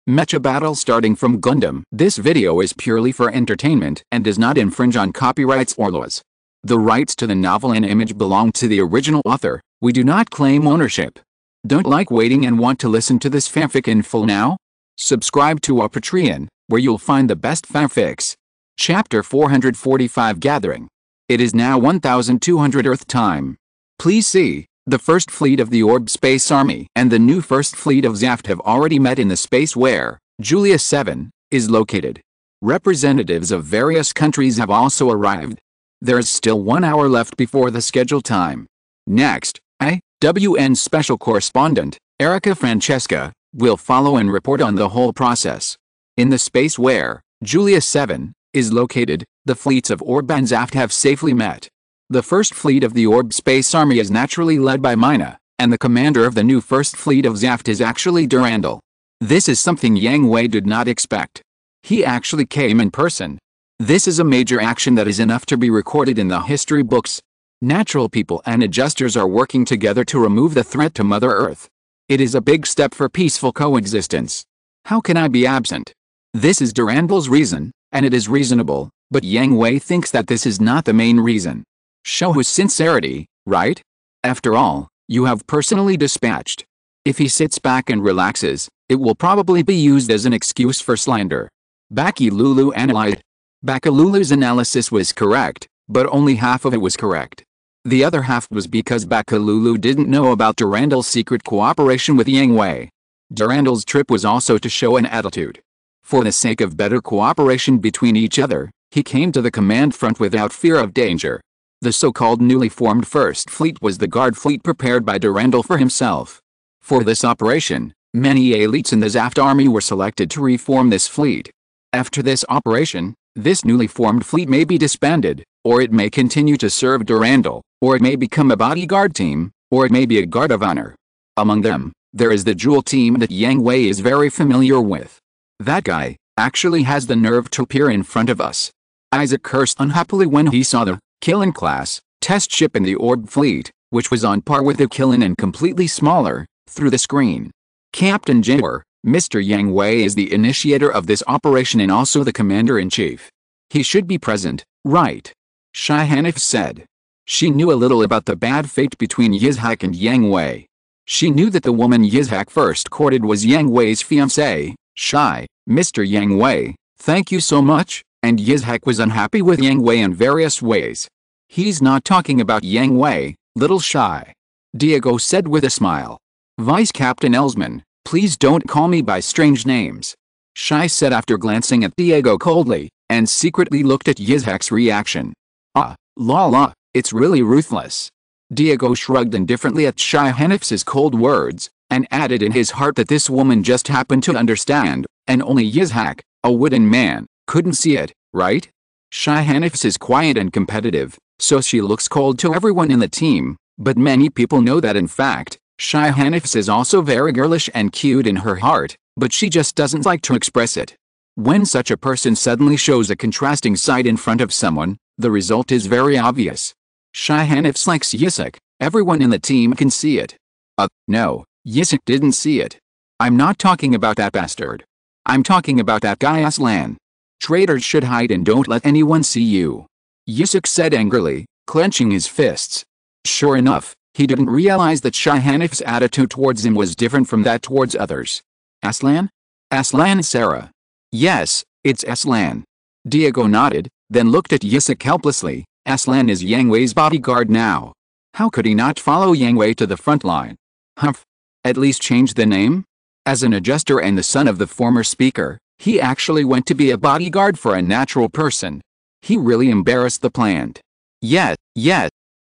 Mecha battle starting from Gundam. This video is purely for entertainment and does not infringe on copyrights or laws. The rights to the novel and image belong to the original author. We do not claim ownership. Don't like waiting and want to listen to this fanfic in full now? Subscribe to our Patreon, where you'll find the best fanfics. Chapter 445 Gathering. It is now 1200 Earth time. Please see, the first fleet of the Orb Space Army and the new first fleet of Zaft have already met in the space where Julia 7 is located. Representatives of various countries have also arrived. There is still 1 hour left before the scheduled time. Next, IWN Special Correspondent, Erica Francesca, will follow and report on the whole process. In the space where Julia 7 is located, the fleets of Orb and Zaft have safely met. The first fleet of the Orb Space Army is naturally led by Mina, and the commander of the new first fleet of Zaft is actually Durandal. This is something Yang Hui did not expect. He actually came in person. This is a major action that is enough to be recorded in the history books. Natural people and adjusters are working together to remove the threat to Mother Earth. It is a big step for peaceful coexistence. How can I be absent? This is Durandal's reason, and it is reasonable, but Yang Hui thinks that this is not the main reason. Show his sincerity, right? After all, you have personally dispatched. If he sits back and relaxes, it will probably be used as an excuse for slander. Bakilulu analyzed. Bakilulu's analysis was correct, but only half of it was correct. The other half was because Bakilulu didn't know about Durandal's secret cooperation with Yang Hui. Durandal's trip was also to show an attitude. For the sake of better cooperation between each other, he came to the command front without fear of danger. The so-called newly formed First Fleet was the guard fleet prepared by Durandal for himself. For this operation, many elites in the Zaft army were selected to reform this fleet. After this operation, this newly formed fleet may be disbanded, or it may continue to serve Durandal, or it may become a bodyguard team, or it may be a guard of honor. Among them, there is the jewel team that Yang Hui is very familiar with. That guy actually has the nerve to appear in front of us. Isaac cursed unhappily when he saw the Killen class test ship in the Orb fleet, which was on par with the Killen and completely smaller, through the screen. Captain Jaywar, Mr. Yang Hui is the initiator of this operation and also the commander-in-chief. He should be present, right? Shai Hanif said. She knew a little about the bad fate between Yizhak and Yang Hui. She knew that the woman Yizhak first courted was Yang Hui's fiancée, Shai. Mr. Yang Hui, thank you so much. And Yizhak was unhappy with Yang Hui in various ways. He's not talking about Yang Hui, little Shai. Diego said with a smile. Vice Captain Elsman, please don't call me by strange names. Shai said after glancing at Diego coldly, and secretly looked at Yizhak's reaction. La, it's really ruthless. Diego shrugged indifferently at Shai Hanif's cold words, and added in his heart that this woman just happened to understand, and only Yizhak, a wooden man, couldn't see it, right? Shai Hanif is quiet and competitive, so she looks cold to everyone in the team, but many people know that in fact, Shai Hanif is also very girlish and cute in her heart, but she just doesn't like to express it. When such a person suddenly shows a contrasting side in front of someone, the result is very obvious. Shai Hanif likes Yisik, everyone in the team can see it. No, Yisik didn't see it. I'm not talking about that bastard. I'm talking about that guy Aslan. Traitors should hide and don't let anyone see you. Yisik said angrily, clenching his fists. Sure enough, he didn't realize that Shai Hanif's attitude towards him was different from that towards others. Aslan? Aslan Sarah. Yes, it's Aslan. Diego nodded, then looked at Yisik helplessly. Aslan is Yang Hui's bodyguard now. How could he not follow Yang Hui to the front line? Humph. At least change the name? As an adjuster and the son of the former speaker, he actually went to be a bodyguard for a natural person. He really embarrassed the plant. Yet.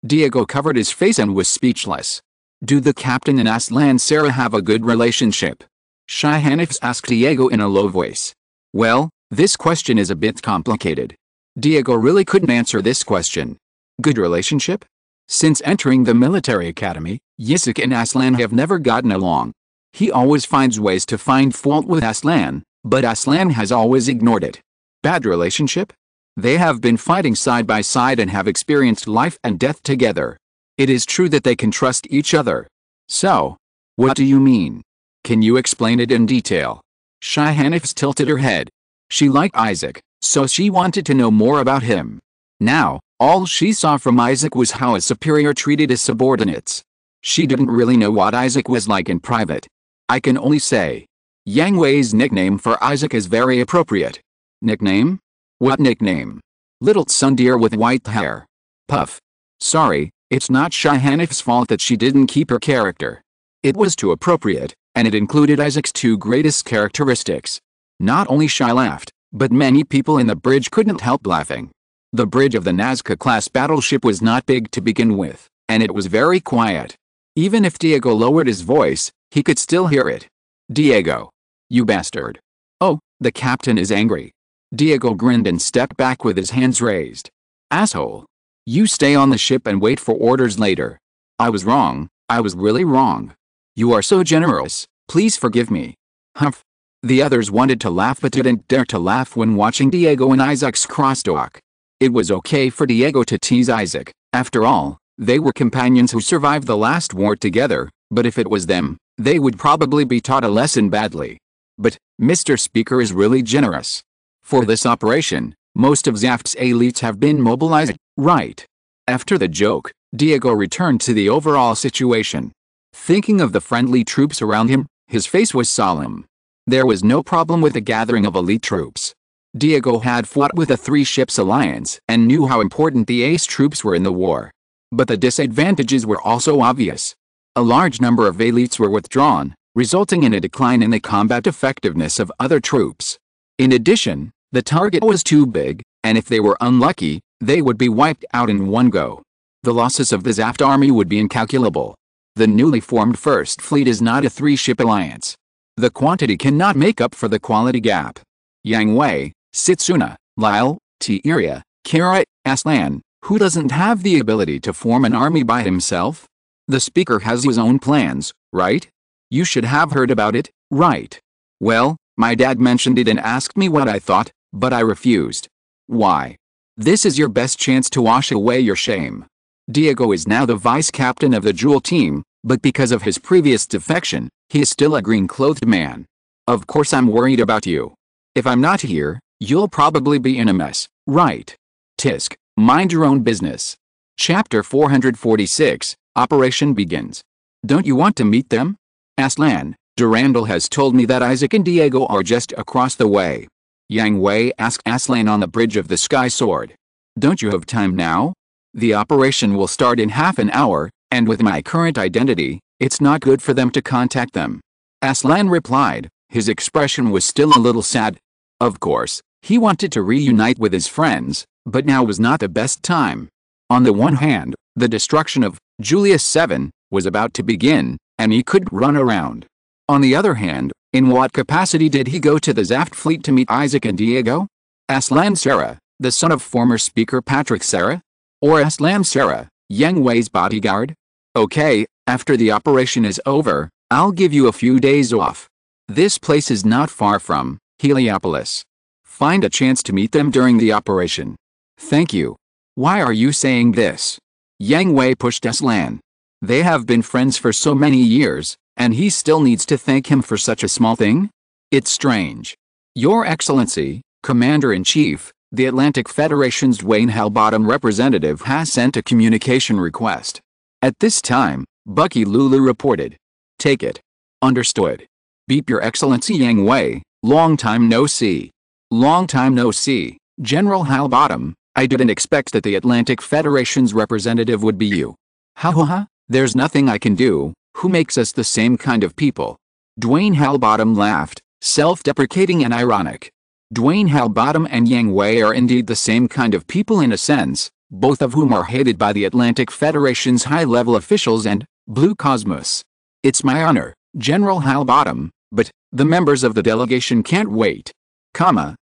Diego covered his face and was speechless. Do the captain and Aslan Sarah have a good relationship? Shai Hanif asked Diego in a low voice. Well, this question is a bit complicated. Diego really couldn't answer this question. Good relationship? Since entering the military academy, Yisik and Aslan have never gotten along. He always finds ways to find fault with Aslan, but Aslan has always ignored it. Bad relationship? They have been fighting side by side and have experienced life and death together. It is true that they can trust each other. So, what do you mean? Can you explain it in detail? Sci-Fi tilted her head. She liked Isaac, so she wanted to know more about him. Now, all she saw from Isaac was how a superior treated his subordinates. She didn't really know what Isaac was like in private. I can only say, Yang Hui's nickname for Isaac is very appropriate. Nickname? What nickname? Little tsundere with white hair. Puff. Sorry, it's not Sci-Fi's fault that she didn't keep her character. It was too appropriate, and it included Isaac's two greatest characteristics. Not only Shy laughed, but many people in the bridge couldn't help laughing. The bridge of the Nazca-class battleship was not big to begin with, and it was very quiet. Even if Diego lowered his voice, he could still hear it. Diego. You bastard. Oh, the captain is angry. Diego grinned and stepped back with his hands raised. Asshole. You stay on the ship and wait for orders later. I was wrong, I was really wrong. You are so generous, please forgive me. Humph. The others wanted to laugh but didn't dare to laugh when watching Diego and Isaac's crosstalk. It was okay for Diego to tease Isaac, after all, they were companions who survived the last war together, but if it was them, they would probably be taught a lesson badly. But, Mr. Speaker is really generous. For this operation, most of Zaft's elites have been mobilized, right? After the joke, Diego returned to the overall situation. Thinking of the friendly troops around him, his face was solemn. There was no problem with the gathering of elite troops. Diego had fought with a three-ships alliance and knew how important the ace troops were in the war. But the disadvantages were also obvious. A large number of elites were withdrawn, resulting in a decline in the combat effectiveness of other troops. In addition, the target was too big, and if they were unlucky, they would be wiped out in one go. The losses of the Zaft army would be incalculable. The newly formed First Fleet is not a three-ship alliance. The quantity cannot make up for the quality gap. Yang Hui, Setsuna, Lyle, Tieria, Kara, Aslan, who doesn't have the ability to form an army by himself? The speaker has his own plans, right? You should have heard about it, right? Well, my dad mentioned it and asked me what I thought, but I refused. Why? This is your best chance to wash away your shame. Diego is now the vice captain of the Jewel team, but because of his previous defection, he is still a green-clothed man. Of course I'm worried about you. If I'm not here, you'll probably be in a mess, right? Tisk, mind your own business. Chapter 446, Operation begins. Don't you want to meet them? Aslan, Durandal has told me that Isaac and Diego are just across the way. Yang Hui asked Aslan on the bridge of the Sky Sword. Don't you have time now? The operation will start in half an hour, and with my current identity, it's not good for them to contact them. Aslan replied, his expression was still a little sad. Of course, he wanted to reunite with his friends, but now was not the best time. On the one hand, the destruction of Julius 7 was about to begin, and he couldn't run around. On the other hand, in what capacity did he go to the Zaft fleet to meet Isaac and Diego? Aslan Sarah, the son of former Speaker Patrick Sarah? Or Aslan Sarah, Yang Hui's bodyguard? Okay, after the operation is over, I'll give you a few days off. This place is not far from Heliopolis. Find a chance to meet them during the operation. Thank you. Why are you saying this? Yang Hui pushed Aslan. They have been friends for so many years, and he still needs to thank him for such a small thing? It's strange. Your Excellency, Commander-in-Chief, the Atlantic Federation's Dwayne Hellbottom representative has sent a communication request. At this time, Bucky Lulu reported. Take it. Understood. Beep Your Excellency Yang Hui, long time no see. Long time no see, General Hellbottom. I didn't expect that the Atlantic Federation's representative would be you. Ha. There's nothing I can do, who makes us the same kind of people? Dwayne Hellbottom laughed, self-deprecating and ironic. Dwayne Hellbottom and Yang Hui are indeed the same kind of people in a sense, both of whom are hated by the Atlantic Federation's high-level officials and Blue Cosmos. It's my honor, General Hellbottom, but the members of the delegation can't wait.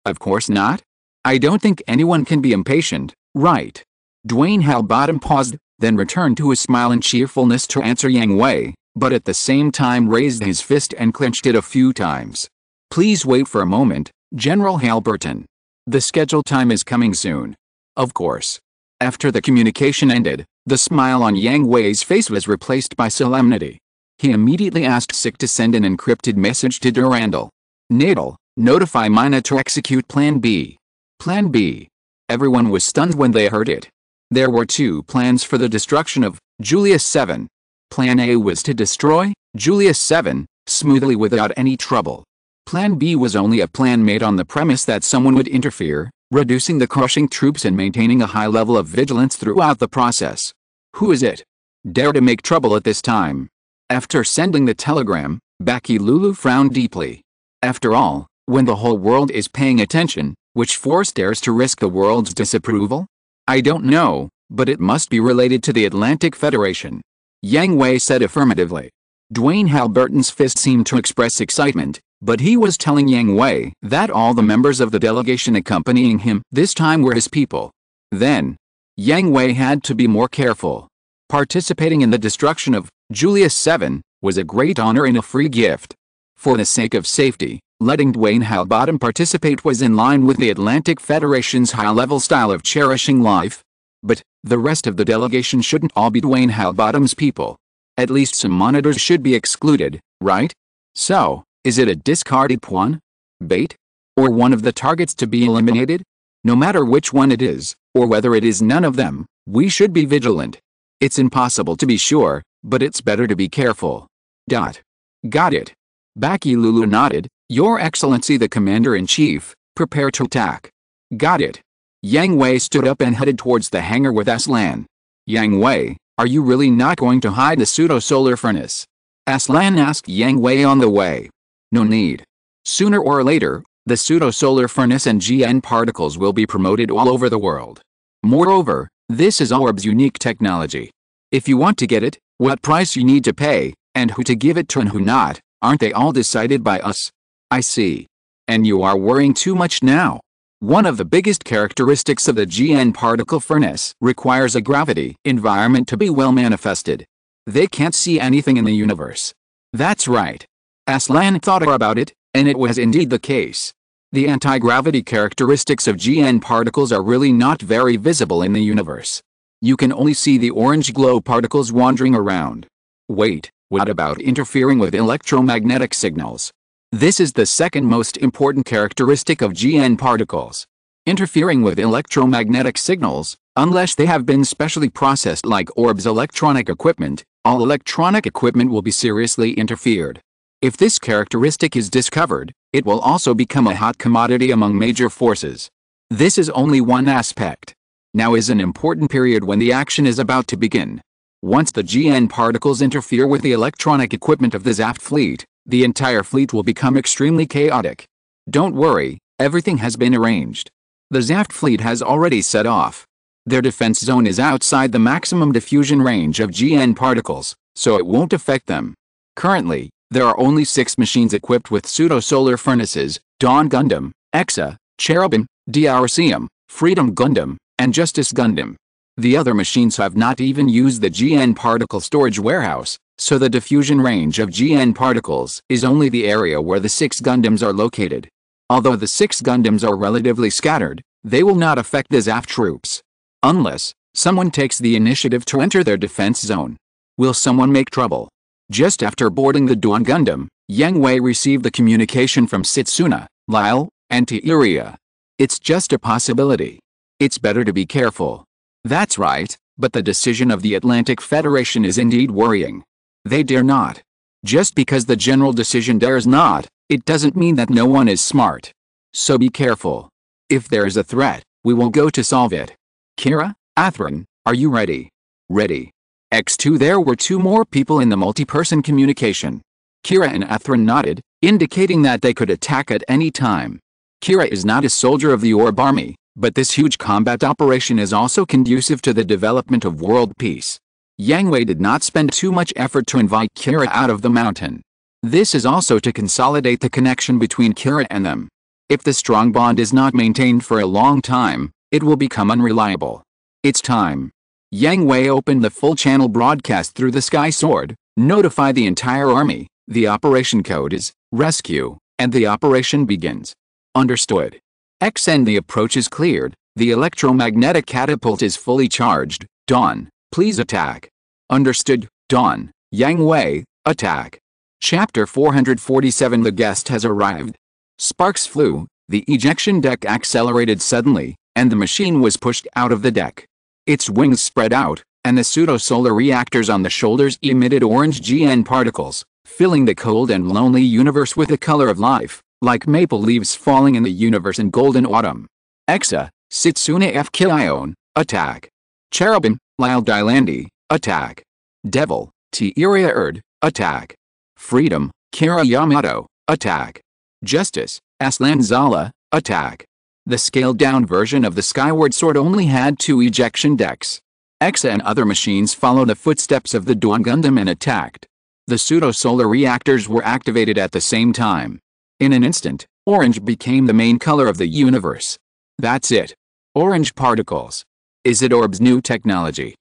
Of course not. I don't think anyone can be impatient, right? Dwayne Hellbottom paused, then returned to his smile and cheerfulness to answer Yang Hui, but at the same time raised his fist and clenched it a few times. Please wait for a moment, General Halberton. The scheduled time is coming soon. Of course. After the communication ended, the smile on Yang Hui's face was replaced by solemnity. He immediately asked SIC to send an encrypted message to Durandal. Natal, notify Mina to execute Plan B. Plan B. Everyone was stunned when they heard it. There were two plans for the destruction of Julius 7. Plan A was to destroy Julius 7 smoothly without any trouble. Plan B was only a plan made on the premise that someone would interfere, reducing the crushing troops and maintaining a high level of vigilance throughout the process. Who is it? Dare to make trouble at this time? After sending the telegram, Baki Lulu frowned deeply. After all, when the whole world is paying attention, which force dares to risk the world's disapproval? I don't know, but it must be related to the Atlantic Federation. Yang Hui said affirmatively. Dwayne Halberton's fist seemed to express excitement, but he was telling Yang Hui that all the members of the delegation accompanying him this time were his people. Then, Yang Hui had to be more careful. Participating in the destruction of Julius 7 was a great honor and a free gift. For the sake of safety, letting Dwayne Halbottom participate was in line with the Atlantic Federation's high-level style of cherishing life. But the rest of the delegation shouldn't all be Dwayne Halbottom's people. At least some monitors should be excluded, right? So, is it a discarded pawn? Bait? Or one of the targets to be eliminated? No matter which one it is, or whether it is none of them, we should be vigilant. It's impossible to be sure, but it's better to be careful. Got it. Baki Lulu nodded. Your Excellency the Commander-in-Chief, prepare to attack. Got it. Yang Hui stood up and headed towards the hangar with Aslan. Yang Hui, are you really not going to hide the pseudo-solar furnace? Aslan asked Yang Hui on the way. No need. Sooner or later, the pseudo-solar furnace and GN particles will be promoted all over the world. Moreover, this is Orb's unique technology. If you want to get it, what price you need to pay, and who to give it to and who not, aren't they all decided by us? I see. And you are worrying too much now. One of the biggest characteristics of the GN particle furnace requires a gravity environment to be well manifested. They can't see anything in the universe. That's right. Aslan thought about it, and it was indeed the case. The anti-gravity characteristics of GN particles are really not very visible in the universe. You can only see the orange glow particles wandering around. Wait, what about interfering with electromagnetic signals? This is the second most important characteristic of GN particles. Interfering with electromagnetic signals, unless they have been specially processed like Orb's electronic equipment, all electronic equipment will be seriously interfered. If this characteristic is discovered, it will also become a hot commodity among major forces. This is only one aspect. Now is an important period when the action is about to begin. Once the GN particles interfere with the electronic equipment of the Zaft fleet, the entire fleet will become extremely chaotic. Don't worry, everything has been arranged. The Zaft fleet has already set off. Their defense zone is outside the maximum diffusion range of GN particles, so it won't affect them. Currently, there are only 6 machines equipped with pseudo-solar furnaces: Dawn Gundam, Exa, Cherubim, DRCM, Freedom Gundam, and Justice Gundam. The other machines have not even used the GN particle storage warehouse, so the diffusion range of GN particles is only the area where the 6 Gundams are located. Although the 6 Gundams are relatively scattered, they will not affect the Zaft troops. Unless someone takes the initiative to enter their defense zone. Will someone make trouble? Just after boarding the Dawn Gundam, Yang Hui received the communication from Setsuna, Lyle, and Tiria. It's just a possibility. It's better to be careful. That's right, but the decision of the Atlantic Federation is indeed worrying. They dare not. Just because the general decision dares not, it doesn't mean that no one is smart. So be careful. If there is a threat, we will go to solve it. Kira, Athran, are you ready? Ready. X2. There were 2 more people in the multi-person communication. Kira and Athran nodded, indicating that they could attack at any time. Kira is not a soldier of the Orb army, but this huge combat operation is also conducive to the development of world peace. Yang Hui did not spend too much effort to invite Kira out of the mountain. This is also to consolidate the connection between Kira and them. If the strong bond is not maintained for a long time, it will become unreliable. It's time. Yang Hui opened the full-channel broadcast through the Sky Sword, notify the entire army, the operation code is Rescue, and the operation begins. Understood. XN. The approach is cleared, the electromagnetic catapult is fully charged. Dawn, please attack. Understood. Dawn, Yang Hui, attack. Chapter 447. The guest has arrived. Sparks flew, the ejection deck accelerated suddenly, and the machine was pushed out of the deck. Its wings spread out, and the pseudo-solar reactors on the shoulders emitted orange GN particles, filling the cold and lonely universe with the color of life, like maple leaves falling in the universe in golden autumn. Exa, Sitsune F. Kion, attack. Cherubim, Lyle Dylandi, attack. Devil, T. Iria Erd, attack. Freedom, Kira Yamato, attack. Justice, Aslan Zala, attack. The scaled-down version of the Skyward Sword only had 2 ejection decks. Exa and other machines followed the footsteps of the Dawn Gundam and attacked. The pseudo-solar reactors were activated at the same time. In an instant, orange became the main color of the universe. That's it. Orange particles. Is it Orb's new technology?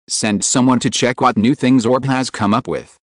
Send someone to check what new things Orb has come up with.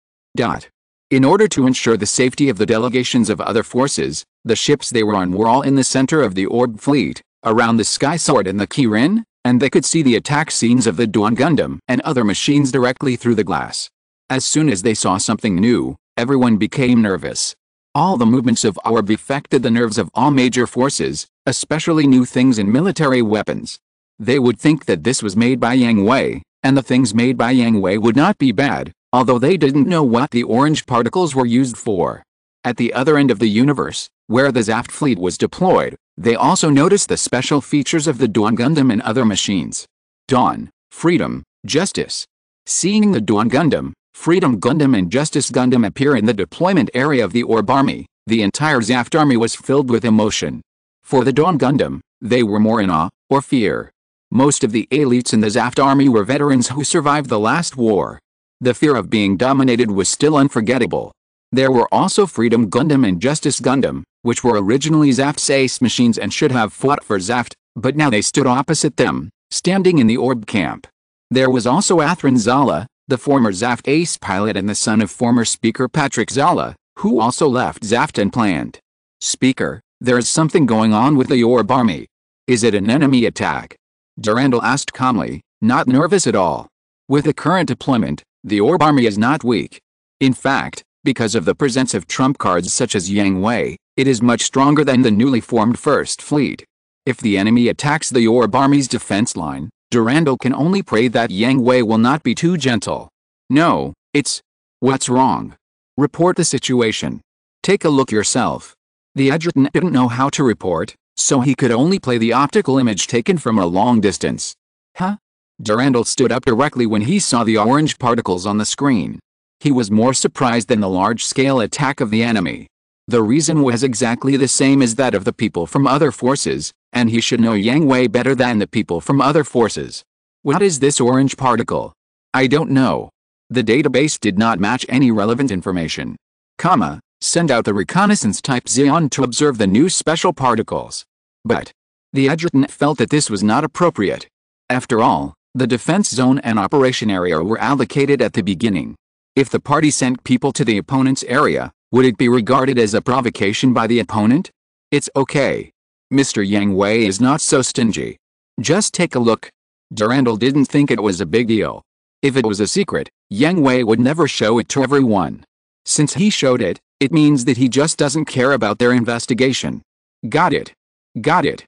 In order to ensure the safety of the delegations of other forces, the ships they were on were all in the center of the Orb fleet, around the Sky Sword and the Kirin, and they could see the attack scenes of the Dawn Gundam and other machines directly through the glass. As soon as they saw something new, everyone became nervous. All the movements of Orb affected the nerves of all major forces, especially new things in military weapons. They would think that this was made by Yang Hui, and the things made by Yang Hui would not be bad, although they didn't know what the orange particles were used for. At the other end of the universe, where the Zaft fleet was deployed, they also noticed the special features of the Dawn Gundam and other machines. Dawn, Freedom, Justice. Seeing the Dawn Gundam, Freedom Gundam and Justice Gundam appear in the deployment area of the Orb Army, the entire Zaft army was filled with emotion. For the Dawn Gundam, they were more in awe, or fear. Most of the elites in the Zaft army were veterans who survived the last war. The fear of being dominated was still unforgettable. There were also Freedom Gundam and Justice Gundam, which were originally Zaft's ace machines and should have fought for Zaft, but now they stood opposite them, standing in the Orb camp. There was also Athran Zala, the former Zaft ace pilot and the son of former Speaker Patrick Zala, who also left Zaft and planned. Speaker, there is something going on with the Orb army. Is it an enemy attack? Durandal asked calmly, not nervous at all. With the current deployment, the Orb army is not weak. In fact, because of the presence of trump cards such as Yang Hui, it is much stronger than the newly formed First Fleet. If the enemy attacks the Orb army's defense line, Durandal can only pray that Yang Hui will not be too gentle. No, it's... What's wrong? Report the situation. Take a look yourself. The adjutant didn't know how to report, so he could only play the optical image taken from a long distance. Huh? Durandal stood up directly when he saw the orange particles on the screen. He was more surprised than the large-scale attack of the enemy. The reason was exactly the same as that of the people from other forces, and he should know Yang Hui better than the people from other forces. What is this orange particle? I don't know. The database did not match any relevant information. Send out the reconnaissance type Xeon to observe the new special particles. But the adjutant felt that this was not appropriate. After all, the defense zone and operation area were allocated at the beginning. If the party sent people to the opponent's area, would it be regarded as a provocation by the opponent? It's okay. Mr. Yang Hui is not so stingy. Just take a look. Durandal didn't think it was a big deal. If it was a secret, Yang Hui would never show it to everyone. Since he showed it, it means that he just doesn't care about their investigation. Got it. Got it.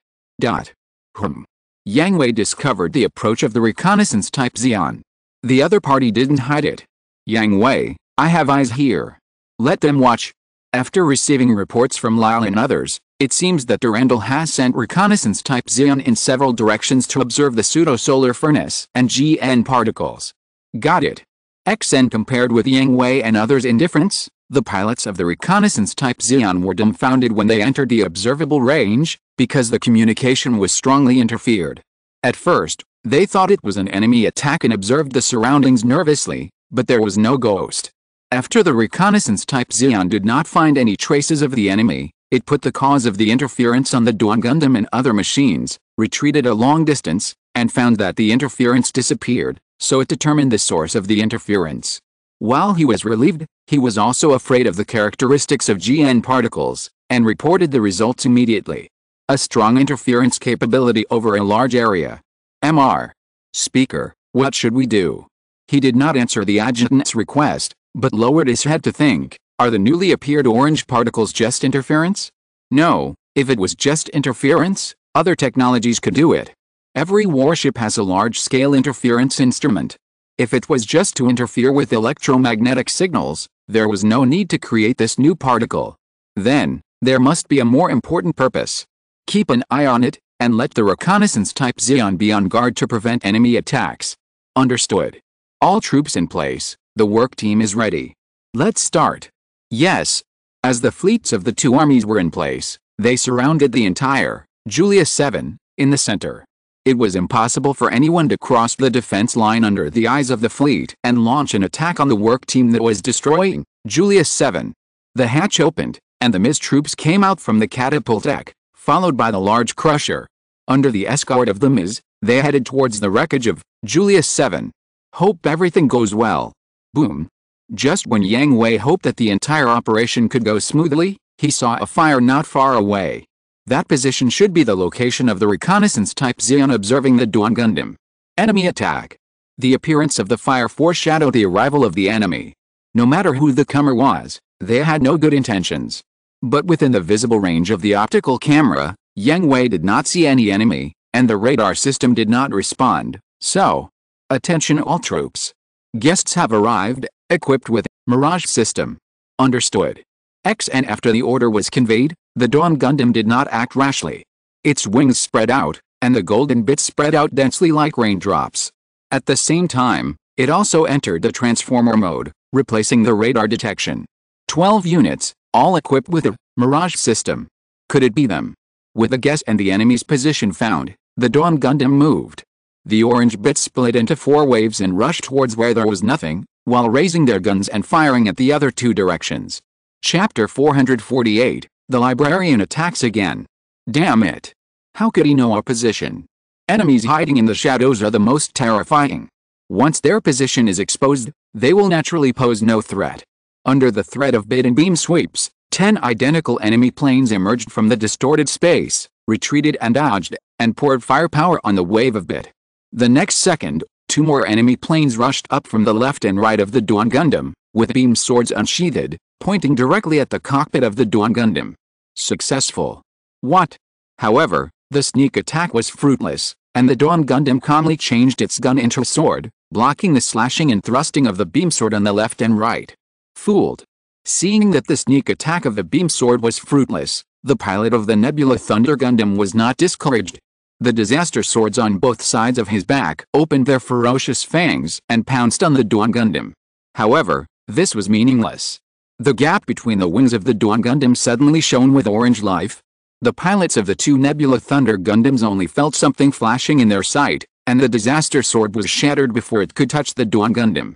Yang Hui discovered the approach of the reconnaissance type Xeon. The other party didn't hide it. Yang Hui, I have eyes here. Let them watch. After receiving reports from Lyle and others, it seems that Durandal has sent reconnaissance type Xeon in several directions to observe the pseudo-solar furnace and GN particles. Got it. XN compared with Yang Hui and others' indifference, the pilots of the reconnaissance type Xeon were dumbfounded when they entered the observable range, because the communication was strongly interfered. At first, they thought it was an enemy attack and observed the surroundings nervously, but there was no ghost. After the reconnaissance type Xeon did not find any traces of the enemy, it put the cause of the interference on the Dawn Gundam and other machines, retreated a long distance, and found that the interference disappeared, so it determined the source of the interference. While he was relieved, he was also afraid of the characteristics of GN particles, and reported the results immediately. A strong interference capability over a large area. Mr. Speaker, what should we do? He did not answer the adjutant's request, but lowered his head to think, are the newly appeared orange particles just interference? No, if it was just interference, other technologies could do it. Every warship has a large-scale interference instrument. If it was just to interfere with electromagnetic signals, there was no need to create this new particle. Then, there must be a more important purpose. Keep an eye on it, and let the reconnaissance type Zeon be on guard to prevent enemy attacks. Understood. All troops in place, the work team is ready. Let's start. Yes. As the fleets of the two armies were in place, they surrounded the entire Julius 7 in the center. It was impossible for anyone to cross the defense line under the eyes of the fleet and launch an attack on the work team that was destroying Julius 7. The hatch opened, and the MIS troops came out from the catapult deck, followed by the large crusher. Under the escort of the MIS, they headed towards the wreckage of Julius 7. Hope everything goes well. Boom. Just when Yang Hui hoped that the entire operation could go smoothly, he saw a fire not far away. That position should be the location of the reconnaissance type Zeon observing the Dawn Gundam. Enemy attack. The appearance of the fire foreshadowed the arrival of the enemy. No matter who the comer was, they had no good intentions. But within the visible range of the optical camera, Yang Hui did not see any enemy, and the radar system did not respond. So, attention all troops. Guests have arrived, equipped with Mirage system. Understood. And after the order was conveyed, the Dawn Gundam did not act rashly. Its wings spread out, and the golden bits spread out densely like raindrops. At the same time, it also entered the transformer mode, replacing the radar detection. 12 units, all equipped with a Mirage system. Could it be them? With the guess and the enemy's position found, the Dawn Gundam moved. The orange bits split into 4 waves and rushed towards where there was nothing, while raising their guns and firing at the other 2 directions. Chapter 448, The Librarian Attacks Again. Damn it. How could he know our position? Enemies hiding in the shadows are the most terrifying. Once their position is exposed, they will naturally pose no threat. Under the threat of bit and beam sweeps, 10 identical enemy planes emerged from the distorted space, retreated and dodged, and poured firepower on the wave of bit. The next second, 2 more enemy planes rushed up from the left and right of the Dawn Gundam, with beam swords unsheathed, pointing directly at the cockpit of the Dawn Gundam. Successful. What? However, the sneak attack was fruitless, and the Dawn Gundam calmly changed its gun into a sword, blocking the slashing and thrusting of the beam sword on the left and right. Fooled. Seeing that the sneak attack of the beam sword was fruitless, the pilot of the Nebula Thunder Gundam was not discouraged. The disaster swords on both sides of his back opened their ferocious fangs and pounced on the Dawn Gundam. However, this was meaningless. The gap between the wings of the Dawn Gundam suddenly shone with orange life. The pilots of the 2 Nebula Thunder Gundams only felt something flashing in their sight, and the disaster sword was shattered before it could touch the Dawn Gundam.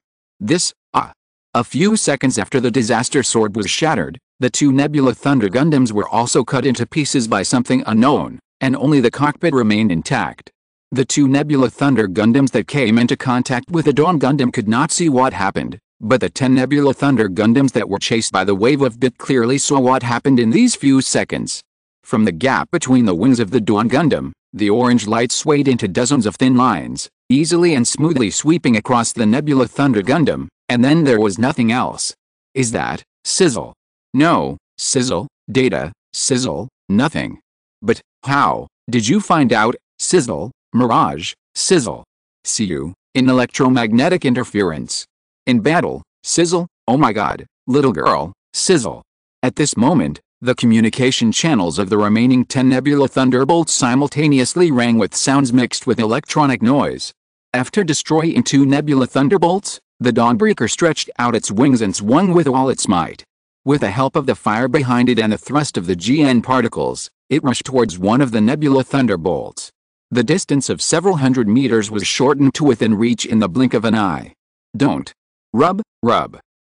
A few seconds after the disaster sword was shattered, the 2 Nebula Thunder Gundams were also cut into pieces by something unknown, and only the cockpit remained intact. The 2 Nebula Thunder Gundams that came into contact with the Dawn Gundam could not see what happened, but the 10 Nebula Thunder Gundams that were chased by the wave of bit clearly saw what happened in these few seconds. From the gap between the wings of the Dawn Gundam, the orange light swayed into dozens of thin lines, easily and smoothly sweeping across the Nebula Thunder Gundam, and then there was nothing else. Is that sizzle? No, sizzle, data, sizzle, nothing. But how did you find out? Sizzle, mirage, sizzle. See you in electromagnetic interference. In battle, sizzle, oh my god, little girl, sizzle. At this moment, the communication channels of the remaining 10 Nebula Thunderbolts simultaneously rang with sounds mixed with electronic noise. After destroying 2 Nebula Thunderbolts, the Dawnbreaker stretched out its wings and swung with all its might. With the help of the fire behind it and the thrust of the GN particles, it rushed towards one of the Nebula Thunderbolts. The distance of several hundred meters was shortened to within reach in the blink of an eye. Don't. Rub.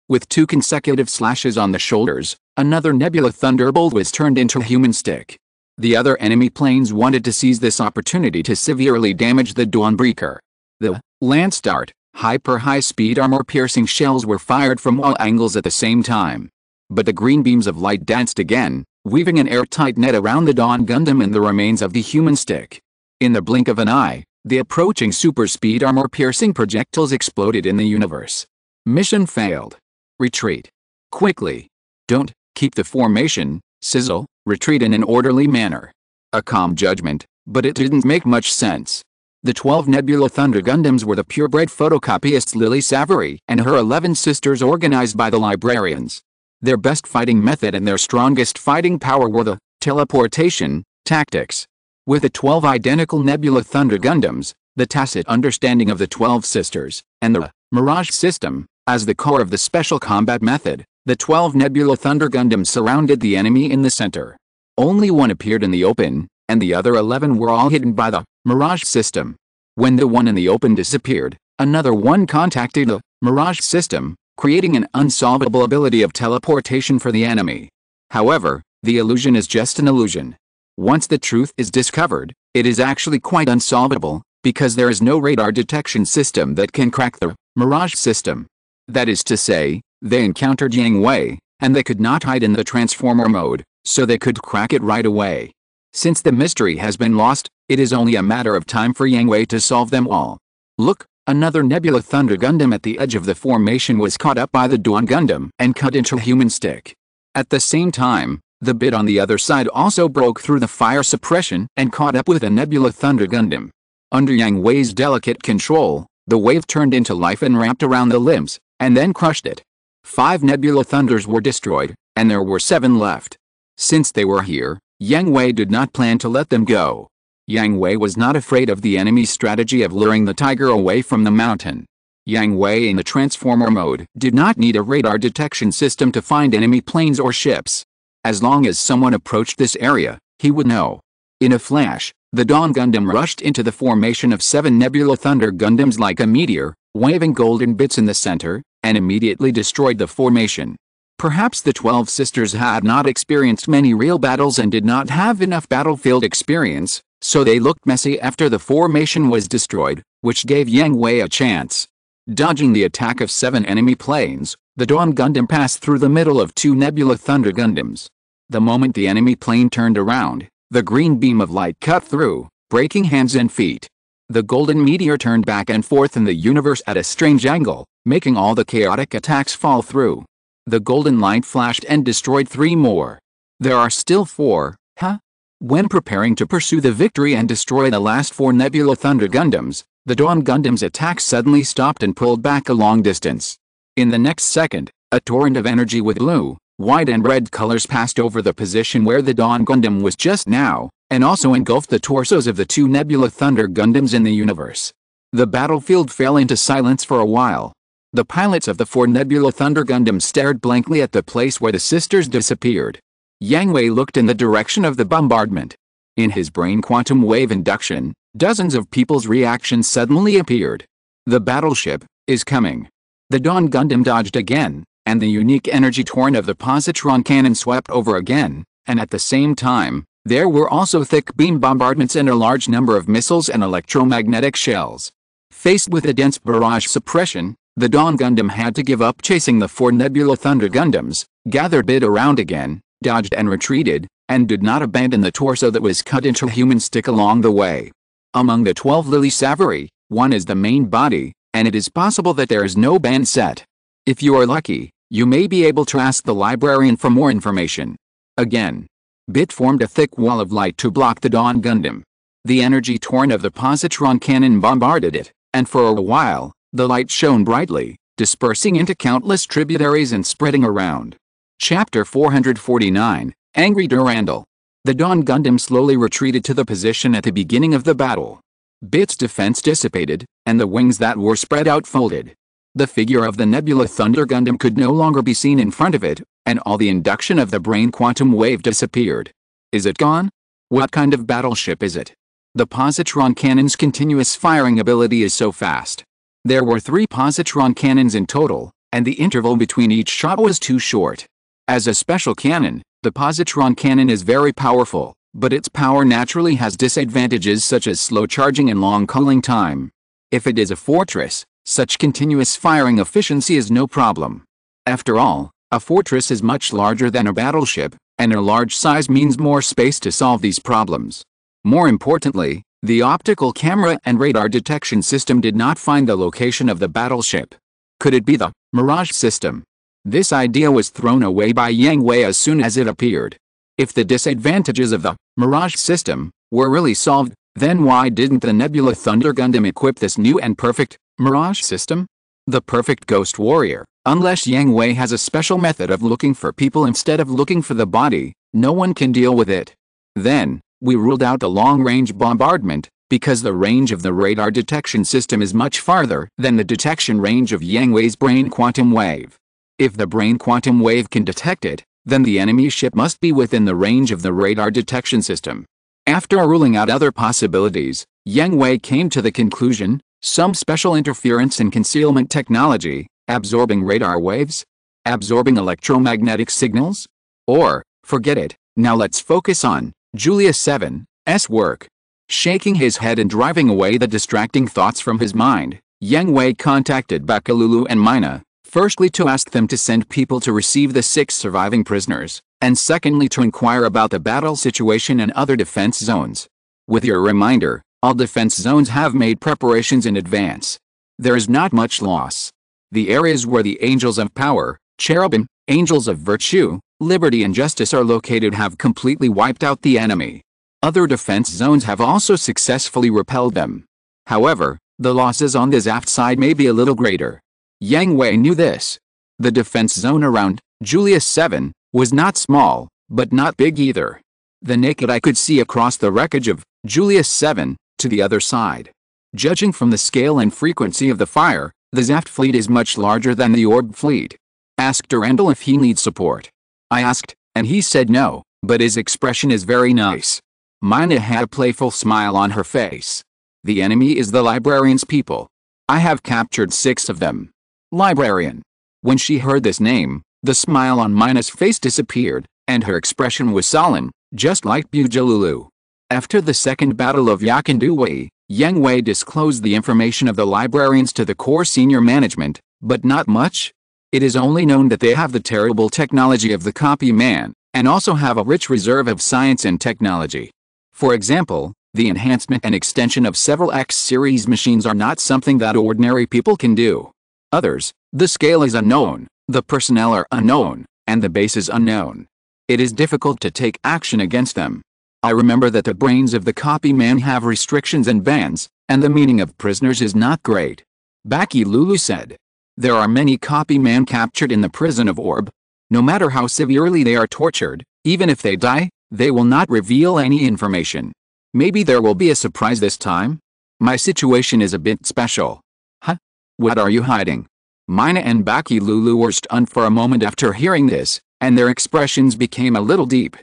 With 2 consecutive slashes on the shoulders, another Nebula Thunderbolt was turned into a human stick. The other enemy planes wanted to seize this opportunity to severely damage the Dawnbreaker. The Lance Dart, high-speed armor-piercing shells were fired from all angles at the same time. But the green beams of light danced again, weaving an airtight net around the Dawn Gundam and the remains of the human stick. In the blink of an eye, the approaching super-speed armor-piercing projectiles exploded in the universe. Mission failed. Retreat. Quickly. Don't keep the formation, sizzle, retreat in an orderly manner. A calm judgment, but it didn't make much sense. The 12 Nebula Thunder Gundams were the purebred photocopyists Lily Savory and her 11 sisters organized by the librarians. Their best fighting method and their strongest fighting power were the teleportation tactics. With the 12 identical Nebula Thunder Gundams, the tacit understanding of the 12 sisters, and the Mirage system, as the core of the special combat method, the 12 Nebula Thunder Gundams surrounded the enemy in the center. Only one appeared in the open, and the other 11 were all hidden by the Mirage system. When the one in the open disappeared, another one contacted the Mirage system, creating an unsolvable ability of teleportation for the enemy. However, the illusion is just an illusion. Once the truth is discovered, it is actually quite unsolvable, because there is no radar detection system that can crack the Mirage system. That is to say, they encountered Yang Hui, and they could not hide in the transformer mode, so they could crack it right away. Since the mystery has been lost, it is only a matter of time for Yang Hui to solve them all. Look, another Nebula Thunder Gundam at the edge of the formation was caught up by the Dawn Gundam and cut into a human stick. At the same time, the bit on the other side also broke through the fire suppression and caught up with a Nebula Thunder Gundam. Under Yang Hui's delicate control, the wave turned into life and wrapped around the limbs, and then crushed it. 5 Nebula Thunders were destroyed, and there were 7 left. Since they were here, Yang Hui did not plan to let them go. Yang Hui was not afraid of the enemy's strategy of luring the tiger away from the mountain. Yang Hui in the transformer mode did not need a radar detection system to find enemy planes or ships. As long as someone approached this area, he would know. In a flash, the Dawn Gundam rushed into the formation of 7 Nebula Thunder Gundams like a meteor, waving golden bits in the center, and immediately destroyed the formation. Perhaps the 12 sisters had not experienced many real battles and did not have enough battlefield experience, so they looked messy after the formation was destroyed, which gave Yang Hui a chance. Dodging the attack of 7 enemy planes, the Dawn Gundam passed through the middle of 2 Nebula Thunder Gundams. The moment the enemy plane turned around, the green beam of light cut through, breaking hands and feet. The golden meteor turned back and forth in the universe at a strange angle, making all the chaotic attacks fall through. The golden light flashed and destroyed 3 more. There are still 4, huh? When preparing to pursue the victory and destroy the last 4 Nebula Thunder Gundams, the Dawn Gundam's attack suddenly stopped and pulled back a long distance. In the next second, a torrent of energy with blue, white and red colors passed over the position where the Dawn Gundam was just now, and also engulfed the torsos of the 2 Nebula Thunder Gundams in the universe. The battlefield fell into silence for a while. The pilots of the 4 Nebula Thunder Gundams stared blankly at the place where the sisters disappeared. Yang Hui looked in the direction of the bombardment. In his brain quantum wave induction, dozens of people's reactions suddenly appeared. The battleship is coming. The Dawn Gundam dodged again, and the unique energy torrent of the positron cannon swept over again, and at the same time, there were also thick beam bombardments and a large number of missiles and electromagnetic shells. Faced with a dense barrage suppression, the Dawn Gundam had to give up chasing the 4 Nebula Thunder Gundams, gathered bit around again, dodged and retreated, and did not abandon the torso that was cut into a human stick along the way. Among the 12 Lily Savory, one is the main body, and it is possible that there is no band set. If you are lucky, you may be able to ask the librarian for more information. Again, Bit formed a thick wall of light to block the Dawn Gundam. The energy torrent of the positron cannon bombarded it, and for a while, the light shone brightly, dispersing into countless tributaries and spreading around. Chapter 449, Angry Durandal. The Dawn Gundam slowly retreated to the position at the beginning of the battle. Bit's defense dissipated, and the wings that were spread out folded. The figure of the Nebula Thunder Gundam could no longer be seen in front of it, and all the induction of the brain quantum wave disappeared. Is it gone? What kind of battleship is it? The positron cannon's continuous firing ability is so fast. There were 3 positron cannons in total, and the interval between each shot was too short. As a special cannon, the positron cannon is very powerful, but its power naturally has disadvantages such as slow charging and long cooling time. If it is a fortress, such continuous firing efficiency is no problem. After all, a fortress is much larger than a battleship, and a large size means more space to solve these problems. More importantly, the optical camera and radar detection system did not find the location of the battleship. Could it be the Mirage system? This idea was thrown away by Yang Hui as soon as it appeared. If the disadvantages of the Mirage system were really solved, then why didn't the Nebula Thunder Gundam equip this new and perfect Mirage system? The perfect ghost warrior. Unless Yang Hui has a special method of looking for people instead of looking for the body, no one can deal with it. Then, we ruled out the long-range bombardment, because the range of the radar detection system is much farther than the detection range of Yang Hui's brain quantum wave. If the brain quantum wave can detect it, then the enemy ship must be within the range of the radar detection system. After ruling out other possibilities, Yang Hui came to the conclusion, some special interference and concealment technology, absorbing radar waves? Absorbing electromagnetic signals? Or, forget it, now let's focus on Julius 7's work. Shaking his head and driving away the distracting thoughts from his mind, Yang Hui contacted Bakalulu and Mina, firstly to ask them to send people to receive the 6 surviving prisoners, and secondly to inquire about the battle situation and other defense zones. With your reminder, all defense zones have made preparations in advance. There is not much loss. The areas where the angels of power, cherubim, angels of virtue, liberty and justice are located have completely wiped out the enemy. Other defense zones have also successfully repelled them. However, the losses on the Zaft side may be a little greater. Yang Hui knew this. The defense zone around Julius 7 was not small, but not big either. The naked eye could see across the wreckage of Julius 7 to the other side. Judging from the scale and frequency of the fire, the Zaft fleet is much larger than the Orb fleet. Asked Durandal if he needs support. I asked, and he said no, but his expression is very nice. Mina had a playful smile on her face. The enemy is the librarian's people. I have captured 6 of them. Librarian. When she heard this name, the smile on Mina's face disappeared, and her expression was solemn, just like Bujalulu. After the second battle of Yakandui, Yang Hui disclosed the information of the librarians to the Corps senior management, but not much. It is only known that they have the terrible technology of the copy man, and also have a rich reserve of science and technology. For example, the enhancement and extension of several X-series machines are not something that ordinary people can do. Others, the scale is unknown, the personnel are unknown, and the base is unknown. It is difficult to take action against them. I remember that the brains of the copy man have restrictions and bans, and the meaning of prisoners is not great. Baki Lulu said. There are many copy man captured in the prison of Orb. No matter how severely they are tortured, even if they die, they will not reveal any information. Maybe there will be a surprise this time? My situation is a bit special. Huh? What are you hiding? Mina and Baki Lulu were stunned for a moment after hearing this, and their expressions became a little deep.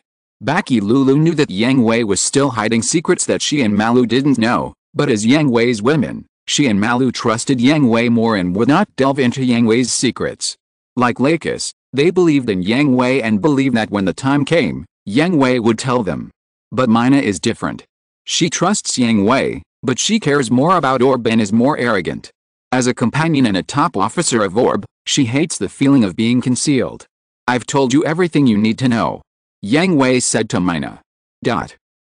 Baki Lulu knew that Yang Hui was still hiding secrets that she and Malu didn't know, but as Yang Hui's women, she and Malu trusted Yang Hui more and would not delve into Yang Hui's secrets. Like Lakis, they believed in Yang Hui and believed that when the time came, Yang Hui would tell them. But Mina is different. She trusts Yang Hui, but she cares more about Orb and is more arrogant. As a companion and a top officer of Orb, she hates the feeling of being concealed. I've told you everything you need to know. Yang Hui said to Mina.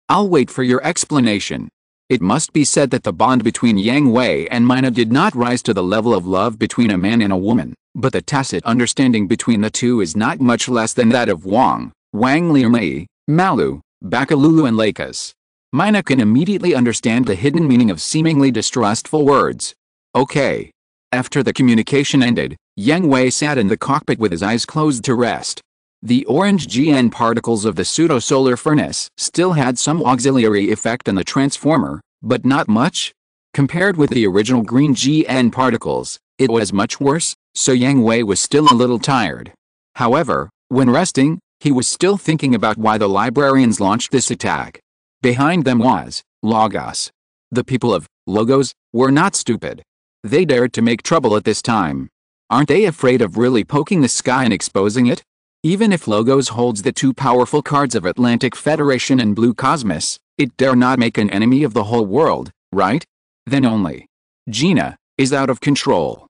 I'll wait for your explanation. It must be said that the bond between Yang Hui and Mina did not rise to the level of love between a man and a woman, but the tacit understanding between the two is not much less than that of Wang Liumei, Malu, Bakalulu and Lakis. Mina can immediately understand the hidden meaning of seemingly distrustful words. Okay. After the communication ended, Yang Hui sat in the cockpit with his eyes closed to rest. The orange GN particles of the pseudo-solar furnace still had some auxiliary effect on the transformer, but not much. Compared with the original green GN particles, it was much worse, so Yang Hui was still a little tired. However, when resting, he was still thinking about why the librarians launched this attack. Behind them was Logos. The people of Logos were not stupid. They dared to make trouble at this time. Aren't they afraid of really poking the sky and exposing it? Even if Logos holds the 2 powerful cards of Atlantic Federation and Blue Cosmos, it dare not make an enemy of the whole world, right? Then only. Gina is out of control.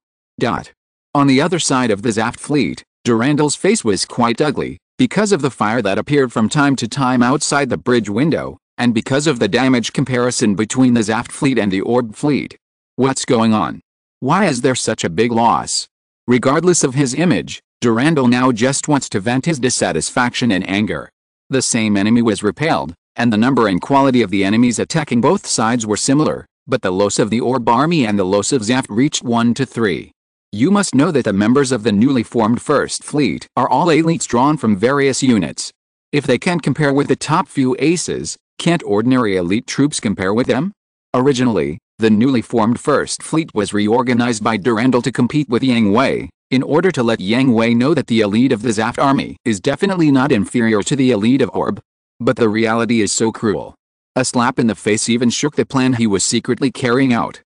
On the other side of the Zaft fleet, Durandal's face was quite ugly, because of the fire that appeared from time to time outside the bridge window, and because of the damage comparison between the Zaft fleet and the Orb fleet. What's going on? Why is there such a big loss? Regardless of his image, Durandal now just wants to vent his dissatisfaction and anger. The same enemy was repelled, and the number and quality of the enemies attacking both sides were similar, but the loss of the Orb Army and the loss of Zaft reached 1 to 3. You must know that the members of the newly formed First Fleet are all elites drawn from various units. If they can't compare with the top few aces, can't ordinary elite troops compare with them? Originally, the newly formed First Fleet was reorganized by Durandal to compete with Yang Hui, in order to let Yang Hui know that the elite of the Zaft army is definitely not inferior to the elite of Orb. But the reality is so cruel. A slap in the face even shook the plan he was secretly carrying out.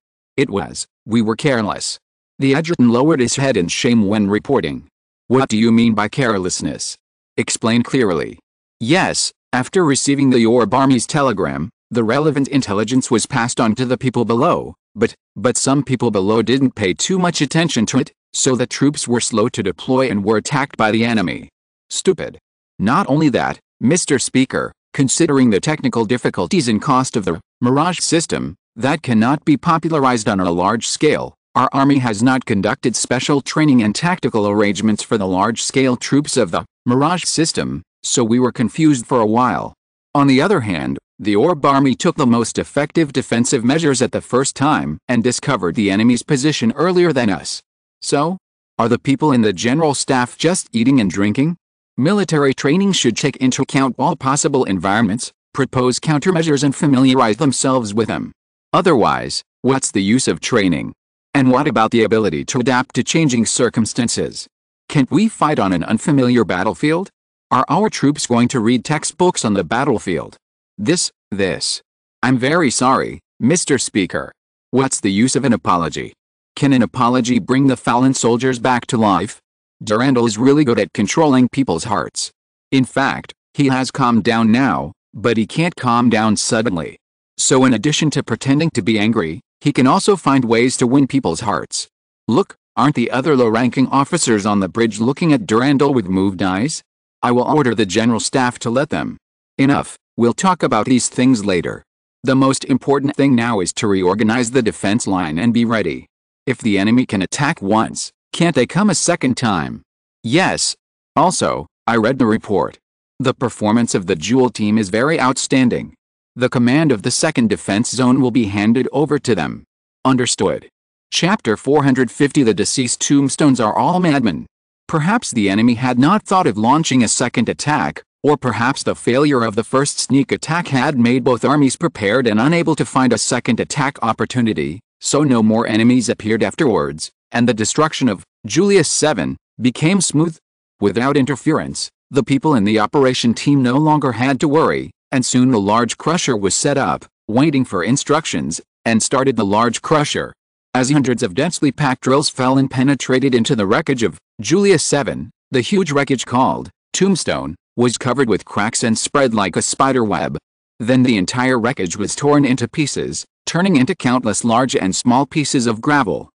We were careless. The adjutant lowered his head in shame when reporting. What do you mean by carelessness? Explain clearly. Yes, after receiving the Orb Army's telegram, the relevant intelligence was passed on to the people below, but some people below didn't pay too much attention to it, so the troops were slow to deploy and were attacked by the enemy. Stupid. Not only that, Mr. Speaker, considering the technical difficulties and cost of the Mirage system, that cannot be popularized on a large scale, our army has not conducted special training and tactical arrangements for the large-scale troops of the Mirage system, so we were confused for a while. On the other hand, the Orb Army took the most effective defensive measures at the first time and discovered the enemy's position earlier than us. So? Are the people in the general staff just eating and drinking? Military training should take into account all possible environments, propose countermeasures and familiarize themselves with them. Otherwise, what's the use of training? And what about the ability to adapt to changing circumstances? Can't we fight on an unfamiliar battlefield? Are our troops going to read textbooks on the battlefield? This. I'm very sorry, Mr. Speaker. What's the use of an apology? Can an apology bring the fallen soldiers back to life? Durandal is really good at controlling people's hearts. In fact, he has calmed down now, but he can't calm down suddenly. So in addition to pretending to be angry, he can also find ways to win people's hearts. Look, aren't the other low-ranking officers on the bridge looking at Durandal with moved eyes? I will order the general staff to let them. Enough, we'll talk about these things later. The most important thing now is to reorganize the defense line and be ready. If the enemy can attack once, can't they come a second time? Yes. Also, I read the report. The performance of the Jewel team is very outstanding. The command of the second defense zone will be handed over to them. Understood. Chapter 450. The deceased tombstones are all madmen. Perhaps the enemy had not thought of launching a second attack, or perhaps the failure of the first sneak attack had made both armies prepared and unable to find a second attack opportunity, so no more enemies appeared afterwards, and the destruction of Julius 7 became smooth. Without interference, the people in the operation team no longer had to worry, and soon the large crusher was set up, waiting for instructions, and started the large crusher. As hundreds of densely packed drills fell and penetrated into the wreckage of Julius 7, the huge wreckage called Tombstone was covered with cracks and spread like a spider web. Then the entire wreckage was torn into pieces, turning into countless large and small pieces of gravel.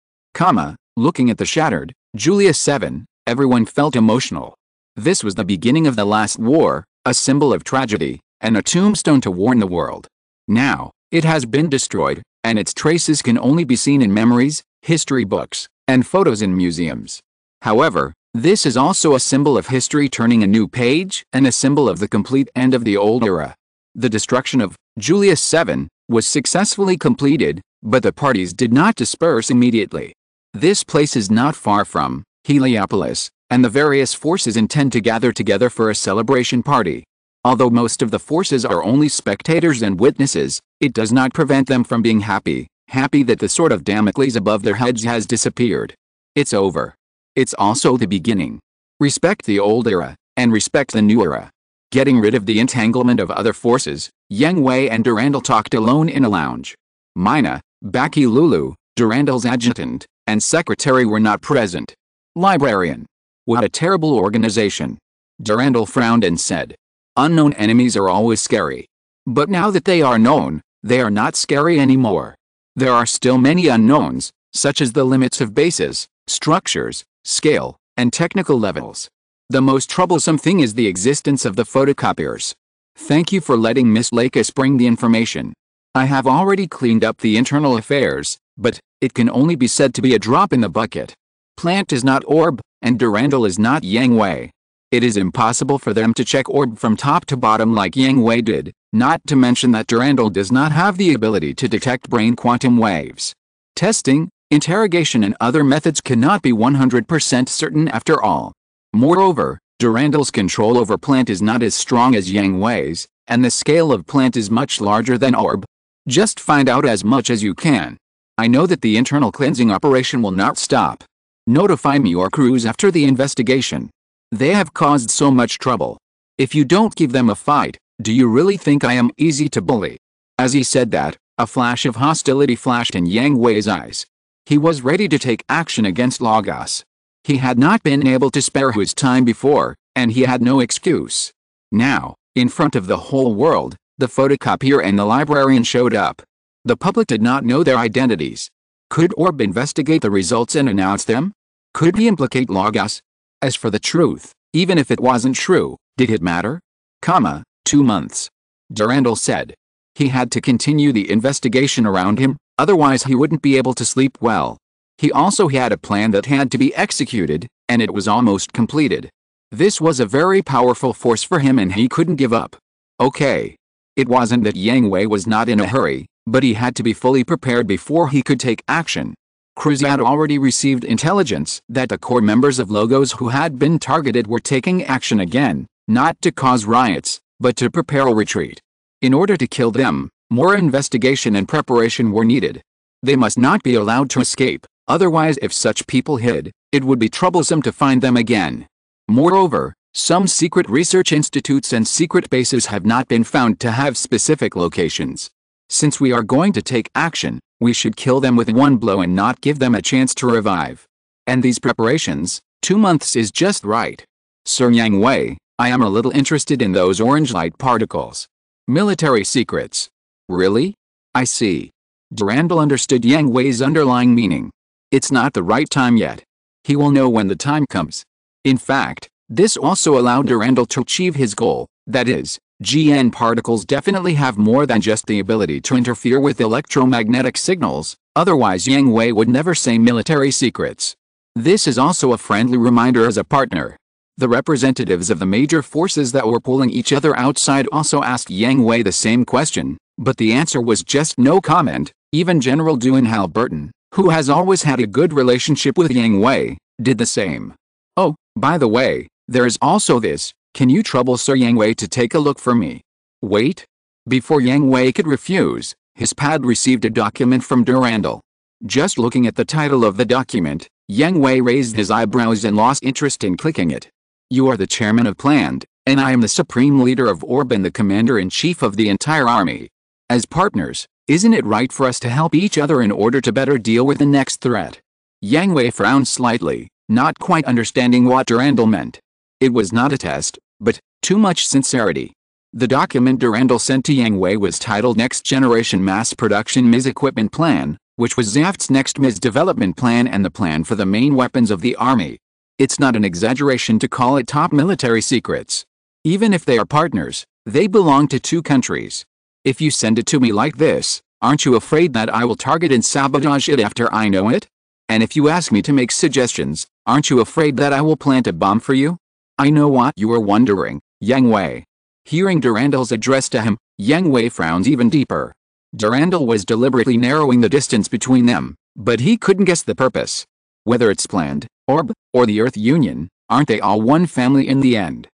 Looking at the shattered Julius 7, everyone felt emotional. This was the beginning of the last war, a symbol of tragedy, and a tombstone to warn the world. Now, it has been destroyed, and its traces can only be seen in memories, history books, and photos in museums. However, this is also a symbol of history turning a new page and a symbol of the complete end of the old era. The destruction of Julius 7 was successfully completed, but the parties did not disperse immediately. This place is not far from Heliopolis, and the various forces intend to gather together for a celebration party. Although most of the forces are only spectators and witnesses, it does not prevent them from being happy that the sword of Damocles above their heads has disappeared. It's over. It's also the beginning. Respect the old era, and respect the new era. Getting rid of the entanglement of other forces, Yang Hui and Durandal talked alone in a lounge. Mina, Baki Lulu, Durandal's adjutant, and secretary were not present. Librarian. What a terrible organization. Durandal frowned and said. Unknown enemies are always scary. But now that they are known, they are not scary anymore. There are still many unknowns, such as the limits of bases, structures, scale, and technical levels. The most troublesome thing is the existence of the photocopiers. Thank you for letting Miss Lakis bring the information. I have already cleaned up the internal affairs, but it can only be said to be a drop in the bucket. Plant is not Orb, and Durandal is not Yang Hui. It is impossible for them to check orb from top to bottom like Yang Hui did, not to mention that Durandal does not have the ability to detect brain quantum waves. Testing, interrogation and other methods cannot be 100% certain after all. Moreover, Durandal's control over plant is not as strong as Yang Hui's, and the scale of plant is much larger than orb. Just find out as much as you can. I know that the internal cleansing operation will not stop. Notify me or crews after the investigation. They have caused so much trouble. If you don't give them a fight, do you really think I am easy to bully? As he said that, a flash of hostility flashed in Yang Hui's eyes. He was ready to take action against Logos. He had not been able to spare his time before, and he had no excuse. Now, in front of the whole world, the photocopier and the librarian showed up. The public did not know their identities. Could Orb investigate the results and announce them? Could he implicate Logos? As for the truth, even if it wasn't true, did it matter? 2 months. Durandal said. He had to continue the investigation around him, otherwise he wouldn't be able to sleep well. He also had a plan that had to be executed, and it was almost completed. This was a very powerful force for him and he couldn't give up. Okay. It wasn't that Yang Hui was not in a hurry, but he had to be fully prepared before he could take action. Crews had already received intelligence that the core members of Logos who had been targeted were taking action again, not to cause riots, but to prepare a retreat. In order to kill them, more investigation and preparation were needed. They must not be allowed to escape, otherwise if such people hid, it would be troublesome to find them again. Moreover, some secret research institutes and secret bases have not been found to have specific locations. Since we are going to take action, we should kill them with one blow and not give them a chance to revive. And these preparations, 2 months is just right. Sir Yang Hui, I am a little interested in those orange light particles. Military secrets. Really? I see. Durandal understood Yang Hui's underlying meaning. It's not the right time yet. He will know when the time comes. In fact, this also allowed Durandal to achieve his goal, that is, GN particles definitely have more than just the ability to interfere with electromagnetic signals, otherwise Yang Hui would never say military secrets. This is also a friendly reminder as a partner. The representatives of the major forces that were pulling each other outside also asked Yang Hui the same question, but the answer was just no comment. Even General Duan Halberton, who has always had a good relationship with Yang Hui, did the same. Oh, by the way, there is also this. Can you trouble Sir Yang Hui to take a look for me? Wait. Before Yang Hui could refuse, his pad received a document from Durandal. Just looking at the title of the document, Yang Hui raised his eyebrows and lost interest in clicking it. You are the chairman of Planned, and I am the supreme leader of Orb and the commander-in-chief of the entire army. As partners, isn't it right for us to help each other in order to better deal with the next threat? Yang Hui frowned slightly, not quite understanding what Durandal meant. It was not a test, but too much sincerity. The document Durandal sent to Yang Hui was titled Next Generation Mass Production MIS Equipment Plan, which was Zaft's next MIS development plan and the plan for the main weapons of the army. It's not an exaggeration to call it top military secrets. Even if they are partners, they belong to 2 countries. If you send it to me like this, aren't you afraid that I will target and sabotage it after I know it? And if you ask me to make suggestions, aren't you afraid that I will plant a bomb for you? I know what you are wondering, Yang Hui. Hearing Durandal's address to him, Yang Hui frowned even deeper. Durandal was deliberately narrowing the distance between them, but he couldn't guess the purpose. Whether it's Planned, Orb, or the Earth Union, aren't they all one family in the end?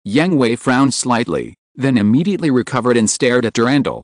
Yang Hui frowned slightly, then immediately recovered and stared at Durandal.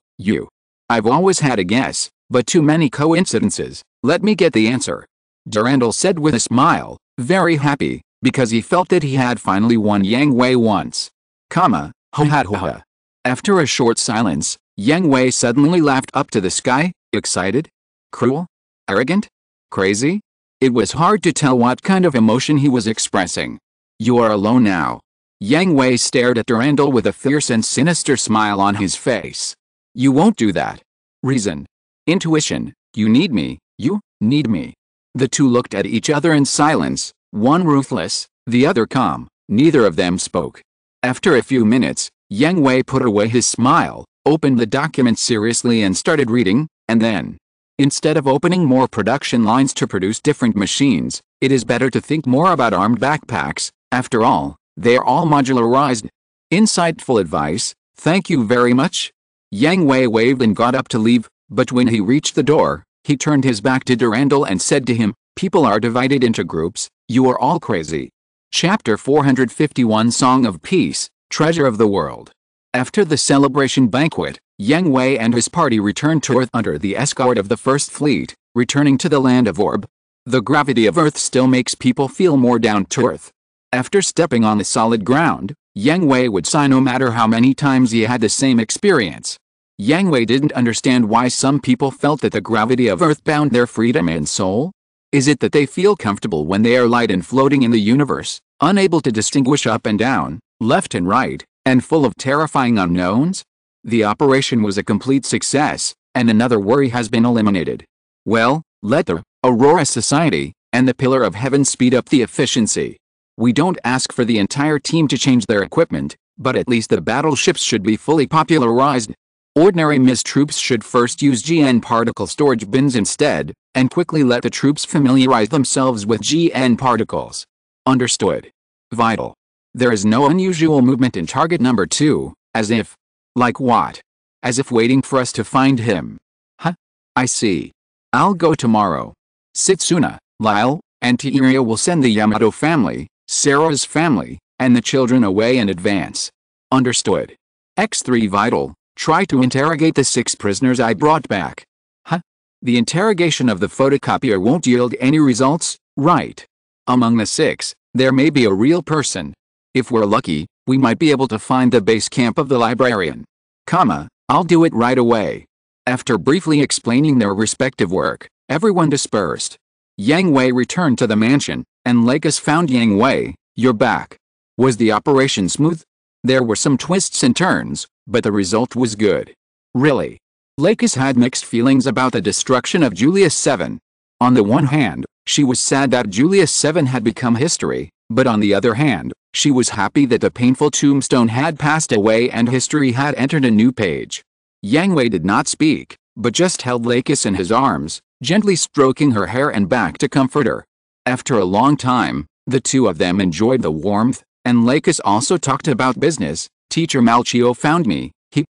I've always had a guess, but too many coincidences. Let me get the answer. Durandal said with a smile, very happy, because he felt that he had finally won Yang Hui once. Ho ha ha. After a short silence, Yang Hui suddenly laughed up to the sky, excited? Cruel? Arrogant? Crazy? It was hard to tell what kind of emotion he was expressing. You are alone now. Yang Hui stared at Durandal with a fierce and sinister smile on his face. You won't do that. Reason. Intuition. You need me. You need me. The two looked at each other in silence, one ruthless, the other calm. Neither of them spoke. After a few minutes, Yang Hui put away his smile, opened the document seriously and started reading, and then, instead of opening more production lines to produce different machines, it is better to think more about armed backpacks. After all, They are all modularized. Insightful advice, thank you very much. Yang Hui waved and got up to leave, but when he reached the door, he turned his back to Durandal and said to him, people are divided into groups, you are all crazy. Chapter 451 Song of Peace, Treasure of the World. After the celebration banquet, Yang Hui and his party returned to Earth under the escort of the First Fleet, returning to the land of Orb. The gravity of Earth still makes people feel more down to earth. After stepping on the solid ground, Yang Hui would sigh no matter how many times he had the same experience. Yang Hui didn't understand why some people felt that the gravity of Earth bound their freedom and soul. Is it that they feel comfortable when they are light and floating in the universe, unable to distinguish up and down, left and right, and full of terrifying unknowns? The operation was a complete success, and another worry has been eliminated. Well, let the Aurora Society and the Pillar of Heaven speed up the efficiency. We don't ask for the entire team to change their equipment, but at least the battleships should be fully popularized. Ordinary MIS troops should first use GN particle storage bins instead, and quickly let the troops familiarize themselves with GN particles. Understood. Vital. There is no unusual movement in target number 2, as if... Like what? As if waiting for us to find him. Huh? I see. I'll go tomorrow. Setsuna, Lyle, and Tiiria will send the Yamato family, Sarah's family, and the children away in advance. Understood. X3 Vital, try to interrogate the 6 prisoners I brought back. Huh? The interrogation of the photocopier won't yield any results, right? Among the 6, there may be a real person. If we're lucky, we might be able to find the base camp of the librarian. I'll do it right away. After briefly explaining their respective work, everyone dispersed. Yang Hui returned to the mansion, and Lakis found Yang Hui. You're back. Was the operation smooth? There were some twists and turns, but the result was good. Really? Lakis had mixed feelings about the destruction of Julius 7. On the one hand, she was sad that Julius 7 had become history, but on the other hand, she was happy that the painful tombstone had passed away and history had entered a new page. Yang Hui did not speak, but just held Lakis in his arms, gently stroking her hair and back to comfort her. After a long time, the two of them enjoyed the warmth, and Lakis also talked about business. Teacher Malchio found me.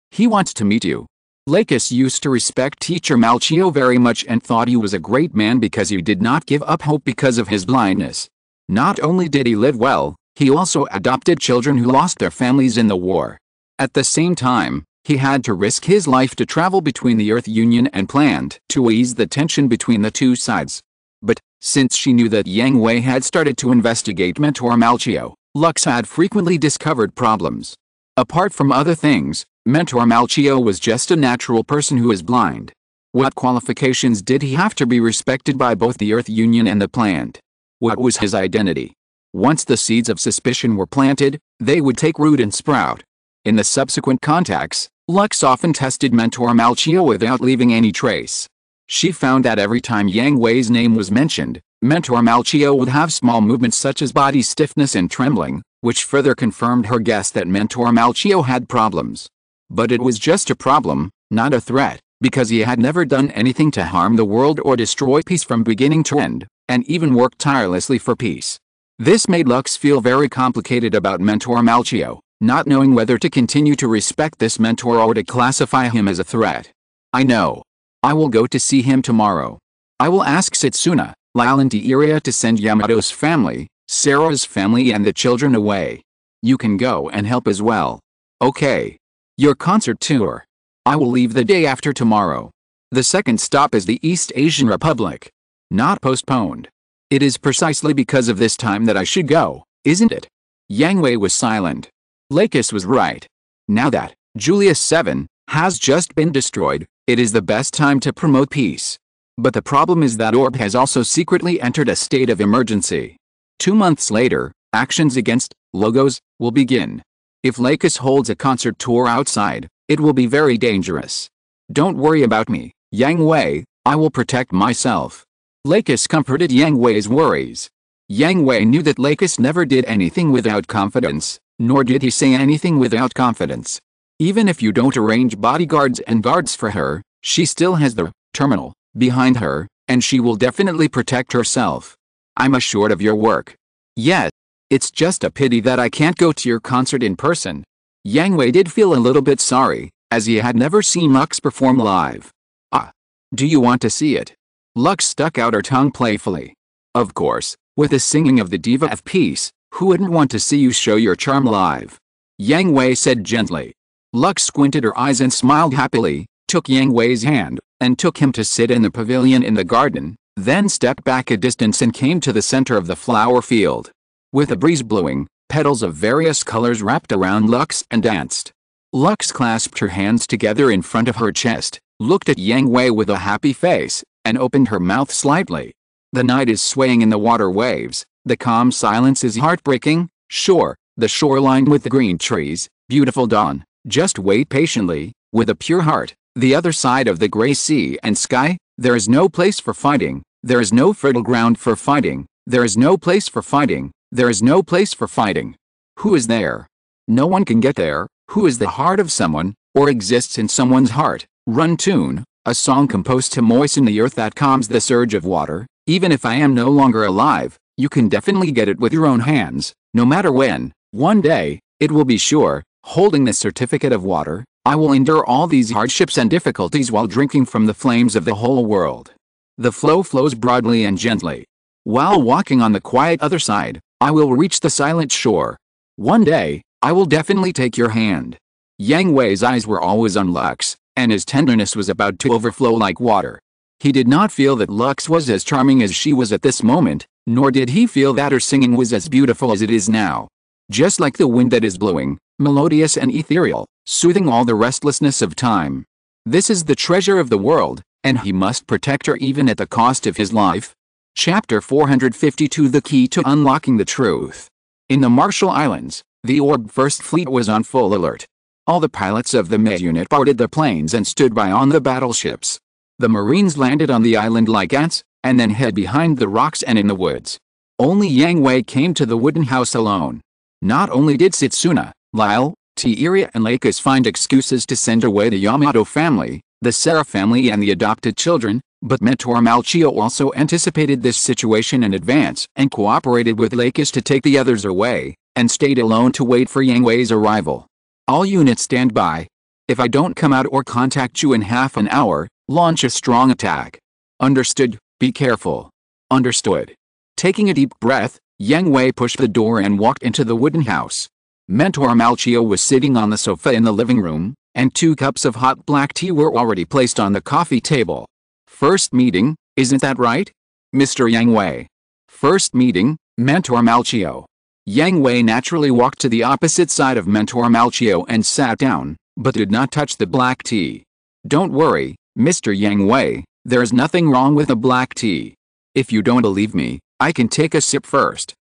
He wants to meet you. Lakis used to respect Teacher Malchio very much and thought he was a great man because he did not give up hope because of his blindness. Not only did he live well, he also adopted children who lost their families in the war. At the same time, he had to risk his life to travel between the Earth Union and Plant to ease the tension between the two sides. But, since she knew that Yang Hui had started to investigate Mentor Malchio, Lux had frequently discovered problems. Apart from other things, Mentor Malchio was just a natural person who is blind. What qualifications did he have to be respected by both the Earth Union and the Plant? What was his identity? Once the seeds of suspicion were planted, they would take root and sprout. In the subsequent contacts, Lux often tested Mentor Malchio without leaving any trace. She found that every time Yang Hui's name was mentioned, Mentor Malchio would have small movements such as body stiffness and trembling, which further confirmed her guess that Mentor Malchio had problems. But it was just a problem, not a threat, because he had never done anything to harm the world or destroy peace from beginning to end, and even worked tirelessly for peace. This made Lux feel very complicated about Mentor Malchio, not knowing whether to continue to respect this mentor or to classify him as a threat. I know. I will go to see him tomorrow. I will ask Setsuna, Lyle and Tiiria to send Yamato's family, Sarah's family and the children away. You can go and help as well. Okay. Your concert tour. I will leave the day after tomorrow. The second stop is the East Asian Republic. Not postponed. It is precisely because of this time that I should go, isn't it? Yang Hui was silent. Lakis was right. Now that Julius 7 has just been destroyed, it is the best time to promote peace. But the problem is that Orb has also secretly entered a state of emergency. 2 months later, actions against Logos will begin. If Lakis holds a concert tour outside, it will be very dangerous. Don't worry about me, Yang Hui, I will protect myself. Lakis comforted Yang Hui's worries. Yang Hui knew that Lakis never did anything without confidence, nor did he say anything without confidence. Even if you don't arrange bodyguards and guards for her, she still has the terminal behind her, and she will definitely protect herself. I'm assured of your work. Yes. It's just a pity that I can't go to your concert in person. Yang Hui did feel a little bit sorry, as he had never seen Lux perform live. Ah. Do you want to see it? Lux stuck out her tongue playfully. Of course, with the singing of the diva of peace, who wouldn't want to see you show your charm live? Yang Hui said gently. Lux squinted her eyes and smiled happily, took Yang Hui's hand, and took him to sit in the pavilion in the garden, then stepped back a distance and came to the center of the flower field. With a breeze blowing, petals of various colors wrapped around Lux and danced. Lux clasped her hands together in front of her chest, looked at Yang Hui with a happy face, and opened her mouth slightly. The night is swaying in the water waves, the calm silence is heartbreaking, sure, the shoreline with the green trees, beautiful dawn, just wait patiently, with a pure heart, the other side of the gray sea and sky, there is no place for fighting, there is no fertile ground for fighting, there is no place for fighting, there is no place for fighting. Who is there? No one can get there. Who is the heart of someone, or exists in someone's heart? Run tune, a song composed to moisten the earth that calms the surge of water. Even if I am no longer alive, you can definitely get it with your own hands, no matter when. One day, it will be sure, holding the certificate of water, I will endure all these hardships and difficulties while drinking from the flames of the whole world. The flow flows broadly and gently. While walking on the quiet other side, I will reach the silent shore. One day, I will definitely take your hand. Yang Hui's eyes were always on Lux, and his tenderness was about to overflow like water. He did not feel that Lux was as charming as she was at this moment, nor did he feel that her singing was as beautiful as it is now. Just like the wind that is blowing, melodious and ethereal, soothing all the restlessness of time. This is the treasure of the world, and he must protect her even at the cost of his life. Chapter 452 The Key to Unlocking the Truth. In the Marshall Islands, the Orb First Fleet was on full alert. All the pilots of the Mecha unit boarded the planes and stood by on the battleships. The Marines landed on the island like ants, and then hid behind the rocks and in the woods. Only Yang Hui came to the wooden house alone. Not only did Setsuna, Lyle, Tiria and Lakis find excuses to send away the Yamato family, the Serra family and the adopted children, but Mentor Malchio also anticipated this situation in advance and cooperated with Lakis to take the others away, and stayed alone to wait for Yang Hui's arrival. All units stand by. If I don't come out or contact you in half an hour, launch a strong attack. Understood, be careful. Understood. Taking a deep breath, Yang Hui pushed the door and walked into the wooden house. Mentor Malchio was sitting on the sofa in the living room, and 2 cups of hot black tea were already placed on the coffee table. First meeting, isn't that right? Mr. Yang Hui. First meeting, Mentor Malchio. Yang Hui naturally walked to the opposite side of Mentor Malchio and sat down, but did not touch the black tea. Don't worry, Mr. Yang Hui, there's nothing wrong with the black tea. If you don't believe me, I can take a sip first.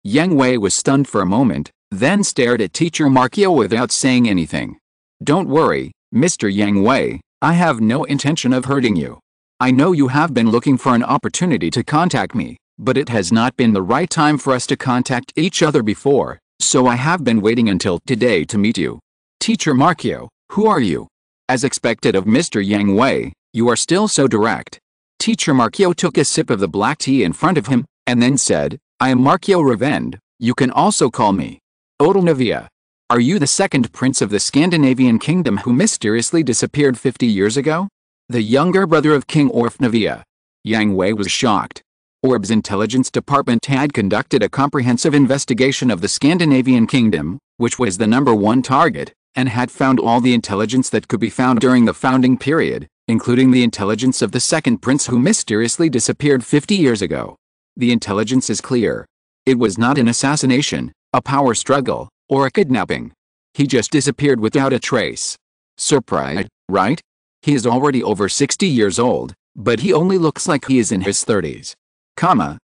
Yang Hui was stunned for a moment, then stared at Teacher Markio without saying anything. Don't worry, Mr. Yang Hui, I have no intention of hurting you. I know you have been looking for an opportunity to contact me, but it has not been the right time for us to contact each other before, so I have been waiting until today to meet you. Teacher Markio, who are you? As expected of Mr. Yang Hui, you are still so direct. Teacher Markio took a sip of the black tea in front of him, and then said, I am Markio Revend, you can also call me Odalnavia. Are you the second prince of the Scandinavian kingdom who mysteriously disappeared 50 years ago? The younger brother of King Orfnavia. Yang Hui was shocked. Orb's intelligence department had conducted a comprehensive investigation of the Scandinavian kingdom, which was the #1 target, and had found all the intelligence that could be found during the founding period, including the intelligence of the second prince who mysteriously disappeared 50 years ago. The intelligence is clear. It was not an assassination, a power struggle, or a kidnapping. He just disappeared without a trace. Surprised, right? He is already over 60 years old, but he only looks like he is in his 30s.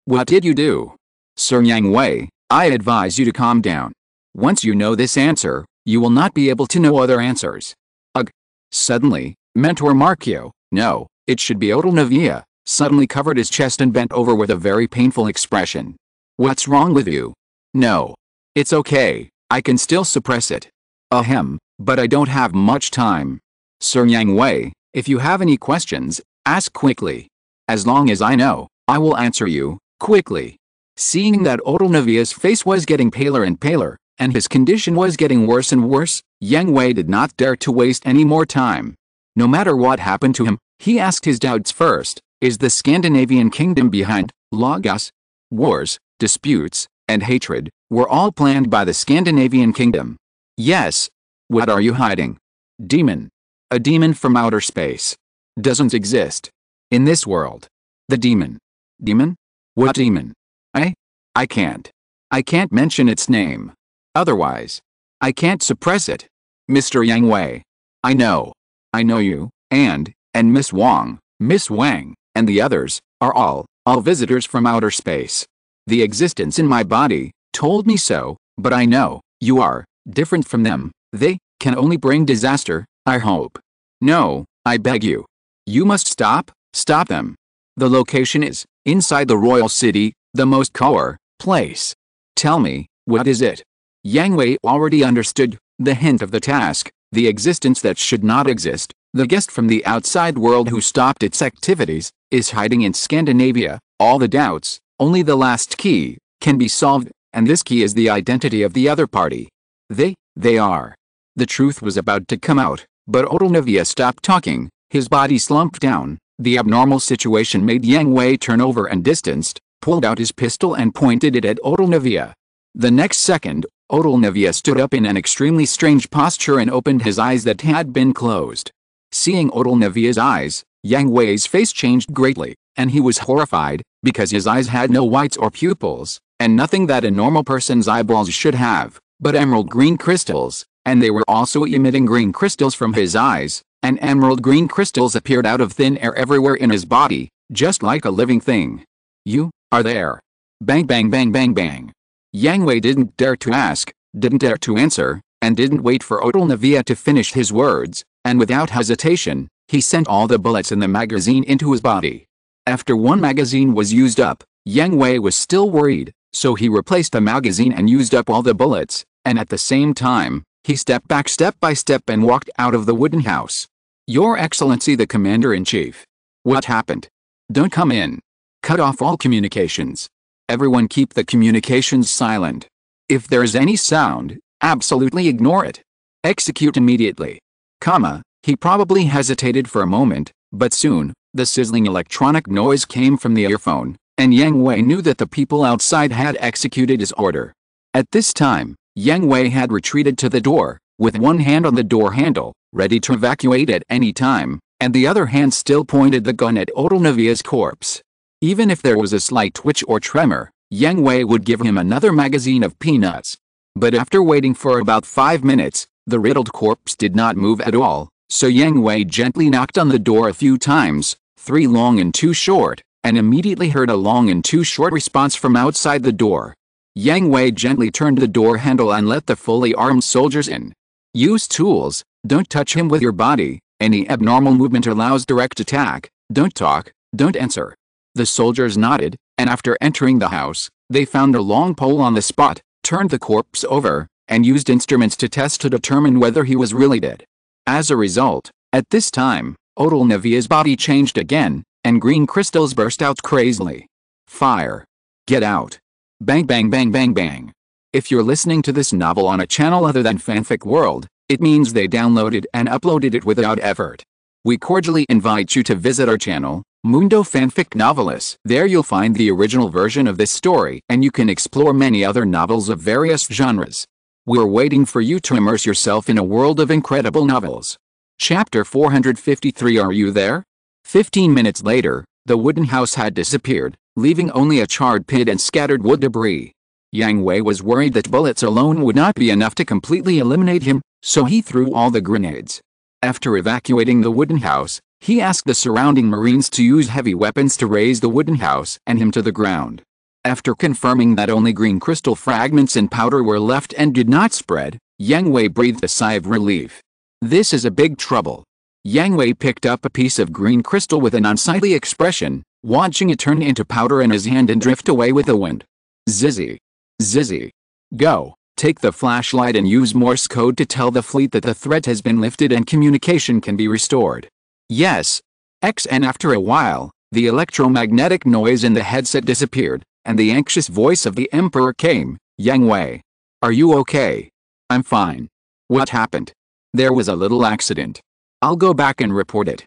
What did you do? Sir Yang Hui, I advise you to calm down. Once you know this answer, you will not be able to know other answers. Ugh. Suddenly, Mentor Markio, no, it should be Odalnavia, suddenly covered his chest and bent over with a very painful expression. What's wrong with you? No. It's okay, I can still suppress it. Ahem, but I don't have much time. Sir Yang Hui, if you have any questions, ask quickly. As long as I know, I will answer you, quickly. Seeing that Odelnavia's face was getting paler and paler, and his condition was getting worse and worse, Yang Hui did not dare to waste any more time. No matter what happened to him, he asked his doubts first. Is the Scandinavian kingdom behind Lagos? Wars, disputes, and hatred were all planned by the Scandinavian kingdom. Yes. What are you hiding? Demon. A demon from outer space. Doesn't exist. In this world. The demon. Demon? What demon? I can't. I can't mention its name. Otherwise, I can't suppress it. Mr. Yang Hui. I know you, and Miss Wang, Miss Wang, and the others, are all visitors from outer space. The existence in my body told me so, but I know you are different from them. They can only bring disaster, I hope. No, I beg you. You must stop them. The location is inside the royal city, the most core place. Tell me, what is it? Yang Hui already understood the hint of the task, the existence that should not exist. The guest from the outside world who stopped its activities is hiding in Scandinavia. All the doubts, only the last key can be solved, and this key is the identity of the other party. They are. The truth was about to come out, but Odelnavia stopped talking. His body slumped down. The abnormal situation made Yang Hui turn over and distanced, pulled out his pistol and pointed it at Odelnavia. The next second, Odelnavia stood up in an extremely strange posture and opened his eyes that had been closed. Seeing Odelnavia's eyes, Yang Hui's face changed greatly, and he was horrified, because his eyes had no whites or pupils, and nothing that a normal person's eyeballs should have, but emerald green crystals, and they were also emitting green crystals from his eyes, and emerald green crystals appeared out of thin air everywhere in his body, just like a living thing. You are there. Bang bang bang bang bang. Yang Hui didn't dare to ask, didn't dare to answer, and didn't wait for Odelnavia to finish his words, and without hesitation, he sent all the bullets in the magazine into his body. After one magazine was used up, Yang Hui was still worried, so he replaced the magazine and used up all the bullets, and at the same time, he stepped back step by step and walked out of the wooden house. Your Excellency the Commander-in-Chief. What happened? Don't come in. Cut off all communications. Everyone keep the communications silent. If there is any sound, absolutely ignore it. Execute immediately. He probably hesitated for a moment, but soon, the sizzling electronic noise came from the earphone, and Yang Hui knew that the people outside had executed his order. At this time, Yang Hui had retreated to the door, with one hand on the door handle, ready to evacuate at any time, and the other hand still pointed the gun at Odelnavia's corpse. Even if there was a slight twitch or tremor, Yang Hui would give him another magazine of peanuts. But after waiting for about 5 minutes, the riddled corpse did not move at all, so Yang Hui gently knocked on the door a few times, 3 long and 2 short, and immediately heard a long and 2 short response from outside the door. Yang Hui gently turned the door handle and let the fully armed soldiers in. Use tools, don't touch him with your body, any abnormal movement allows direct attack, don't talk, don't answer. The soldiers nodded, and after entering the house, they found a long pole on the spot, turned the corpse over, and used instruments to test to determine whether he was really dead. As a result, at this time, Odelnavia's body changed again, and green crystals burst out crazily. Fire. Get out. Bang bang bang bang bang. If you're listening to this novel on a channel other than Fanfic World, it means they downloaded and uploaded it without effort. We cordially invite you to visit our channel, Mundo Fanfic Novelis. There you'll find the original version of this story, and you can explore many other novels of various genres. We're waiting for you to immerse yourself in a world of incredible novels. Chapter 453. Are you there? 15 minutes later, the wooden house had disappeared, leaving only a charred pit and scattered wood debris. Yang Hui was worried that bullets alone would not be enough to completely eliminate him, so he threw all the grenades. After evacuating the wooden house, he asked the surrounding Marines to use heavy weapons to raise the wooden house and him to the ground. After confirming that only green crystal fragments and powder were left and did not spread, Yang Hui breathed a sigh of relief. This is a big trouble. Yang Hui picked up a piece of green crystal with an unsightly expression, watching it turn into powder in his hand and drift away with the wind. Zizzy. Zizzy. Go. Take the flashlight and use Morse code to tell the fleet that the threat has been lifted and communication can be restored. Yes. And after a while, the electromagnetic noise in the headset disappeared, and the anxious voice of the Emperor came, "Yang Hui. Are you okay?" "I'm fine." "What happened?" "There was a little accident. I'll go back and report it."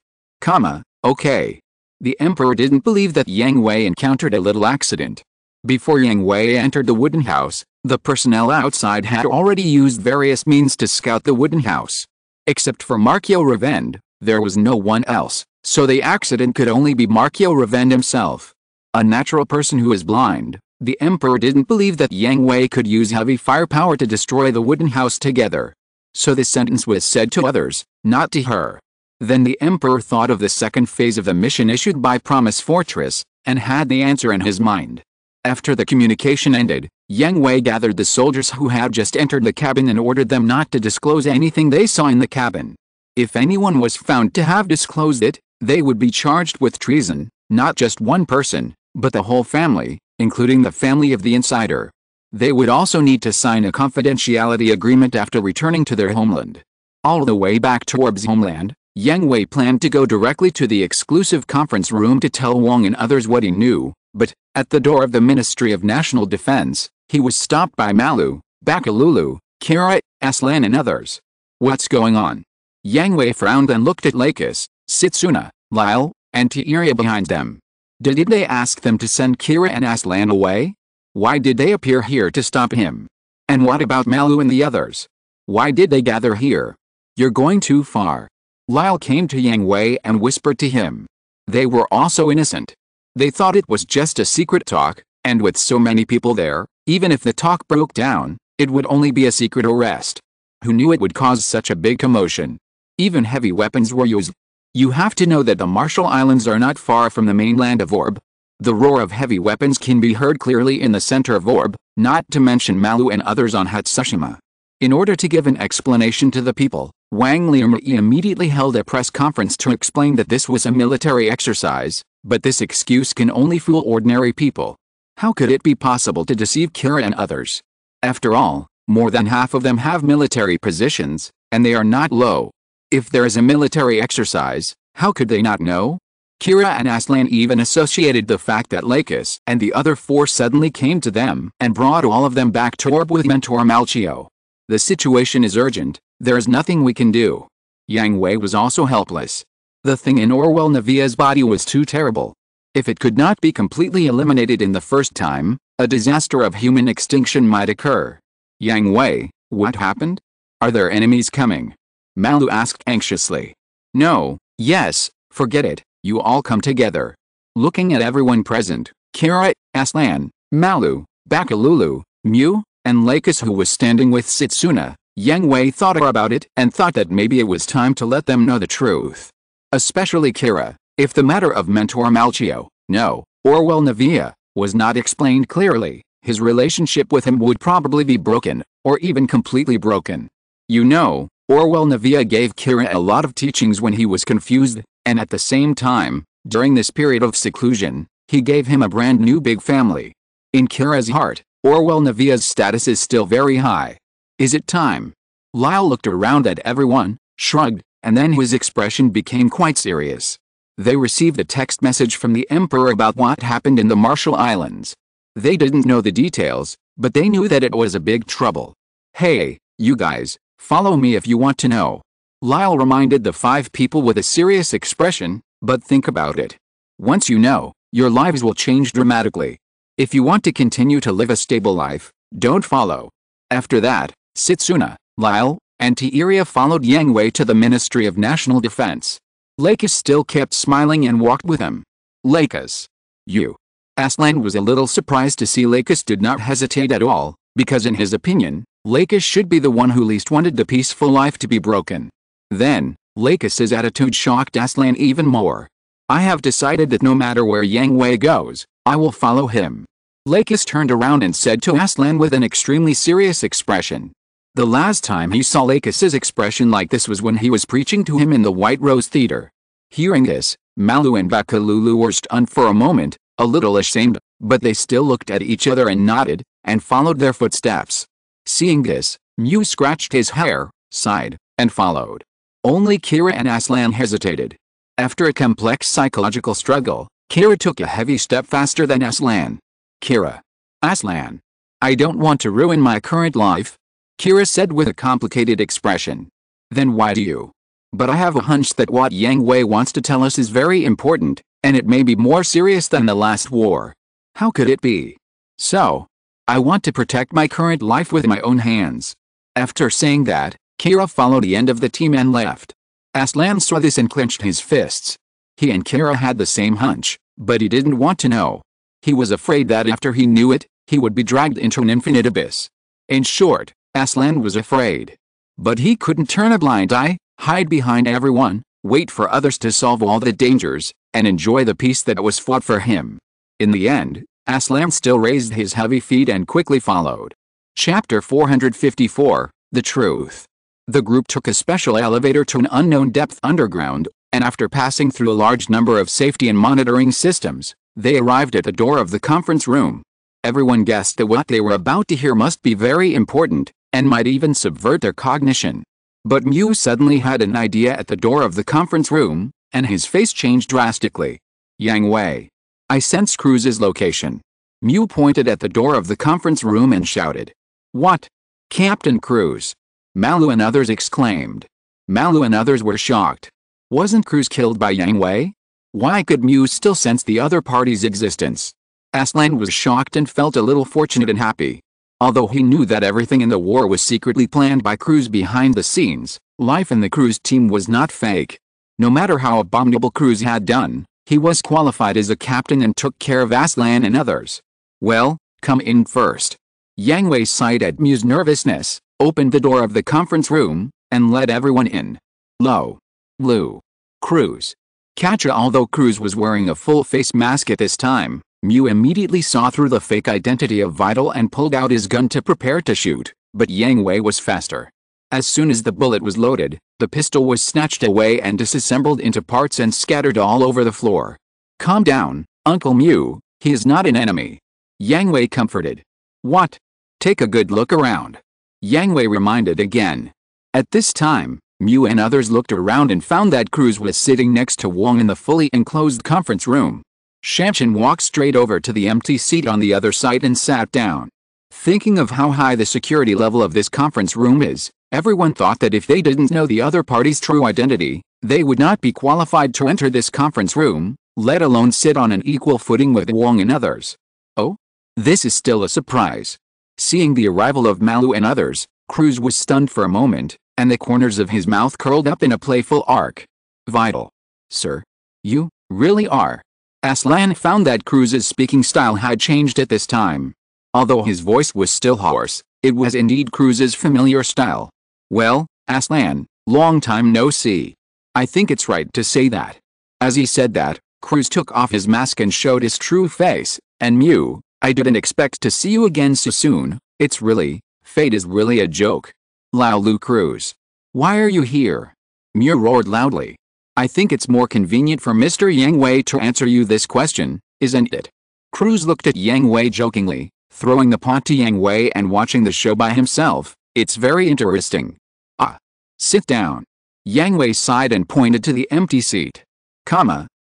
Okay. The Emperor didn't believe that Yang Hui encountered a little accident. Before Yang Hui entered the wooden house, the personnel outside had already used various means to scout the wooden house. Except for Markio Revend, there was no one else, so the accident could only be Markio Revend himself. A natural person who is blind, the Emperor didn't believe that Yang Hui could use heavy firepower to destroy the wooden house together. So this sentence was said to others, not to her. Then the Emperor thought of the second phase of the mission issued by Promise Fortress, and had the answer in his mind. After the communication ended, Yang Hui gathered the soldiers who had just entered the cabin and ordered them not to disclose anything they saw in the cabin. If anyone was found to have disclosed it, they would be charged with treason, not just one person, but the whole family, including the family of the insider. They would also need to sign a confidentiality agreement after returning to their homeland. All the way back to Orb's homeland, Yang Hui planned to go directly to the exclusive conference room to tell Wong and others what he knew, but, at the door of the Ministry of National Defense, he was stopped by Malu, Bakalulu, Kira, Aslan and others. "What's going on?" Yang Hui frowned and looked at Lakis, Setsuna, Lyle, and Tiria behind them. Did they ask them to send Kira and Aslan away? Why did they appear here to stop him? And what about Malu and the others? Why did they gather here? "You're going too far." Lyle came to Yang Hui and whispered to him. They were also innocent. They thought it was just a secret talk, and with so many people there, even if the talk broke down, it would only be a secret arrest. Who knew it would cause such a big commotion? Even heavy weapons were used. You have to know that the Marshall Islands are not far from the mainland of Orb. The roar of heavy weapons can be heard clearly in the center of Orb, not to mention Malu and others on Hatsushima. In order to give an explanation to the people, Wang Lianmei immediately held a press conference to explain that this was a military exercise, but this excuse can only fool ordinary people. How could it be possible to deceive Kira and others? After all, more than half of them have military positions, and they are not low. If there is a military exercise, how could they not know? Kira and Aslan even associated the fact that Lakis and the other four suddenly came to them and brought all of them back to Orb with Mentor Malchio. The situation is urgent, there is nothing we can do. Yang Hui was also helpless. The thing in Orwell Navia's body was too terrible. If it could not be completely eliminated in the first time, a disaster of human extinction might occur. Yang Hui, what happened? Are there enemies coming? Malu asked anxiously. No, yes, forget it, you all come together. Looking at everyone present, Kira, Aslan, Malu, Bakalulu, Mew, and Lakis who was standing with Setsuna, Yang Hui thought about it and thought that maybe it was time to let them know the truth. Especially Kira, if the matter of Mentor Malchio, no, Orwell Navia, was not explained clearly, his relationship with him would probably be broken, or even completely broken. You know, Orwell Navia gave Kira a lot of teachings when he was confused, and at the same time, during this period of seclusion, he gave him a brand new big family. In Kira's heart, Orwell Navia's status is still very high. Is it time? Lyle looked around at everyone, shrugged, and then his expression became quite serious. They received a text message from the Emperor about what happened in the Marshall Islands. They didn't know the details, but they knew that it was a big trouble. Hey, you guys, follow me if you want to know. Lyle reminded the 5 people with a serious expression, but think about it. Once you know, your lives will change dramatically. If you want to continue to live a stable life, don't follow. After that, Setsuna, Lyle, and Tiria followed Yang Hui to the Ministry of National Defense. Lakis still kept smiling and walked with him. Lakis. You. Aslan was a little surprised to see Lakis did not hesitate at all, because in his opinion, Lakis should be the one who least wanted the peaceful life to be broken. Then, Lakis's attitude shocked Aslan even more. I have decided that no matter where Yang Hui goes, I will follow him. Lakis turned around and said to Aslan with an extremely serious expression. The last time he saw Lakis's expression like this was when he was preaching to him in the White Rose Theater. Hearing this, Malu and Bakalulu were stunned for a moment, a little ashamed, but they still looked at each other and nodded, and followed their footsteps. Seeing this, Mew scratched his hair, sighed, and followed. Only Kira and Aslan hesitated. After a complex psychological struggle, Kira took a heavy step faster than Aslan. Kira. Aslan. I don't want to ruin my current life, Kira said with a complicated expression. Then why do you? But I have a hunch that what Yang Hui wants to tell us is very important, and it may be more serious than the last war. How could it be? So, I want to protect my current life with my own hands. After saying that, Kira followed the end of the team and left. Aslan saw this and clenched his fists. He and Kira had the same hunch, but he didn't want to know. He was afraid that after he knew it, he would be dragged into an infinite abyss. In short, Aslan was afraid. But he couldn't turn a blind eye, hide behind everyone, wait for others to solve all the dangers, and enjoy the peace that was fought for him. In the end, Aslan still raised his heavy feet and quickly followed. Chapter 454, The Truth. The group took a special elevator to an unknown depth underground, and after passing through a large number of safety and monitoring systems, they arrived at the door of the conference room. Everyone guessed that what they were about to hear must be very important, and might even subvert their cognition. But Mew suddenly had an idea at the door of the conference room, and his face changed drastically. Yang Hui. I sense Cruz's location. Mew pointed at the door of the conference room and shouted. What? Captain Cruz. Malu and others exclaimed. Malu and others were shocked. Wasn't Cruz killed by Yang Hui? Why could Mew still sense the other party's existence? Aslan was shocked and felt a little fortunate and happy. Although he knew that everything in the war was secretly planned by Cruz behind the scenes, life in the Cruz team was not fake. No matter how abominable Cruz had done, he was qualified as a captain and took care of Aslan and others. Well, come in first. Yang Hui sighed at Mew's nervousness, opened the door of the conference room, and let everyone in. Lo. Lu. Cruz. Catcha. Although Cruz was wearing a full face mask at this time, Mew immediately saw through the fake identity of Vital and pulled out his gun to prepare to shoot, but Yang Hui was faster. As soon as the bullet was loaded, the pistol was snatched away and disassembled into parts and scattered all over the floor. Calm down, Uncle Mew, he is not an enemy. Yang Hui comforted. What? Take a good look around. Yang Hui reminded again. At this time, Mew and others looked around and found that Cruz was sitting next to Wong in the fully enclosed conference room. Shamshin walked straight over to the empty seat on the other side and sat down. Thinking of how high the security level of this conference room is, everyone thought that if they didn't know the other party's true identity, they would not be qualified to enter this conference room, let alone sit on an equal footing with Wong and others. Oh? This is still a surprise. Seeing the arrival of Malu and others, Cruz was stunned for a moment, and the corners of his mouth curled up in a playful arc. Vital. Sir? You, really are? Aslan found that Cruz's speaking style had changed at this time. Although his voice was still hoarse, it was indeed Cruz's familiar style. Well, Aslan, long time no see. I think it's right to say that. As he said that, Cruz took off his mask and showed his true face, and Mew, I didn't expect to see you again so soon, it's really, fate is really a joke. Lao Lu Cruz. Why are you here? Mew roared loudly. I think it's more convenient for Mr. Yang Hui to answer you this question, isn't it? Cruz looked at Yang Hui jokingly, throwing the pot to Yang Hui and watching the show by himself. It's very interesting. Ah. Sit down. Yang Hui sighed and pointed to the empty seat.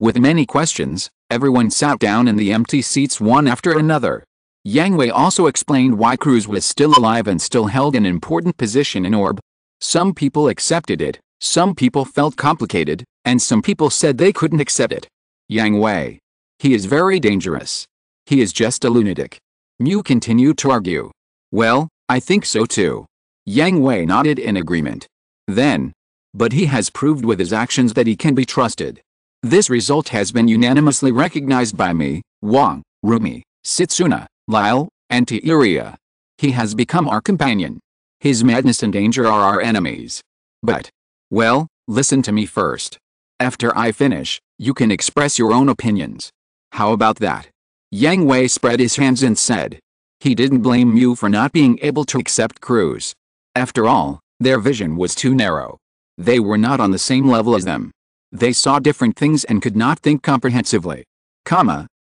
With many questions, everyone sat down in the empty seats one after another. Yang Hui also explained why Cruz was still alive and still held an important position in Orb. Some people accepted it, some people felt complicated, and some people said they couldn't accept it. Yang Hui. He is very dangerous. He is just a lunatic. Mew continued to argue. Well, I think so too. Yang Hui nodded in agreement. Then. But he has proved with his actions that he can be trusted. This result has been unanimously recognized by me, Wang, Rumi, Setsuna, Lyle, and Tiria. He has become our companion. His madness and danger are our enemies. But. Well, listen to me first. After I finish, you can express your own opinions. How about that? Yang Hui spread his hands and said. He didn't blame Mew for not being able to accept Cruz. After all, their vision was too narrow. They were not on the same level as them. They saw different things and could not think comprehensively.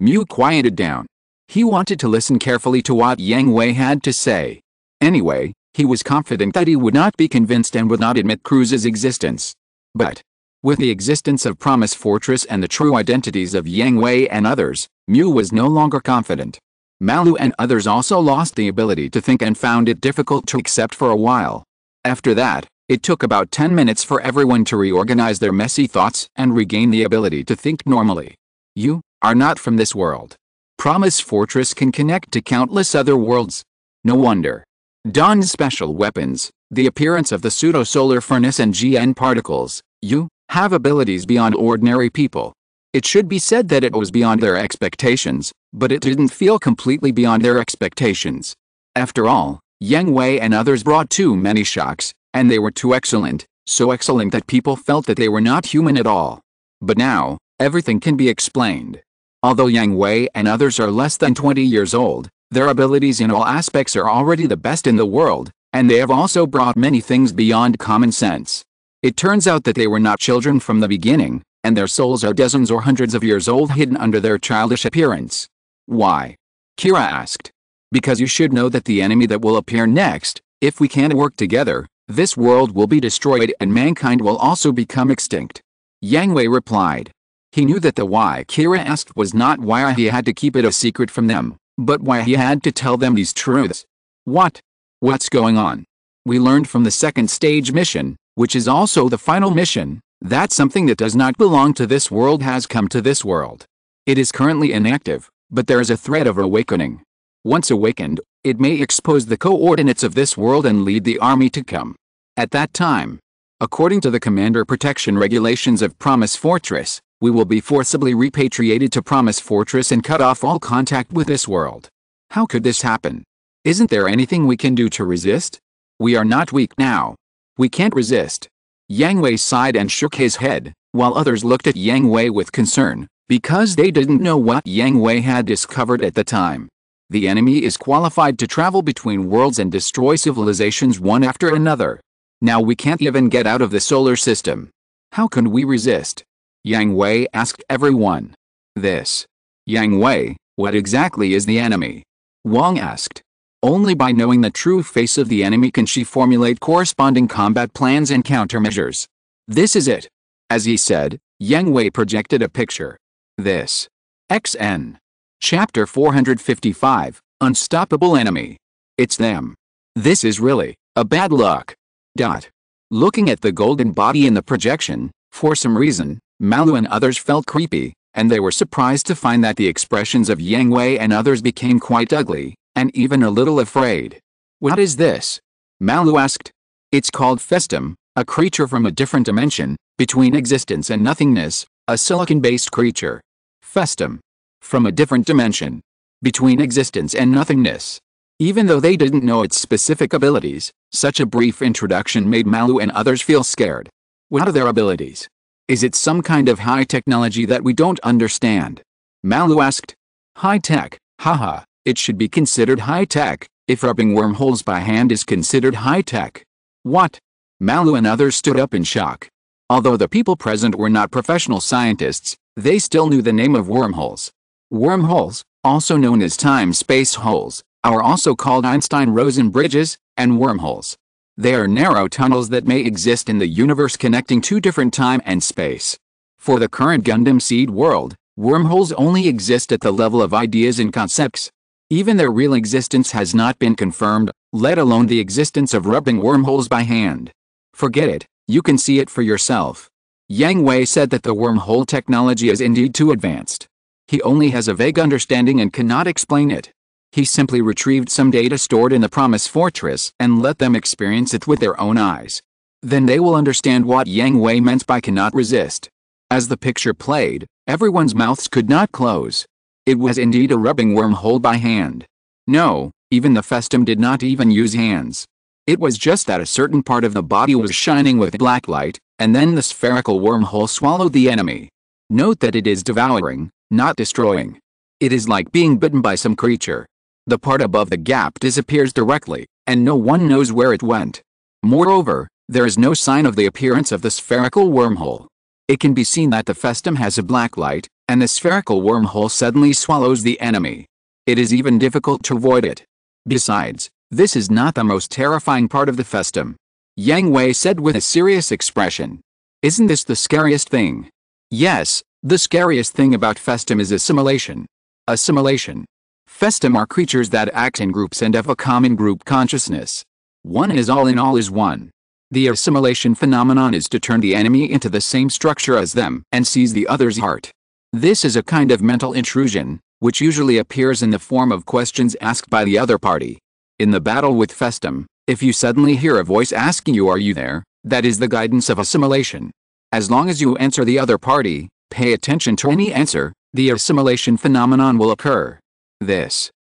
Mew quieted down. He wanted to listen carefully to what Yang Hui had to say. Anyway, he was confident that he would not be convinced and would not admit Cruz's existence. But, with the existence of Promise Fortress and the true identities of Yang Hui and others, Mew was no longer confident. Malu and others also lost the ability to think and found it difficult to accept for a while. After that, it took about 10 minutes for everyone to reorganize their messy thoughts and regain the ability to think normally. You are not from this world. Promise Fortress can connect to countless other worlds. No wonder. Dawn's special weapons, the appearance of the pseudo-solar furnace and GN particles, you have abilities beyond ordinary people. It should be said that it was beyond their expectations, but it didn't feel completely beyond their expectations. After all, Yang Hui and others brought too many shocks, and they were too excellent, so excellent that people felt that they were not human at all. But now, everything can be explained. Although Yang Hui and others are less than 20 years old, their abilities in all aspects are already the best in the world, and they have also brought many things beyond common sense. It turns out that they were not children from the beginning, and their souls are dozens or hundreds of years old hidden under their childish appearance. Why? Kira asked. Because you should know that the enemy that will appear next, if we can't work together, this world will be destroyed and mankind will also become extinct. Yang Hui replied. He knew that the why Kira asked was not why he had to keep it a secret from them, but why he had to tell them these truths. What's going on? We learned from the second stage mission, which is also the final mission, that something that does not belong to this world has come to this world. It is currently inactive, but there is a threat of awakening. Once awakened, it may expose the coordinates of this world and lead the army to come. At that time, according to the Commander Protection Regulations of Promise Fortress, we will be forcibly repatriated to Promise Fortress and cut off all contact with this world. How could this happen? Isn't there anything we can do to resist? We are not weak now. We can't resist. Yang Hui sighed and shook his head, while others looked at Yang Hui with concern, because they didn't know what Yang Hui had discovered at the time. The enemy is qualified to travel between worlds and destroy civilizations one after another. Now we can't even get out of the solar system. How can we resist? Yang Hui asked everyone. Yang Hui, what exactly is the enemy? Wang asked. Only by knowing the true face of the enemy can she formulate corresponding combat plans and countermeasures. This is it. As he said, Yang Hui projected a picture. XN. Chapter 455, Unstoppable Enemy. It's them. This is really a bad luck. Looking at the golden body in the projection, for some reason, Malu and others felt creepy, and they were surprised to find that the expressions of Yang Hui and others became quite ugly, and even a little afraid. What is this? Malu asked. It's called Festum, a creature from a different dimension, between existence and nothingness, a silicon-based creature. Festum. From a different dimension. Between existence and nothingness. Even though they didn't know its specific abilities, such a brief introduction made Malu and others feel scared. What are their abilities? Is it some kind of high technology that we don't understand? Malu asked. High tech, haha, it should be considered high tech, if rubbing wormholes by hand is considered high tech. What? Malu and others stood up in shock. Although the people present were not professional scientists, they still knew the name of wormholes. Wormholes, also known as time-space holes, are also called Einstein-Rosen bridges, and wormholes. They are narrow tunnels that may exist in the universe connecting two different time and space. For the current Gundam seed world, wormholes only exist at the level of ideas and concepts. Even their real existence has not been confirmed, let alone the existence of rubbing wormholes by hand. Forget it, you can see it for yourself. Yang Hui said that the wormhole technology is indeed too advanced. He only has a vague understanding and cannot explain it. He simply retrieved some data stored in the Promise Fortress and let them experience it with their own eyes. Then they will understand what Yang Hui meant by cannot resist. As the picture played, everyone's mouths could not close. It was indeed a rubbing wormhole by hand. No, even the Festum did not even use hands. It was just that a certain part of the body was shining with black light, and then the spherical wormhole swallowed the enemy. Note that it is devouring, not destroying. It is like being bitten by some creature. The part above the gap disappears directly, and no one knows where it went. Moreover, there is no sign of the appearance of the spherical wormhole. It can be seen that the Festum has a black light, and the spherical wormhole suddenly swallows the enemy. It is even difficult to avoid it. Besides, this is not the most terrifying part of the Festum. Yang Hui said with a serious expression. Isn't this the scariest thing? Yes, the scariest thing about Festum is assimilation. Assimilation. Festum are creatures that act in groups and have a common group consciousness. One is all in all is one. The assimilation phenomenon is to turn the enemy into the same structure as them and seize the other's heart. This is a kind of mental intrusion, which usually appears in the form of questions asked by the other party. In the battle with Festum, if you suddenly hear a voice asking you, "Are you there?" that is the guidance of assimilation. As long as you answer the other party, pay attention to any answer, the assimilation phenomenon will occur. This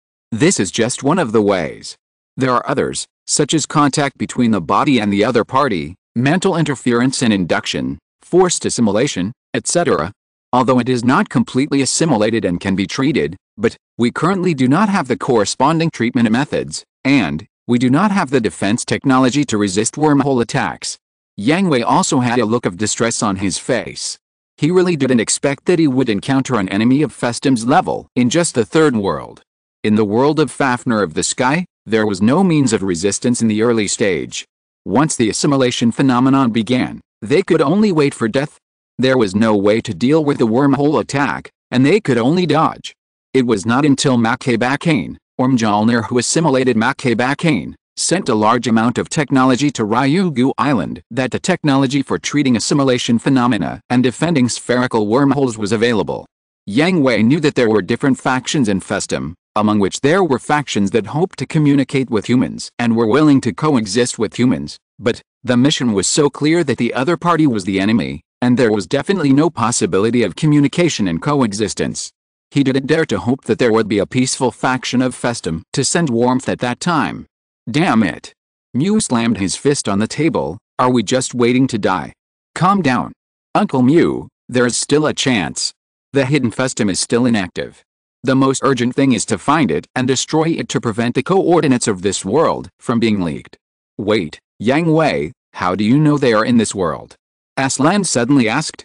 is just one of the ways. There are others, such as contact between the body and the other party, mental interference and induction, forced assimilation, etc. Although it is not completely assimilated and can be treated, but we currently do not have the corresponding treatment methods, and we do not have the defense technology to resist wormhole attacks. Yang Hui also had a look of distress on his face. He really didn't expect that he would encounter an enemy of Festum's level in just the third world. In the world of Fafnir of the Sky, there was no means of resistance in the early stage. Once the assimilation phenomenon began, they could only wait for death. There was no way to deal with the wormhole attack, and they could only dodge. It was not until Makaibakane, or Mjolnir, who assimilated Makaibakane, sent a large amount of technology to Ryugu Island, that the technology for treating assimilation phenomena and defending spherical wormholes was available. Yang Hui knew that there were different factions in Festum, among which there were factions that hoped to communicate with humans and were willing to coexist with humans, but the mission was so clear that the other party was the enemy, and there was definitely no possibility of communication and coexistence. He didn't dare to hope that there would be a peaceful faction of Festum to send warmth at that time. Damn it. Mew slammed his fist on the table. Are we just waiting to die? Calm down. Uncle Mew, there's still a chance. The hidden Festum is still inactive. The most urgent thing is to find it and destroy it to prevent the coordinates of this world from being leaked. Wait, Yang Hui, how do you know they are in this world? Aslan suddenly asked.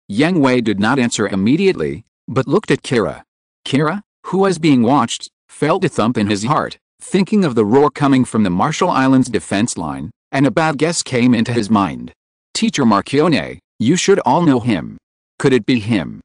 Yang Hui did not answer immediately, but looked at Kira. Kira, who was being watched, felt a thump in his heart, thinking of the roar coming from the Marshall Islands defense line, and a bad guess came into his mind. Teacher Marchione, you should all know him. Could it be him?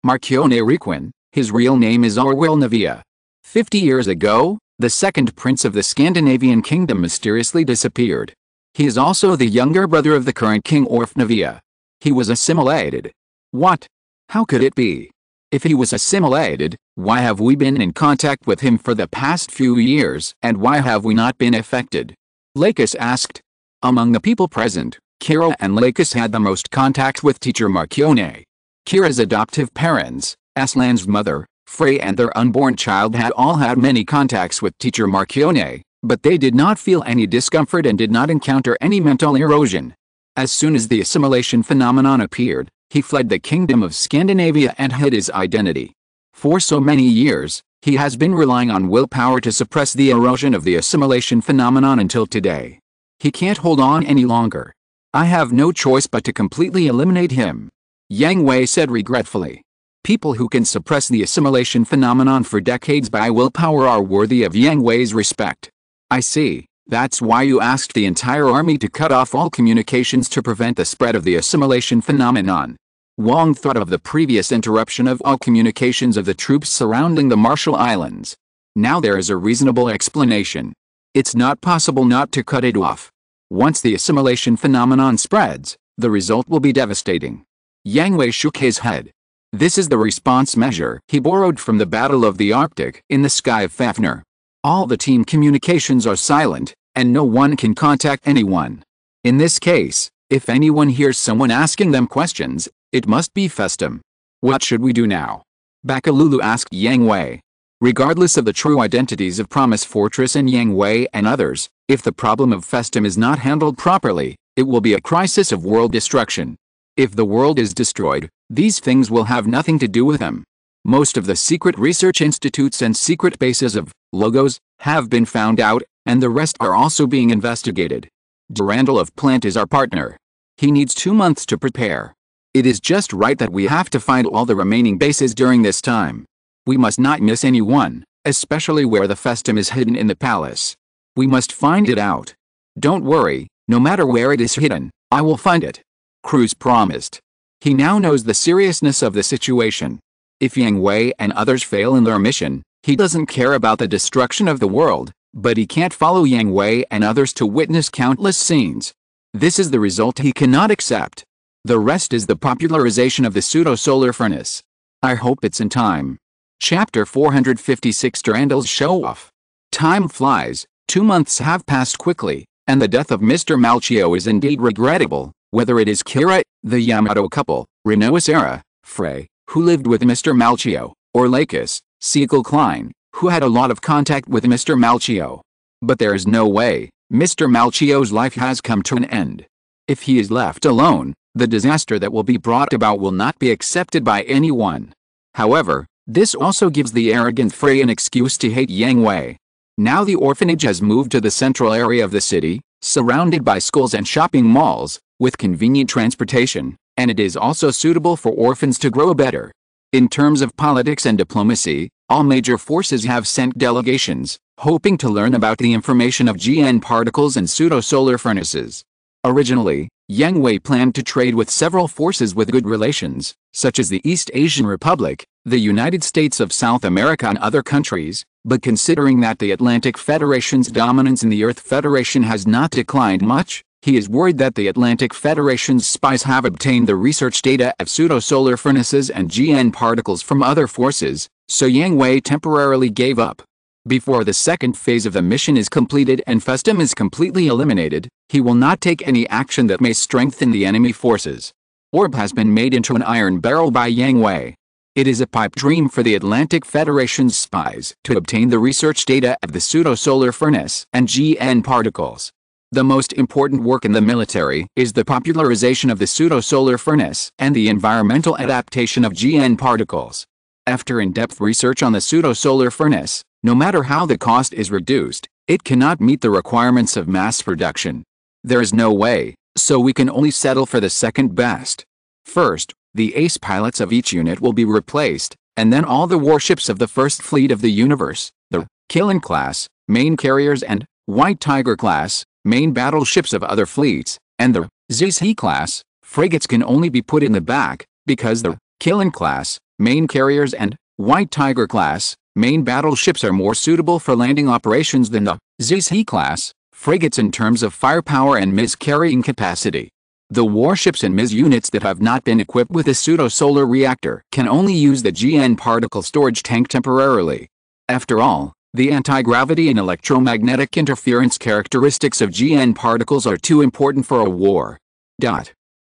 Marchione Requin, his real name is Orwell Navia. 50 years ago, the second prince of the Scandinavian kingdom mysteriously disappeared. He is also the younger brother of the current king Orf Navia. He was assimilated. What? How could it be? If he was assimilated, why have we been in contact with him for the past few years, and why have we not been affected? Lakis asked. Among the people present, Kira and Lakis had the most contact with teacher Marchione. Kira's adoptive parents, Aslan's mother, Frey, and their unborn child had all had many contacts with teacher Marchione, but they did not feel any discomfort and did not encounter any mental erosion. As soon as the assimilation phenomenon appeared, he fled the kingdom of Scandinavia and hid his identity. For so many years, he has been relying on willpower to suppress the erosion of the assimilation phenomenon until today. He can't hold on any longer. I have no choice but to completely eliminate him. Yang Hui said regretfully. People who can suppress the assimilation phenomenon for decades by willpower are worthy of Yang Hui's respect. I see, that's why you asked the entire army to cut off all communications to prevent the spread of the assimilation phenomenon. Wang thought of the previous interruption of all communications of the troops surrounding the Marshall Islands. Now there is a reasonable explanation. It's not possible not to cut it off. Once the assimilation phenomenon spreads, the result will be devastating. Yang Hui shook his head. This is the response measure he borrowed from the Battle of the Arctic in the sky of Fafnir. All the team communications are silent, and no one can contact anyone. In this case, if anyone hears someone asking them questions, it must be Festum. What should we do now? Bakalulu asked Yang Hui. Regardless of the true identities of Promise Fortress and Yang Hui and others, if the problem of Festum is not handled properly, it will be a crisis of world destruction. If the world is destroyed, these things will have nothing to do with them. Most of the secret research institutes and secret bases of Logos have been found out, and the rest are also being investigated. Durandal of Plant is our partner. He needs 2 months to prepare. It is just right that we have to find all the remaining bases during this time. We must not miss any one, especially where the Festum is hidden in the palace. We must find it out. Don't worry, no matter where it is hidden, I will find it. Cruz promised. He now knows the seriousness of the situation. If Yang Hui and others fail in their mission, he doesn't care about the destruction of the world, but he can't follow Yang Hui and others to witness countless scenes. This is the result he cannot accept. The rest is the popularization of the pseudo-solar furnace. I hope it's in time. Chapter 456 Durandal's Show-Off. Time flies, 2 months have passed quickly, and the death of Mr. Malchio is indeed regrettable, whether it is Kira, the Yamato couple, Renoa Era, Frey, who lived with Mr. Malchio, or Lakis, Siegel Klein, who had a lot of contact with Mr. Malchio. But there is no way, Mr. Malchio's life has come to an end. If he is left alone, the disaster that will be brought about will not be accepted by anyone. However, this also gives the arrogant Frey an excuse to hate Yang Hui. Now the orphanage has moved to the central area of the city, surrounded by schools and shopping malls, with convenient transportation, and it is also suitable for orphans to grow better. In terms of politics and diplomacy, all major forces have sent delegations, hoping to learn about the information of GN particles and pseudo-solar furnaces. Originally, Yang Hui planned to trade with several forces with good relations, such as the East Asian Republic, the United States of South America and other countries, but considering that the Atlantic Federation's dominance in the Earth Federation has not declined much, he is worried that the Atlantic Federation's spies have obtained the research data of pseudo-solar furnaces and GN particles from other forces, so Yang Hui temporarily gave up. Before the second phase of the mission is completed and Festum is completely eliminated, he will not take any action that may strengthen the enemy forces. Orb has been made into an iron barrel by Yang Hui. It is a pipe dream for the Atlantic Federation's spies to obtain the research data of the pseudo-solar furnace and GN particles. The most important work in the military is the popularization of the pseudo-solar furnace and the environmental adaptation of GN particles. After in-depth research on the pseudo-solar furnace, no matter how the cost is reduced, it cannot meet the requirements of mass production. There is no way, so we can only settle for the second best. First, the ace pilots of each unit will be replaced, and then all the warships of the first fleet of the universe, the Killen class, main carriers and White Tiger class, main battleships of other fleets, and the Zhe class, frigates can only be put in the back, because the Killen class, main carriers and White Tiger class, main battleships are more suitable for landing operations than the Zhe class, frigates in terms of firepower and MIS carrying capacity. The warships and MIS units that have not been equipped with a pseudo-solar reactor can only use the GN particle storage tank temporarily. After all, the anti-gravity and electromagnetic interference characteristics of GN particles are too important for a war.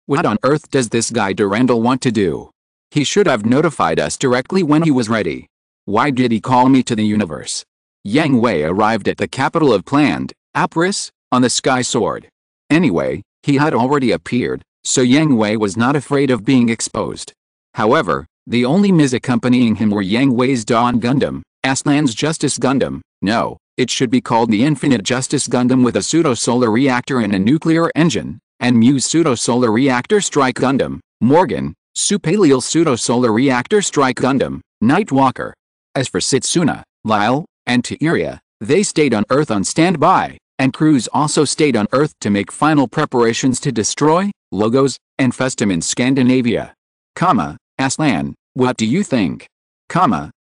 What on earth does this guy Durandal want to do? He should have notified us directly when he was ready. Why did he call me to the universe? Yang Hui arrived at the capital of Planned, Apris, on the Sky Sword. Anyway, he had already appeared, so Yang Hui was not afraid of being exposed. However, the only MIS accompanying him were Yang Hui's Dawn Gundam, Aslan's Justice Gundam, no, it should be called the Infinite Justice Gundam with a pseudo-solar reactor and a nuclear engine, and Mu's pseudo-solar reactor Strike Gundam, Morgan, Supalial pseudo-solar reactor Strike Gundam, Nightwalker. As for Setsuna, Lyle, and Tiria, they stayed on Earth on standby, and crews also stayed on Earth to make final preparations to destroy Logos and Festum in Scandinavia. Aslan, what do you think?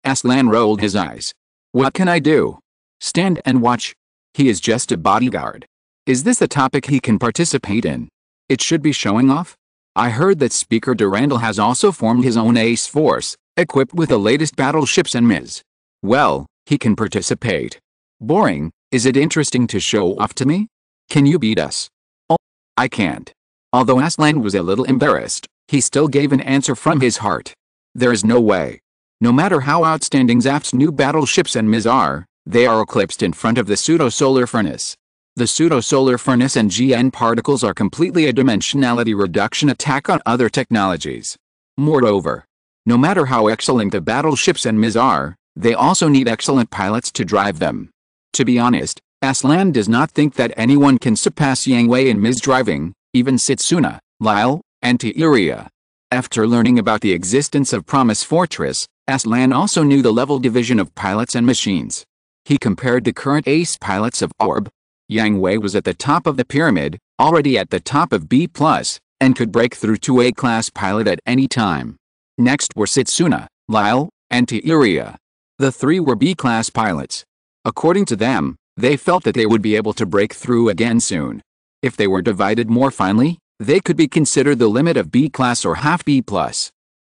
Aslan rolled his eyes. What can I do? Stand and watch. He is just a bodyguard. Is this a topic he can participate in? It should be showing off. I heard that Speaker Durandal has also formed his own ace force, equipped with the latest battleships and MIS. Well, he can participate. Boring. Is it interesting to show off to me? Can you beat us? Oh, I can't. Although Aslan was a little embarrassed, he still gave an answer from his heart. There is no way. No matter how outstanding Zap's new battleships and MIS are, they are eclipsed in front of the pseudo-solar furnace. The pseudo-solar furnace and GN particles are completely a dimensionality reduction attack on other technologies. Moreover, no matter how excellent the battleships and MIS are, they also need excellent pilots to drive them. To be honest, Aslan does not think that anyone can surpass Yang Hui in MIS driving, even Setsuna, Lyle, and Tiria. After learning about the existence of Promise Fortress, Aslan also knew the level division of pilots and machines. He compared the current ace pilots of Orb. Yang Hui was at the top of the pyramid, already at the top of B+, and could break through to A-class pilot at any time. Next were Setsuna, Lyle, and Tiria. The three were B-class pilots. According to them, they felt that they would be able to break through again soon. If they were divided more finely, they could be considered the limit of B-class or half B+.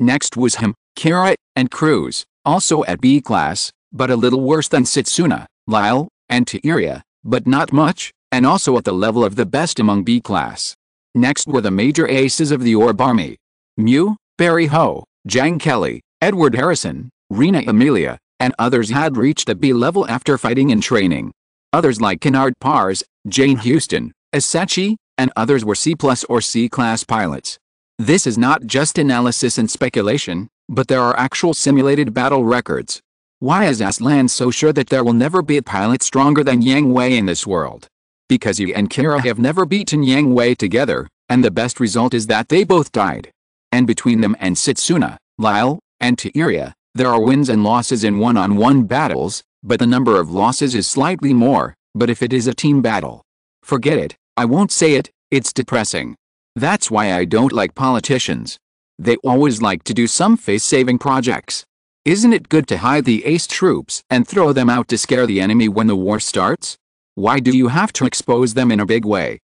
Next was him, Kira, and Cruz, also at B-class, but a little worse than Setsuna, Lyle, and Tiria, but not much, and also at the level of the best among B-class. Next were the major aces of the Orb Army. Mew, Barry Ho, Jang Kelly, Edward Harrison, Rena Amelia, and others had reached the B level after fighting and training. Others like Kennard Pars, Jane Houston, Asachi, and others were C+ or C-class pilots. This is not just analysis and speculation, but there are actual simulated battle records. Why is Aslan so sure that there will never be a pilot stronger than Yang Hui in this world? Because he and Kira have never beaten Yang Hui together, and the best result is that they both died. And between them and Setsuna, Lyle, and Tiria, there are wins and losses in one-on-one battles, but the number of losses is slightly more, but if it is a team battle, forget it, I won't say it, it's depressing. That's why I don't like politicians. They always like to do some face-saving projects. Isn't it good to hide the ace troops and throw them out to scare the enemy when the war starts? Why do you have to expose them in a big way?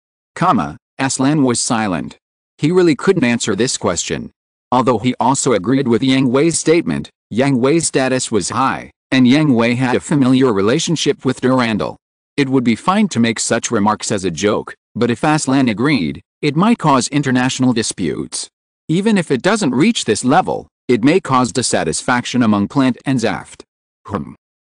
Aslan was silent. He really couldn't answer this question. Although he also agreed with Yang Hui's statement, Yang Hui's status was high, and Yang Hui had a familiar relationship with Durandal. It would be fine to make such remarks as a joke, but if Aslan agreed, it might cause international disputes. Even if it doesn't reach this level, it may cause dissatisfaction among Plant and Zaft.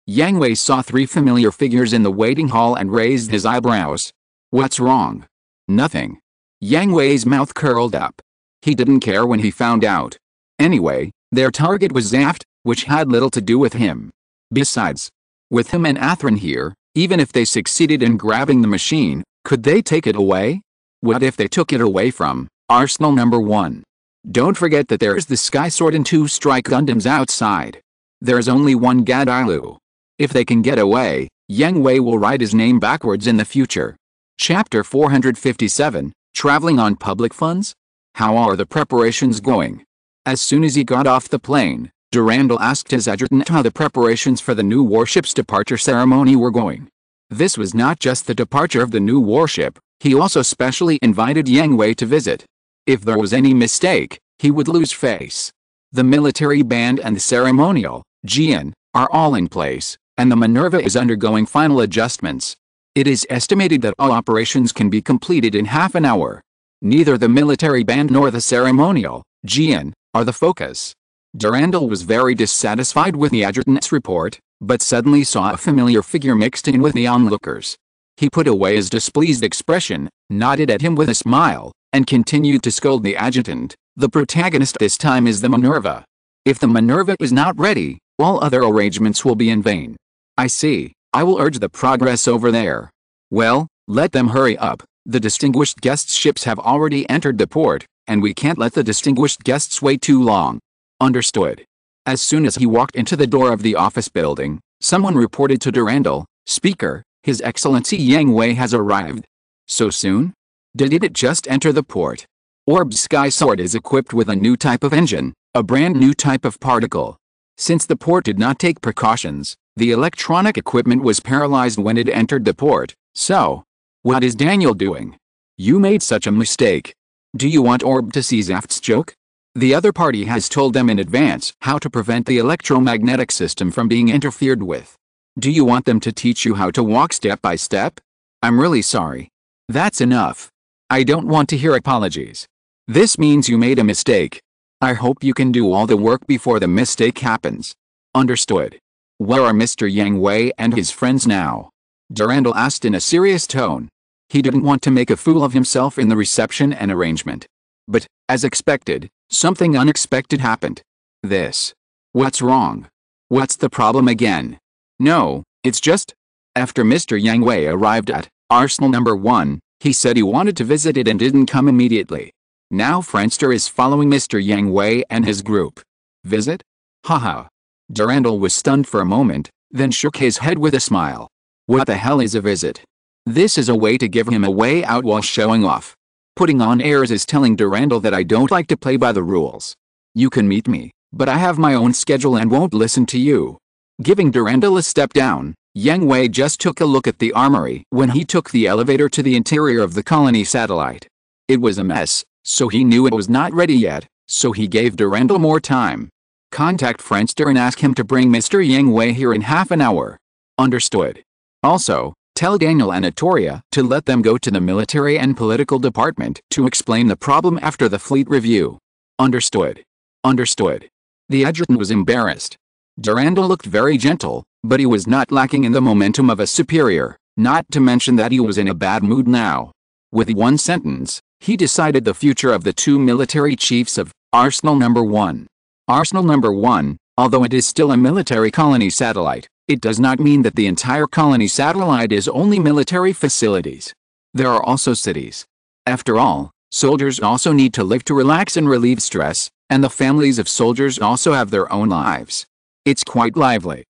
Yang Hui saw three familiar figures in the waiting hall and raised his eyebrows. What's wrong? Nothing. Yang Hui's mouth curled up. He didn't care when he found out. Anyway, their target was Zaft, which had little to do with him. Besides, with him and Athrin here, even if they succeeded in grabbing the machine, could they take it away? What if they took it away from Arsenal number 1? Don't forget that there is the Sky Sword and 2 Strike Gundams outside. There is only one Gadilu. If they can get away, Yang Hui will write his name backwards in the future. Chapter 457, Traveling on Public Funds? How are the preparations going? As soon as he got off the plane, Durandal asked his adjutant how the preparations for the new warship's departure ceremony were going. This was not just the departure of the new warship, he also specially invited Yang Hui to visit. If there was any mistake, he would lose face. The military band and the ceremonial, Jian, are all in place, and the Minerva is undergoing final adjustments. It is estimated that all operations can be completed in half an hour. Neither the military band nor the ceremonial, Jian, are the focus. Durandal was very dissatisfied with the adjutant's report, but suddenly saw a familiar figure mixed in with the onlookers. He put away his displeased expression, nodded at him with a smile, and continued to scold the adjutant. The protagonist this time is the Minerva. If the Minerva is not ready, all other arrangements will be in vain. I see. I will urge the progress over there. Well, let them hurry up. The distinguished guests' ships have already entered the port, and we can't let the distinguished guests wait too long. Understood. As soon as he walked into the door of the office building, someone reported to Durandal, "Speaker, His Excellency Yang Hui has arrived." So soon? Did it just enter the port? Orb's Sky Sword is equipped with a new type of engine, a brand new type of particle. Since the port did not take precautions, the electronic equipment was paralyzed when it entered the port. So, what is Daniel doing? You made such a mistake. Do you want Orb to see Zaft's joke? The other party has told them in advance how to prevent the electromagnetic system from being interfered with. Do you want them to teach you how to walk step by step? I'm really sorry. That's enough. I don't want to hear apologies. This means you made a mistake. I hope you can do all the work before the mistake happens. Understood. Where are Mr. Yang Hui and his friends now? Durandal asked in a serious tone. He didn't want to make a fool of himself in the reception and arrangement. But, as expected, something unexpected happened. This. What's wrong? What's the problem again? No, it's just... After Mr. Yang Hui arrived at Arsenal number 1, he said he wanted to visit it and didn't come immediately. Now Friendster is following Mr. Yang Hui and his group. Visit? Haha. Durandal was stunned for a moment, then shook his head with a smile. What the hell is a visit? This is a way to give him a way out while showing off. Putting on airs is telling Durandal that I don't like to play by the rules. You can meet me, But I have my own schedule and won't listen to you. Giving Durandal a step down, Yang Hui just took a look at the armory when he took the elevator to the interior of the colony satellite. It was a mess, so he knew it was not ready yet, so he gave Durandal more time. Contact Friendster and ask him to bring Mr. Yang Hui here in half an hour. Understood. Also, tell Daniel and Atoria to let them go to the military and political department to explain the problem after the fleet review. Understood. Understood. The adjutant was embarrassed. Durandal looked very gentle, but he was not lacking in the momentum of a superior, not to mention that he was in a bad mood now. With one sentence, he decided the future of the two military chiefs of Arsenal Number 1. Arsenal Number 1, although it is still a military colony satellite, it does not mean that the entire colony satellite is only military facilities. There are also cities. After all, soldiers also need to live to relax and relieve stress, and the families of soldiers also have their own lives. It's quite lively.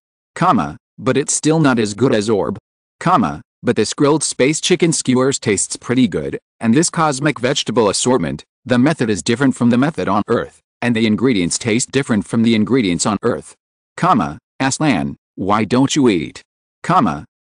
But it's still not as good as Orb. But this grilled space chicken skewers tastes pretty good, and this cosmic vegetable assortment, the method is different from the method on Earth, and the ingredients taste different from the ingredients on Earth. Aslan, why don't you eat?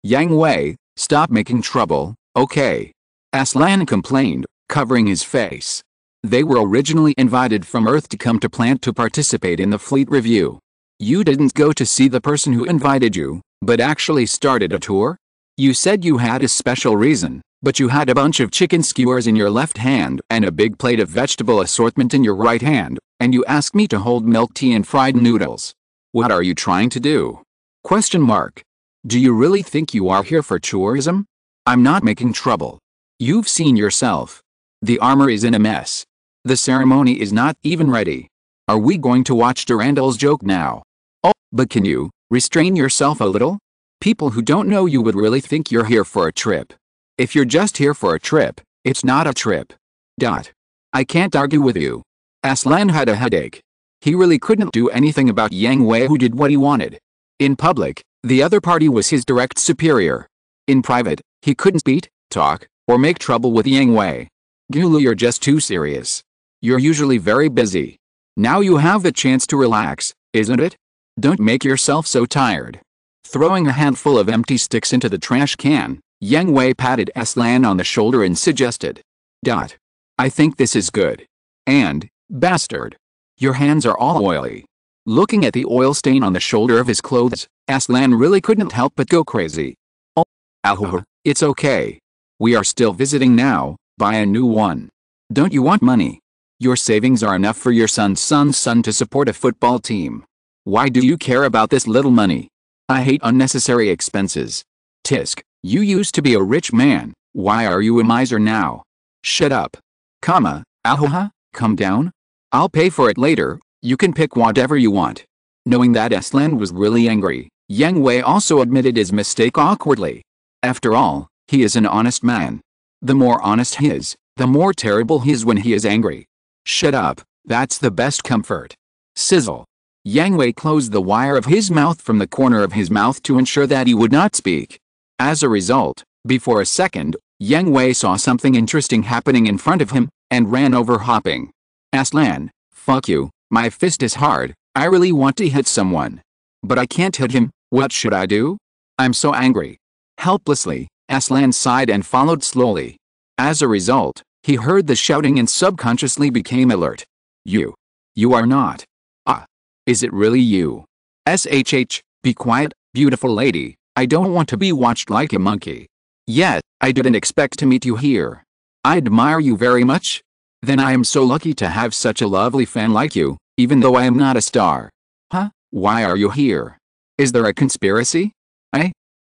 Yang Hui, stop making trouble, okay? Aslan complained, covering his face. They were originally invited from Earth to come to plant to participate in the fleet review. You didn't go to see the person who invited you, but actually started a tour? You said you had a special reason, but you had a bunch of chicken skewers in your left hand and a big plate of vegetable assortment in your right hand, and you asked me to hold milk tea and fried noodles. What are you trying to do? Question mark. Do you really think you are here for tourism? I'm not making trouble. You've seen yourself. The armor is in a mess. The ceremony is not even ready. Are we going to watch Durandal's joke now? Oh, but can you restrain yourself a little? People who don't know you would really think you're here for a trip. If you're just here for a trip, it's not a trip. I can't argue with you. Aslan had a headache. He really couldn't do anything about Yang Hui, who did what he wanted. In public, the other party was his direct superior. In private, he couldn't speak, talk, or make trouble with Yang Hui. Gulu, you're just too serious. You're usually very busy. Now you have the chance to relax, isn't it? Don't make yourself so tired. Throwing a handful of empty sticks into the trash can, Yang Hui patted Aslan on the shoulder and suggested. I think this is good. And, bastard, your hands are all oily. Looking at the oil stain on the shoulder of his clothes, Aslan really couldn't help but go crazy. Oh, it's okay. We are still visiting now, buy a new one. Don't you want money? Your savings are enough for your son's son to support a football team. Why do you care about this little money? I hate unnecessary expenses. Tisk, you used to be a rich man, why are you a miser now? Shut up. Come down? I'll pay for it later, you can pick whatever you want. Knowing that Aslan was really angry, Yang Hui also admitted his mistake awkwardly. After all, he is an honest man. The more honest he is, the more terrible he is when he is angry. Shut up, that's the best comfort. Sizzle. Yang Hui closed the wire of his mouth from the corner of his mouth to ensure that he would not speak. As a result, before a second, Yang Hui saw something interesting happening in front of him, and ran over hopping. Aslan, fuck you, my fist is hard, I really want to hit someone. But I can't hit him, what should I do? I'm so angry. Helplessly, Aslan sighed and followed slowly. As a result, he heard the shouting and subconsciously became alert. You are not. Is it really you? SHH, be quiet, beautiful lady, I don't want to be watched like a monkey. Yet, I didn't expect to meet you here. I admire you very much. Then I am so lucky to have such a lovely fan like you, even though I am not a star. Why are you here? Is there a conspiracy?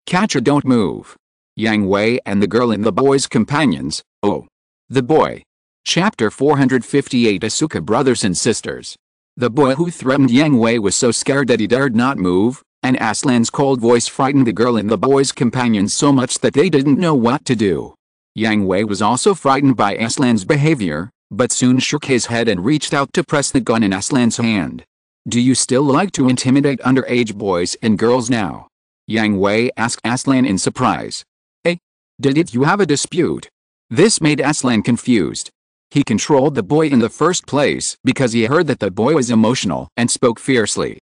Catcher, don't move. Yang Hui and the girl and the boy's companions, the boy. Chapter 458 Asuka Brothers and Sisters. The boy who threatened Yang Hui was so scared that he dared not move, and Aslan's cold voice frightened the girl and the boy's companions so much that they didn't know what to do. Yang Hui was also frightened by Aslan's behavior, but soon shook his head and reached out to press the gun in Aslan's hand. Do you still like to intimidate underage boys and girls now? Yang Hui asked Aslan in surprise. Did you have a dispute? This made Aslan confused. He controlled the boy in the first place because he heard that the boy was emotional and spoke fiercely.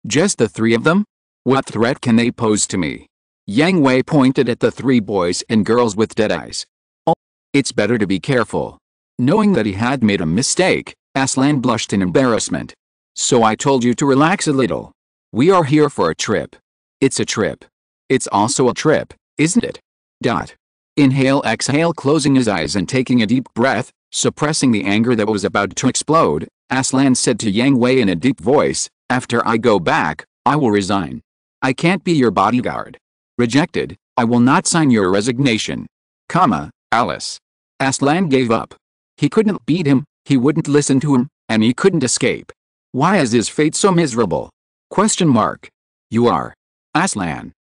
Just the three of them? What threat can they pose to me? Yang Hui pointed at the three boys and girls with dead eyes. Oh, it's better to be careful. Knowing that he had made a mistake, Aslan blushed in embarrassment. So I told you to relax a little. We are here for a trip. It's a trip. It's also a trip, isn't it? Inhale, exhale, closing his eyes and taking a deep breath, suppressing the anger that was about to explode, Aslan said to Yang Hui in a deep voice, after I go back, I will resign. I can't be your bodyguard. Rejected, I will not sign your resignation. Alice. Aslan gave up. He couldn't beat him, he wouldn't listen to him, and he couldn't escape. Why is his fate so miserable? ? You are. Aslan.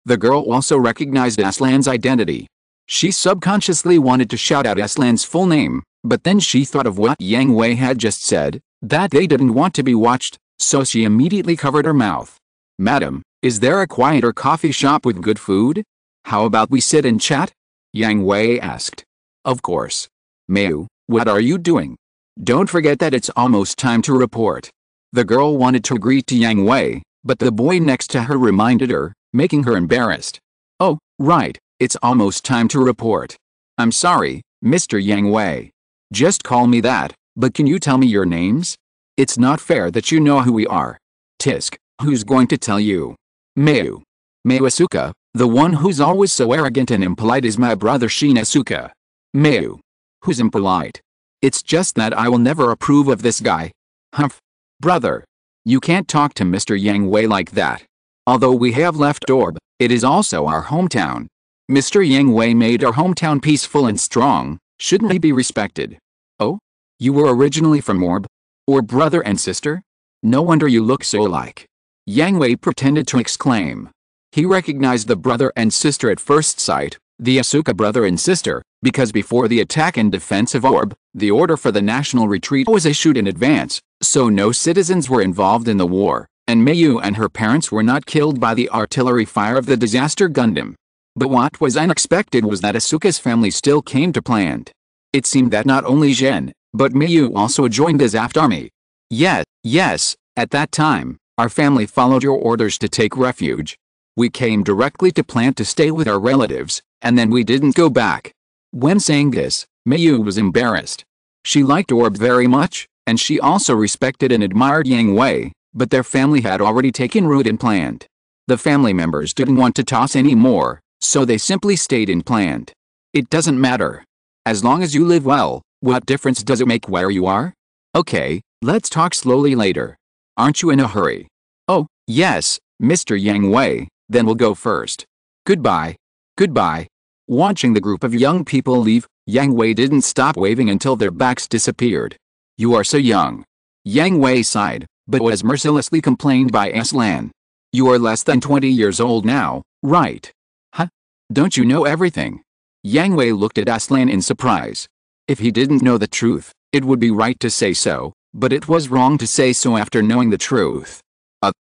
The girl also recognized Aslan's identity. She subconsciously wanted to shout out Aslan's full name, but then she thought of what Yang Hui had just said, that they didn't want to be watched, so she immediately covered her mouth. Madam, is there a quieter coffee shop with good food? How about we sit and chat? Yang Hui asked. Of course. Mayu, what are you doing? Don't forget that it's almost time to report. The girl wanted to agree to Yang Hui, but the boy next to her reminded her, making her embarrassed. Oh, right, it's almost time to report. I'm sorry, Mr. Yang Hui. Just call me that, but can you tell me your names? It's not fair that you know who we are. Tisk, who's going to tell you? Mayu. Mayu Asuka, the one who's always so arrogant and impolite is my brother Shin Asuka. Mayu. Who's impolite? It's just that I will never approve of this guy. Humph. Brother. You can't talk to Mr. Yang Hui like that. Although we have left Orb, it is also our hometown. Mr. Yang Hui made our hometown peaceful and strong, shouldn't he be respected? Oh? You were originally from Orb? Or brother and sister? No wonder you look so alike. Yang Hui pretended to exclaim. He recognized the brother and sister at first sight, the Asuka brother and sister, because before the attack and defense of Orb, the order for the national retreat was issued in advance, so no citizens were involved in the war, and Mayu and her parents were not killed by the artillery fire of the disaster Gundam. But what was unexpected was that Asuka's family still came to planned. It seemed that not only Zhen, but Mayu also joined the Zaft army. Yes, at that time, our family followed your orders to take refuge. We came directly to plan to stay with our relatives, and then we didn't go back. When saying this, Mayu was embarrassed. She liked Orb very much, and she also respected and admired Yang Hui, but their family had already taken root and planned. The family members didn't want to toss any more, so they simply stayed and planned. It doesn't matter. As long as you live well, what difference does it make where you are? Okay, let's talk slowly later. Aren't you in a hurry? Oh, yes, Mr. Yang Hui, then we'll go first. Goodbye. Goodbye. Watching the group of young people leave, Yang Hui didn't stop waving until their backs disappeared. You are so young. Yang Hui sighed, but was mercilessly complained by Aslan. You are less than 20 years old now, right? Huh? Don't you know everything? Yang Hui looked at Aslan in surprise. If he didn't know the truth, it would be right to say so, but it was wrong to say so after knowing the truth.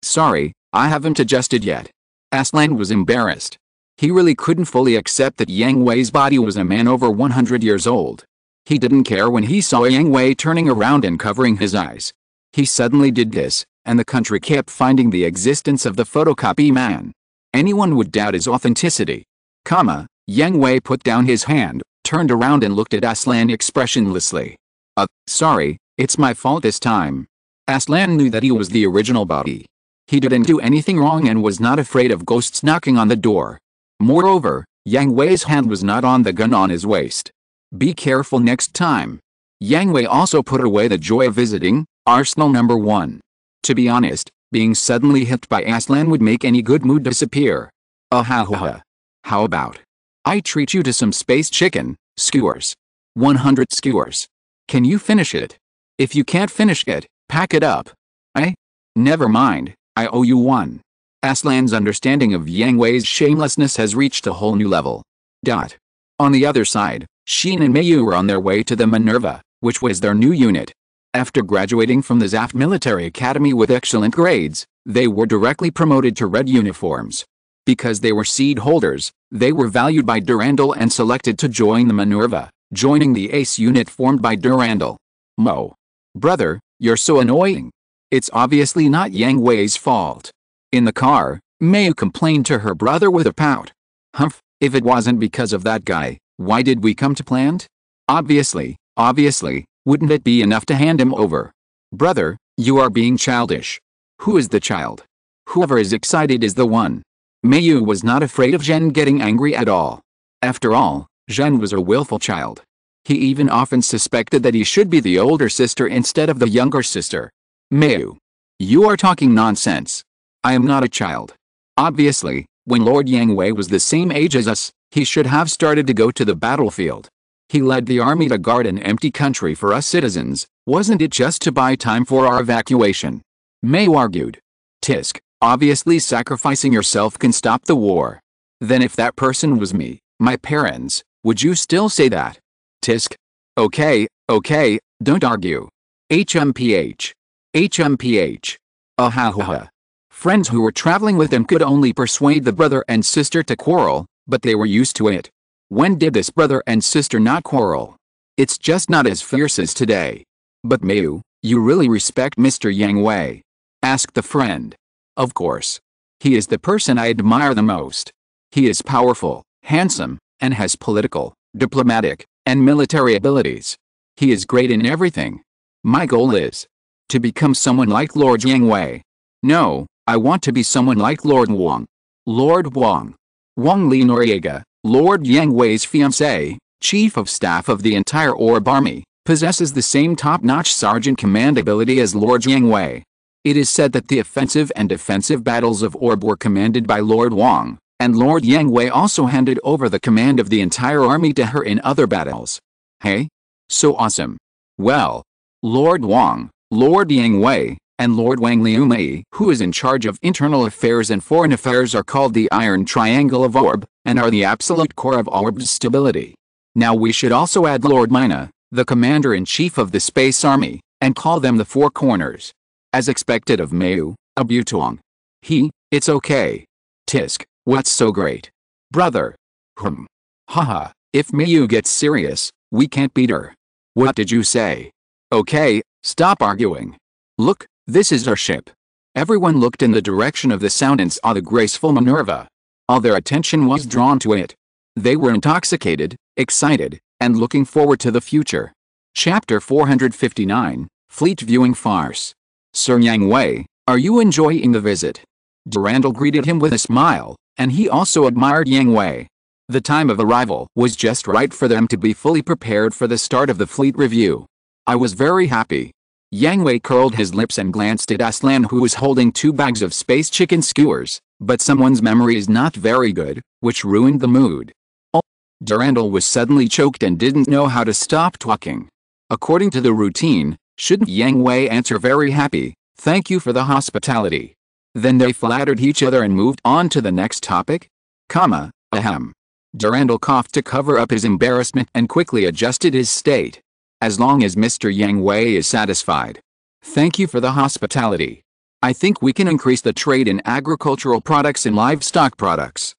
Sorry, I haven't adjusted yet. Aslan was embarrassed. He really couldn't fully accept that Yang Hui's body was a man over 100 years old. He didn't care when he saw Yang Hui turning around and covering his eyes. He suddenly did this, and the country kept finding the existence of the photocopy man. Anyone would doubt his authenticity. Yang Hui put down his hand, turned around and looked at Aslan expressionlessly. Sorry, it's my fault this time. Aslan knew that he was the original body. He didn't do anything wrong and was not afraid of ghosts knocking on the door. Moreover, Yang Hui's hand was not on the gun on his waist. Be careful next time. Yang Hui also put away the joy of visiting Arsenal number 1. To be honest, being suddenly hit by Aslan would make any good mood disappear. How about I treat you to some space chicken skewers? 100 skewers. Can you finish it? If you can't finish it, pack it up. Never mind, I owe you one. Aslan's understanding of Yang Hui's shamelessness has reached a whole new level. On the other side, Shin and Mayu were on their way to the Minerva, which was their new unit. After graduating from the Zaft Military Academy with excellent grades, they were directly promoted to red uniforms. Because they were seed holders, they were valued by Durandal and selected to join the Minerva, joining the ace unit formed by Durandal. Mo. Brother, you're so annoying. It's obviously not Yang Hui's fault. In the car, Mayu complained to her brother with a pout. Humph, if it wasn't because of that guy, why did we come to plant? Obviously, wouldn't it be enough to hand him over? Brother, you are being childish. Who is the child? Whoever is excited is the one. Mayu was not afraid of Zhen getting angry at all. After all, Zhen was a willful child. He even often suspected that he should be the older sister instead of the younger sister. Mayu. You are talking nonsense. I am not a child. Obviously, when Lord Yang Hui was the same age as us, he should have started to go to the battlefield. He led the army to guard an empty country for us citizens, wasn't it just to buy time for our evacuation? Mayu argued. Tisk, obviously sacrificing yourself can stop the war. Then if that person was me, my parents, would you still say that? Tisk. Okay, don't argue. HMPH. Ahaha. Friends who were traveling with him could only persuade the brother and sister to quarrel, but they were used to it. When did this brother and sister not quarrel? It's just not as fierce as today. But Mayu, you really respect Mr. Yang Hui? Asked the friend. Of course. He is the person I admire the most. He is powerful, handsome, and has political, diplomatic, and military abilities. He is great in everything. My goal is to become someone like Lord Yang Hui. No, I want to be someone like Lord Wang. Lord Wang. Wang Li Noriega, Lord Yang Hui's fiancé, chief of staff of the entire Orb army, possesses the same top-notch sergeant command ability as Lord Yang Hui. It is said that the offensive and defensive battles of Orb were commanded by Lord Wang, and Lord Yang Hui also handed over the command of the entire army to her in other battles. Hey? So awesome. Well, Lord Wang, Lord Yang Hui, and Lord Wang Liumei, who is in charge of internal affairs and foreign affairs, are called the Iron Triangle of Orb, and are the absolute core of Orb's stability. Now we should also add Lord Mina, the commander-in-chief of the Space Army, and call them the Four Corners. As expected of Mayu, a Butuong. It's okay. Tisk, what's so great? Brother. Haha, if Mayu gets serious, we can't beat her. What did you say? Okay, stop arguing. Look, this is our ship. Everyone looked in the direction of the sound and saw the graceful Minerva. All their attention was drawn to it. They were intoxicated, excited, and looking forward to the future. Chapter 459, Fleet Viewing Farce. Sir Yang Hui, are you enjoying the visit? Durandal greeted him with a smile, and he also admired Yang Hui. The time of arrival was just right for them to be fully prepared for the start of the fleet review. I was very happy. Yang Hui curled his lips and glanced at Aslan, who was holding 2 bags of space chicken skewers, but someone's memory is not very good, which ruined the mood. Oh. Durandal was suddenly choked and didn't know how to stop talking. According to the routine, shouldn't Yang Hui answer very happy, thank you for the hospitality? Then they flattered each other and moved on to the next topic? Ahem. Durandal coughed to cover up his embarrassment and quickly adjusted his state. As long as Mr. Yang Hui is satisfied. Thank you for the hospitality. I think we can increase the trade in agricultural products and livestock products.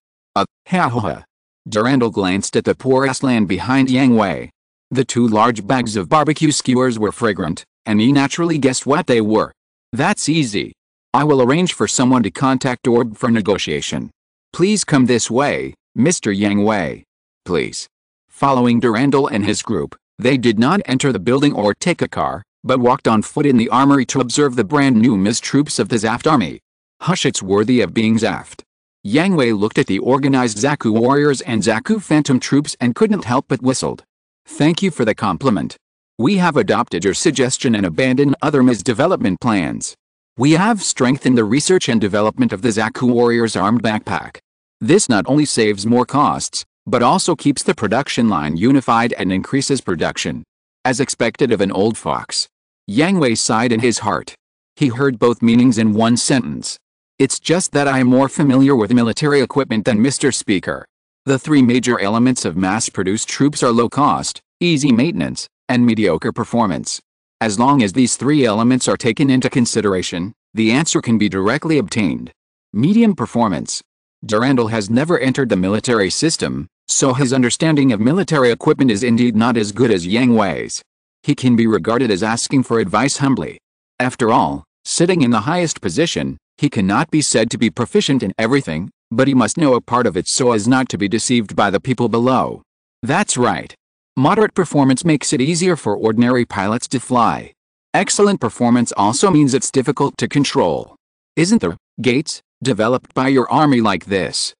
Durandal glanced at the poor Aslan behind Yang Hui. The 2 large bags of barbecue skewers were fragrant, and he naturally guessed what they were. That's easy. I will arrange for someone to contact Orb for negotiation. Please come this way, Mr. Yang Hui. Please. Following Durandal and his group, they did not enter the building or take a car, but walked on foot in the armory to observe the brand new Miz troops of the Zaft army. Hush, it's worthy of being Zaft. Yang Hui looked at the organized Zaku warriors and Zaku phantom troops and couldn't help but whistled. Thank you for the compliment. We have adopted your suggestion and abandoned other Miz development plans. We have strengthened the research and development of the Zaku warriors armed backpack. This not only saves more costs, but also keeps the production line unified and increases production. As expected of an old fox. Yang Hui sighed in his heart. He heard both meanings in one sentence. It's just that I am more familiar with military equipment than Mr. Speaker. The 3 major elements of mass-produced troops are low cost, easy maintenance, and mediocre performance. As long as these 3 elements are taken into consideration, the answer can be directly obtained. Medium performance. Durandal has never entered the military system, So his understanding of military equipment is indeed not as good as Yang Hui's. He can be regarded as asking for advice humbly. After all, sitting in the highest position, he cannot be said to be proficient in everything, but he must know a part of it so as not to be deceived by the people below. That's right. Moderate performance makes it easier for ordinary pilots to fly. Excellent performance also means it's difficult to control. Isn't there, Gates, developed by your army like this?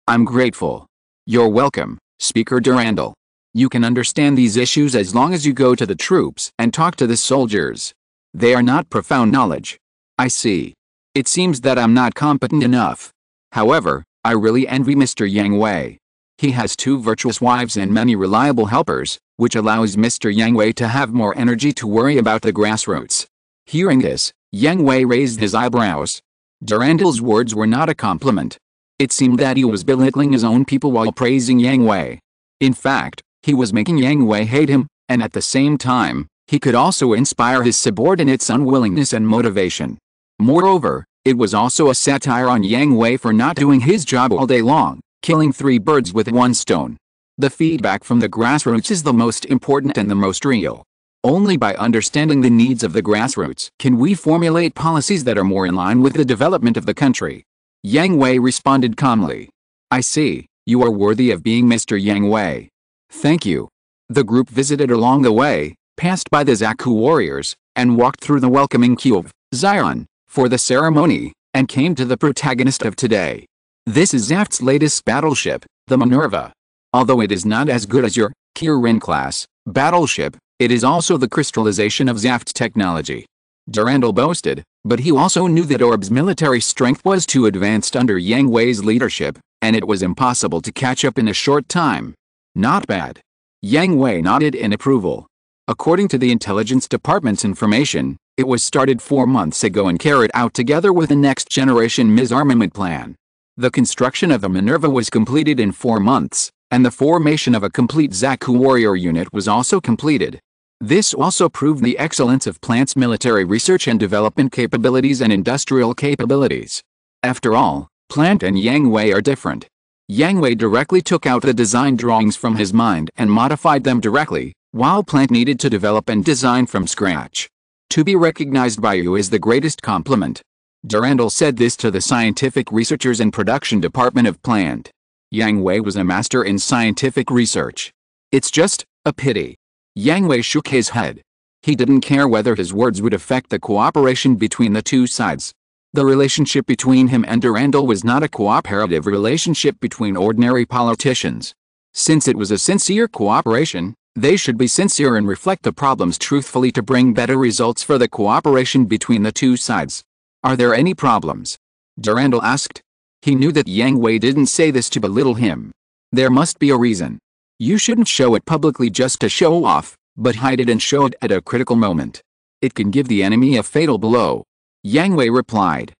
I'm grateful. You're welcome, Speaker Durandal. You can understand these issues as long as you go to the troops and talk to the soldiers. They are not profound knowledge. I see. It seems that I'm not competent enough. However, I really envy Mr. Yang Hui. He has 2 virtuous wives and many reliable helpers, which allows Mr. Yang Hui to have more energy to worry about the grassroots. Hearing this, Yang Hui raised his eyebrows. Durandal's words were not a compliment. It seemed that he was belittling his own people while praising Yang Hui. In fact, he was making Yang Hui hate him, and at the same time, he could also inspire his subordinates' unwillingness and motivation. Moreover, it was also a satire on Yang Hui for not doing his job all day long, killing 3 birds with 1 stone. The feedback from the grassroots is the most important and the most real. Only by understanding the needs of the grassroots can we formulate policies that are more in line with the development of the country. Yang Hui responded calmly. I see, you are worthy of being Mr. Yang Hui. Thank you. The group visited along the way, passed by the Zaku warriors, and walked through the welcoming queue of Zion for the ceremony, and came to the protagonist of today. This is Zaft's latest battleship, the Minerva. Although it is not as good as your Kirin class battleship, it is also the crystallization of Zaft's technology. Durandal boasted, but he also knew that Orb's military strength was too advanced under Yang Hui's leadership, and it was impossible to catch up in a short time. Not bad. Yang Hui nodded in approval. According to the Intelligence Department's information, it was started 4 months ago and carried out together with the next-generation misarmament plan. The construction of the Minerva was completed in 4 months, and the formation of a complete Zaku warrior unit was also completed. This also proved the excellence of Plant's military research and development capabilities and industrial capabilities. After all, Plant and Yang Hui are different. Yang Hui directly took out the design drawings from his mind and modified them directly, while Plant needed to develop and design from scratch. To be recognized by you is the greatest compliment. Durandal said this to the scientific researchers and production department of Plant. Yang Hui was a master in scientific research. It's just a pity. Yang Hui shook his head. He didn't care whether his words would affect the cooperation between the 2 sides. The relationship between him and Durandal was not a cooperative relationship between ordinary politicians. Since it was a sincere cooperation, they should be sincere and reflect the problems truthfully to bring better results for the cooperation between the 2 sides. Are there any problems? Durandal asked. He knew that Yang Hui didn't say this to belittle him. There must be a reason. You shouldn't show it publicly just to show off, but hide it and show it at a critical moment. It can give the enemy a fatal blow. Yang Hui replied.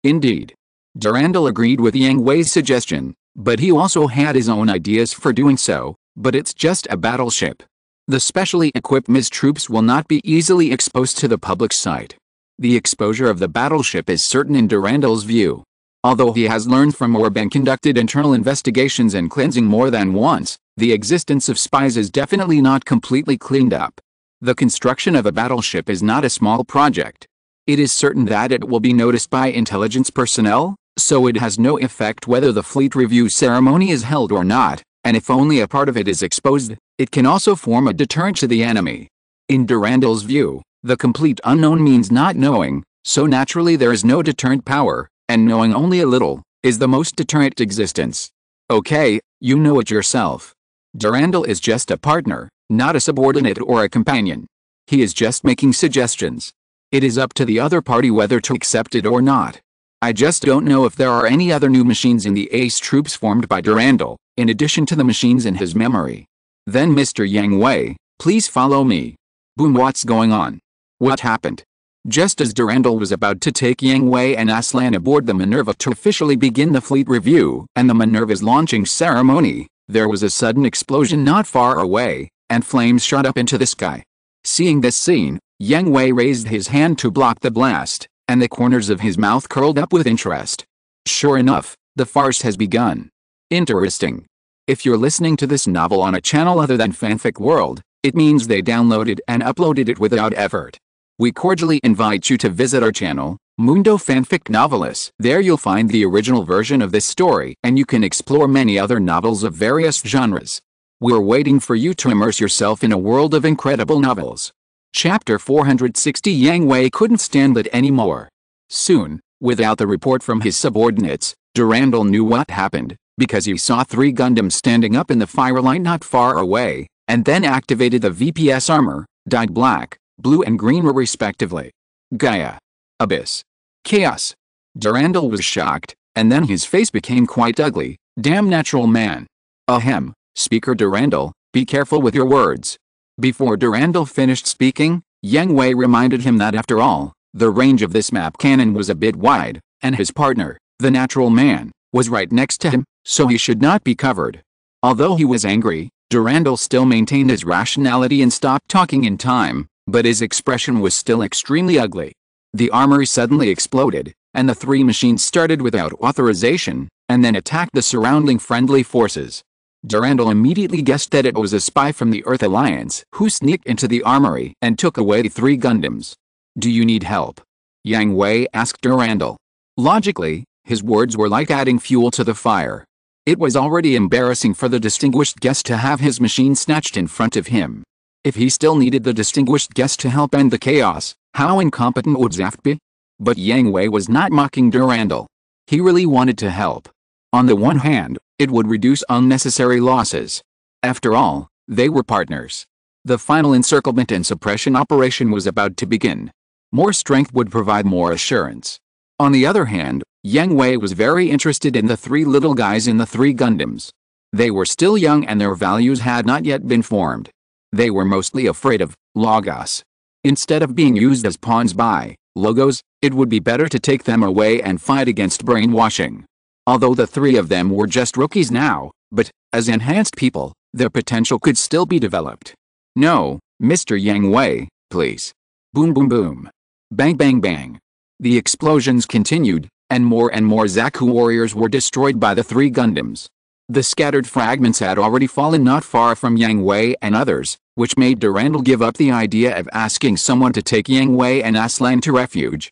Indeed. Durandal agreed with Yang Hui's suggestion, but he also had his own ideas for doing so, but it's just a battleship. The specially equipped MIS troops will not be easily exposed to the public sight. The exposure of the battleship is certain in Durandal's view. Although he has learned from Orb and conducted internal investigations and cleansing more than once, the existence of spies is definitely not completely cleaned up. The construction of a battleship is not a small project. It is certain that it will be noticed by intelligence personnel, so it has no effect whether the fleet review ceremony is held or not, and if only a part of it is exposed, it can also form a deterrent to the enemy. In Durandal's view, the complete unknown means not knowing, so naturally there is no deterrent power, and knowing only a little is the most deterrent existence. Okay, you know it yourself. Durandal is just a partner, not a subordinate or a companion. He is just making suggestions. It is up to the other party whether to accept it or not. I just don't know if there are any other new machines in the ace troops formed by Durandal, in addition to the machines in his memory. Then Mr. Yang Hui, please follow me. Boom, what's going on? What happened? Just as Durandal was about to take Yang Hui and Aslan aboard the Minerva to officially begin the fleet review and the Minerva's launching ceremony, there was a sudden explosion not far away, and flames shot up into the sky. Seeing this scene, Yang Hui raised his hand to block the blast, and the corners of his mouth curled up with interest. Sure enough, the farce has begun. Interesting. If you're listening to this novel on a channel other than Fanfic World, it means they downloaded and uploaded it without effort. We cordially invite you to visit our channel, Mundo Fanfic Novelis. There you'll find the original version of this story, and you can explore many other novels of various genres. We're waiting for you to immerse yourself in a world of incredible novels. Chapter 460. Yang Hui couldn't stand it anymore. Soon, without the report from his subordinates, Durandal knew what happened, because he saw 3 Gundams standing up in the firelight not far away, and then activated the VPS armor, dyed black, blue and green respectively. Gaia. Abyss. Chaos. Durandal was shocked, and then his face became quite ugly. Damn natural man. Ahem, Speaker Durandal, be careful with your words. Before Durandal finished speaking, Yang Hui reminded him that after all, the range of this map cannon was a bit wide, and his partner, the natural man, was right next to him, so he should not be covered. Although he was angry, Durandal still maintained his rationality and stopped talking in time, but his expression was still extremely ugly. The armory suddenly exploded, and the 3 machines started without authorization, and then attacked the surrounding friendly forces. Durandal immediately guessed that it was a spy from the Earth Alliance who sneaked into the armory and took away the 3 Gundams. Do you need help? Yang Hui asked Durandal. Logically, his words were like adding fuel to the fire. It was already embarrassing for the distinguished guest to have his machine snatched in front of him. If he still needed the distinguished guest to help end the chaos, how incompetent would Zaft be? But Yang Hui was not mocking Durandal. He really wanted to help. On the one hand, it would reduce unnecessary losses. After all, they were partners. The final encirclement and suppression operation was about to begin. More strength would provide more assurance. On the other hand, Yang Hui was very interested in the 3 little guys in the 3 Gundams. They were still young and their values had not yet been formed. They were mostly afraid of Logos. Instead of being used as pawns by Logos, it would be better to take them away and fight against brainwashing. Although the 3 of them were just rookies now, but, as enhanced people, their potential could still be developed. No, Mr. Yang Hui, please. Boom boom boom. Bang bang bang. The explosions continued, and more Zaku warriors were destroyed by the 3 Gundams. The scattered fragments had already fallen not far from Yang Hui and others, which made Durandal give up the idea of asking someone to take Yang Hui and Aslan to refuge.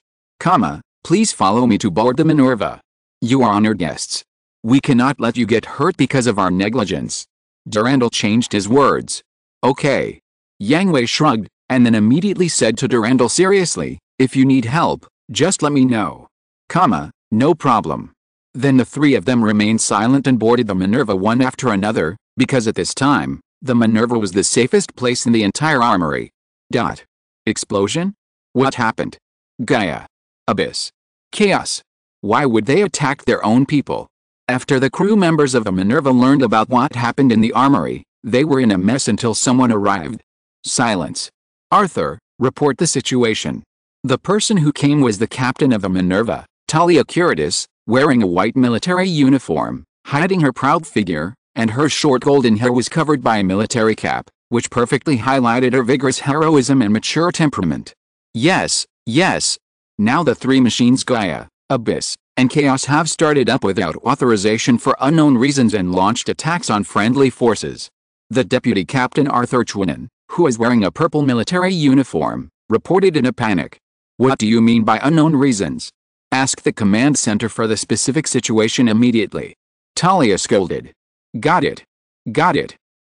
Please follow me to board the Minerva. You are honored guests. We cannot let you get hurt because of our negligence. Durandal changed his words. Okay. Yang Hui shrugged, and then immediately said to Durandal seriously, if you need help, just let me know. No problem. Then the 3 of them remained silent and boarded the Minerva one after another, because at this time, the Minerva was the safest place in the entire armory. Explosion? What happened? Gaia. Abyss. Chaos. Why would they attack their own people? After the crew members of the Minerva learned about what happened in the armory, they were in a mess until someone arrived. Silence. Arthur, report the situation. The person who came was the captain of the Minerva, Talia Curatis, wearing a white military uniform, hiding her proud figure, and her short golden hair was covered by a military cap, which perfectly highlighted her vigorous heroism and mature temperament. Yes. Now the 3 machines Gaia, Abyss, and Chaos have started up without authorization for unknown reasons and launched attacks on friendly forces. The deputy captain Arthur Chuanan, who was wearing a purple military uniform, reported in a panic. What do you mean by unknown reasons? Ask the command center for the specific situation immediately. Talia scolded. Got it.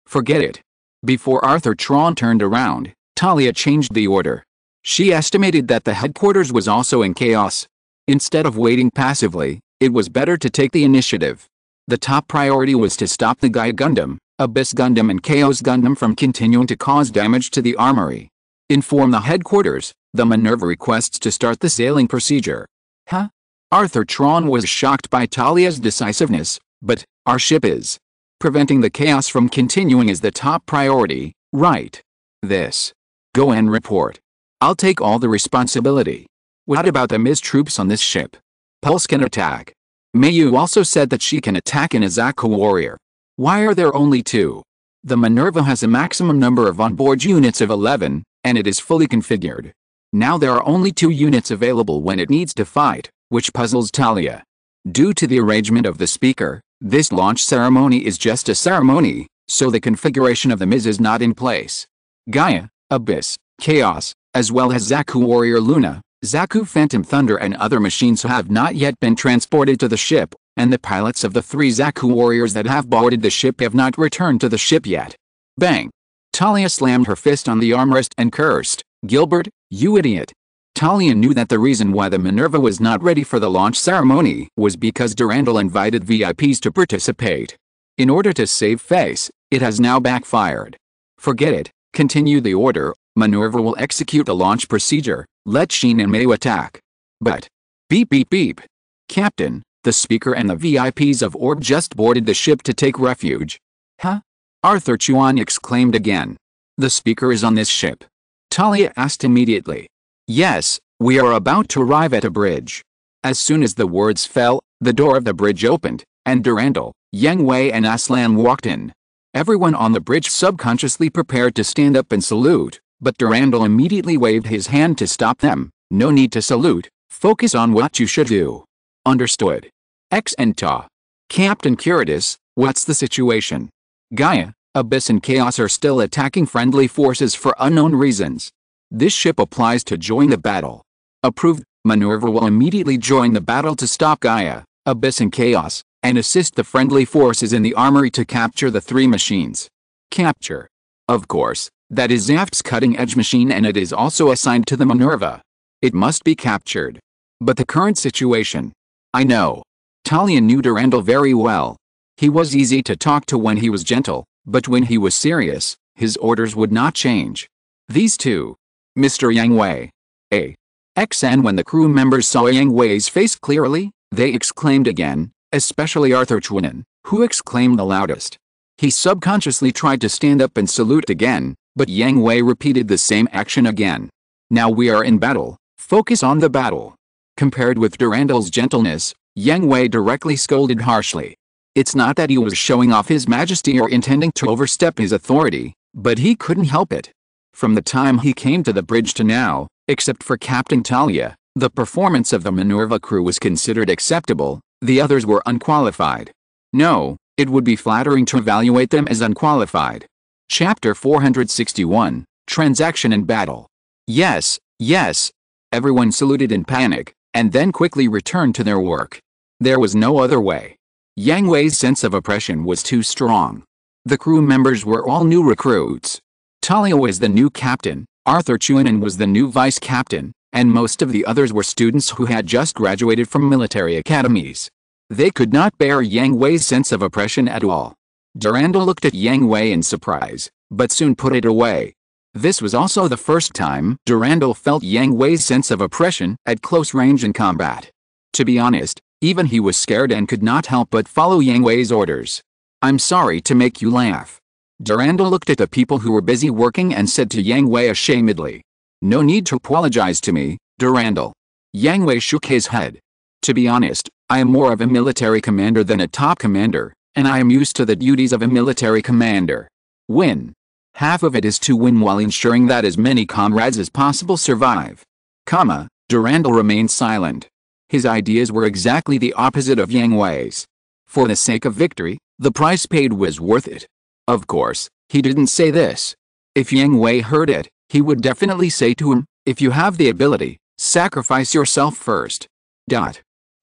Forget it. Before Arthur Tron turned around, Talia changed the order. She estimated that the headquarters was also in chaos. Instead of waiting passively, it was better to take the initiative. The top priority was to stop the Gaia Gundam, Abyss Gundam and Chaos Gundam from continuing to cause damage to the armory. Inform the headquarters. The Minerva requests to start the sailing procedure. Arthur Tron was shocked by Talia's decisiveness, but, our ship is. Preventing the chaos from continuing is the top priority, right? Go and report. I'll take all the responsibility. What about the Ms. troops on this ship? Pulse can attack. Mayu also said that she can attack an Zaku warrior. Why are there only 2? The Minerva has a maximum number of onboard units of 11, and it is fully configured. Now there are only 2 units available when it needs to fight, which puzzles Talia. Due to the arrangement of the speaker, This launch ceremony is just a ceremony, so the configuration of the MIS is not in place. Gaia, Abyss, Chaos, as well as Zaku Warrior Luna, Zaku Phantom Thunder and other machines have not yet been transported to the ship, and the pilots of the 3 Zaku Warriors that have boarded the ship have not returned to the ship yet. Bang! Talia slammed her fist on the armrest and cursed, "Gilbert, you idiot." Talia knew that the reason why the Minerva was not ready for the launch ceremony was because Durandal invited VIPs to participate. In order to save face, it has now backfired. Forget it, continue the order, Minerva will execute the launch procedure, let Sheen and Mei attack. But, beep beep beep. Captain, the speaker and the VIPs of Orb just boarded the ship to take refuge. Huh? Arthur Chuan exclaimed again. The speaker is on this ship? Talia asked immediately. Yes, we are about to arrive at a bridge. As soon as the words fell, the door of the bridge opened, and Durandal, Yang Hui and Aslan walked in. Everyone on the bridge subconsciously prepared to stand up and salute, but Durandal immediately waved his hand to stop them. No need to salute, focus on what you should do. Understood. X and Ta. Captain Curious, what's the situation? Gaia, Abyss and Chaos are still attacking friendly forces for unknown reasons. This ship applies to join the battle. Approved, Minerva will immediately join the battle to stop Gaia, Abyss and Chaos, and assist the friendly forces in the armory to capture the 3 machines. Capture. Of course, that is Zaft's cutting-edge machine and it is also assigned to the Minerva. It must be captured. But the current situation. I know. Talia knew Durandal very well. He was easy to talk to when he was gentle, but when he was serious, his orders would not change. These 2. Mr. Yang Hui. And when the crew members saw Yang Hui's face clearly, they exclaimed again, especially Arthur Chuan, who exclaimed the loudest. He subconsciously tried to stand up and salute again, but Yang Hui repeated the same action again. Now we are in battle, focus on the battle. Compared with Durandal's gentleness, Yang Hui directly scolded harshly. It's not that he was showing off his majesty or intending to overstep his authority, but he couldn't help it. From the time he came to the bridge to now, except for Captain Talia, the performance of the Minerva crew was considered acceptable, the others were unqualified. No, it would be flattering to evaluate them as unqualified. Chapter 461, Transaction and Battle. Yes, yes. Everyone saluted in panic, and then quickly returned to their work. There was no other way. Yang Hui's sense of oppression was too strong. The crew members were all new recruits. Talia was the new captain, Arthur Chuan was the new vice captain, and most of the others were students who had just graduated from military academies. They could not bear Yang Hui's sense of oppression at all. Durandal looked at Yang Hui in surprise, but soon put it away. This was also the first time Durandal felt Yang Hui's sense of oppression at close range in combat. To be honest, even he was scared and could not help but follow Yang Hui's orders. I'm sorry to make you laugh. Durandal looked at the people who were busy working and said to Yang Hui ashamedly. No need to apologize to me, Durandal. Yang Hui shook his head. To be honest, I am more of a military commander than a top commander, and I am used to the duties of a military commander. Win. Half of it is to win while ensuring that as many comrades as possible survive. Durandal remained silent. His ideas were exactly the opposite of Yang Hui's. For the sake of victory, the price paid was worth it. Of course, he didn't say this. If Yang Hui heard it, he would definitely say to him, if you have the ability, sacrifice yourself first.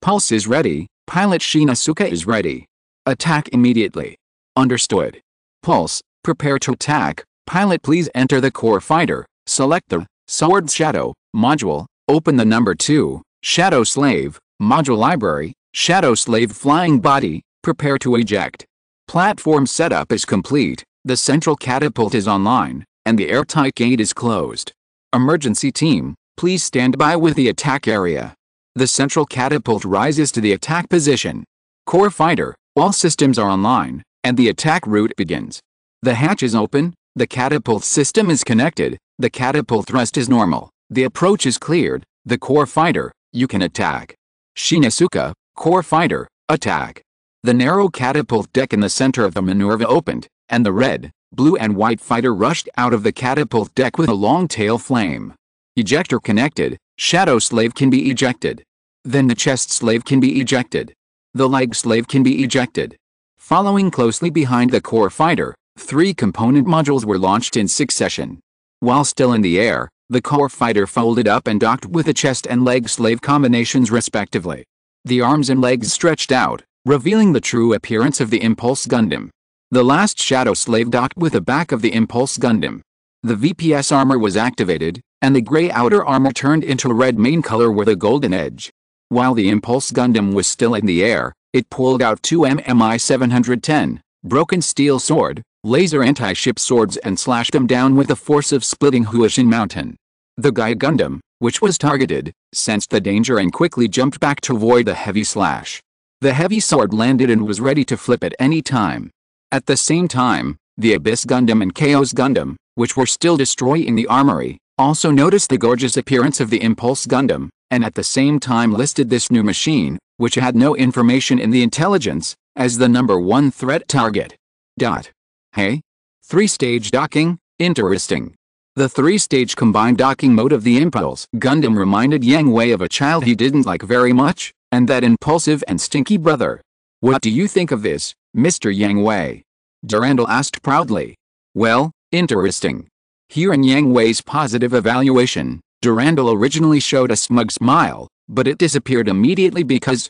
Pulse is ready, Pilot Shinosuke is ready. Attack immediately. Understood. Pulse, prepare to attack, Pilot please enter the core fighter, select the Sword Shadow module, open the number 2, Shadow Slave, module library, Shadow Slave flying body, prepare to eject. Platform setup is complete, the central catapult is online, and the airtight gate is closed. Emergency team, please stand by with the attack area. The central catapult rises to the attack position. Core fighter, all systems are online, and the attack route begins. The hatch is open, the catapult system is connected, the catapult thrust is normal, the approach is cleared, the core fighter, you can attack. Shinosuke, core fighter, attack. The narrow catapult deck in the center of the Minerva opened, and the red, blue and white fighter rushed out of the catapult deck with a long tail flame. Ejector connected, Shadow Slave can be ejected. Then the chest slave can be ejected. The leg slave can be ejected. Following closely behind the core fighter, 3 component modules were launched in succession. While still in the air, the core fighter folded up and docked with the chest and leg slave combinations respectively. The arms and legs stretched out, revealing the true appearance of the Impulse Gundam. The last shadow slave docked with the back of the Impulse Gundam. The VPS armor was activated, and the gray outer armor turned into a red main color with a golden edge. While the Impulse Gundam was still in the air, it pulled out 2 MMI 710, broken steel sword, laser anti-ship swords and slashed them down with the force of splitting Huashin Mountain. The Gaia Gundam, which was targeted, sensed the danger and quickly jumped back to avoid the heavy slash. The heavy sword landed and was ready to flip at any time. At the same time, the Abyss Gundam and Chaos Gundam, which were still destroying the armory, also noticed the gorgeous appearance of the Impulse Gundam, and at the same time listed this new machine, which had no information in the intelligence, as the #1 threat target. Hey? 3-stage docking? Interesting. The 3-stage combined docking mode of the Impulse Gundam reminded Yang Hui of a child he didn't like very much, and that impulsive and stinky brother. What do you think of this, Mr. Yang Hui? Durandal asked proudly. Well, interesting. Hearing Yang Hui's positive evaluation, Durandal originally showed a smug smile, but it disappeared immediately because,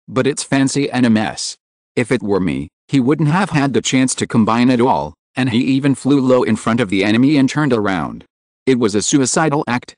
but it's fancy and a mess. If it were me, he wouldn't have had the chance to combine it all, and he even flew low in front of the enemy and turned around. It was a suicidal act.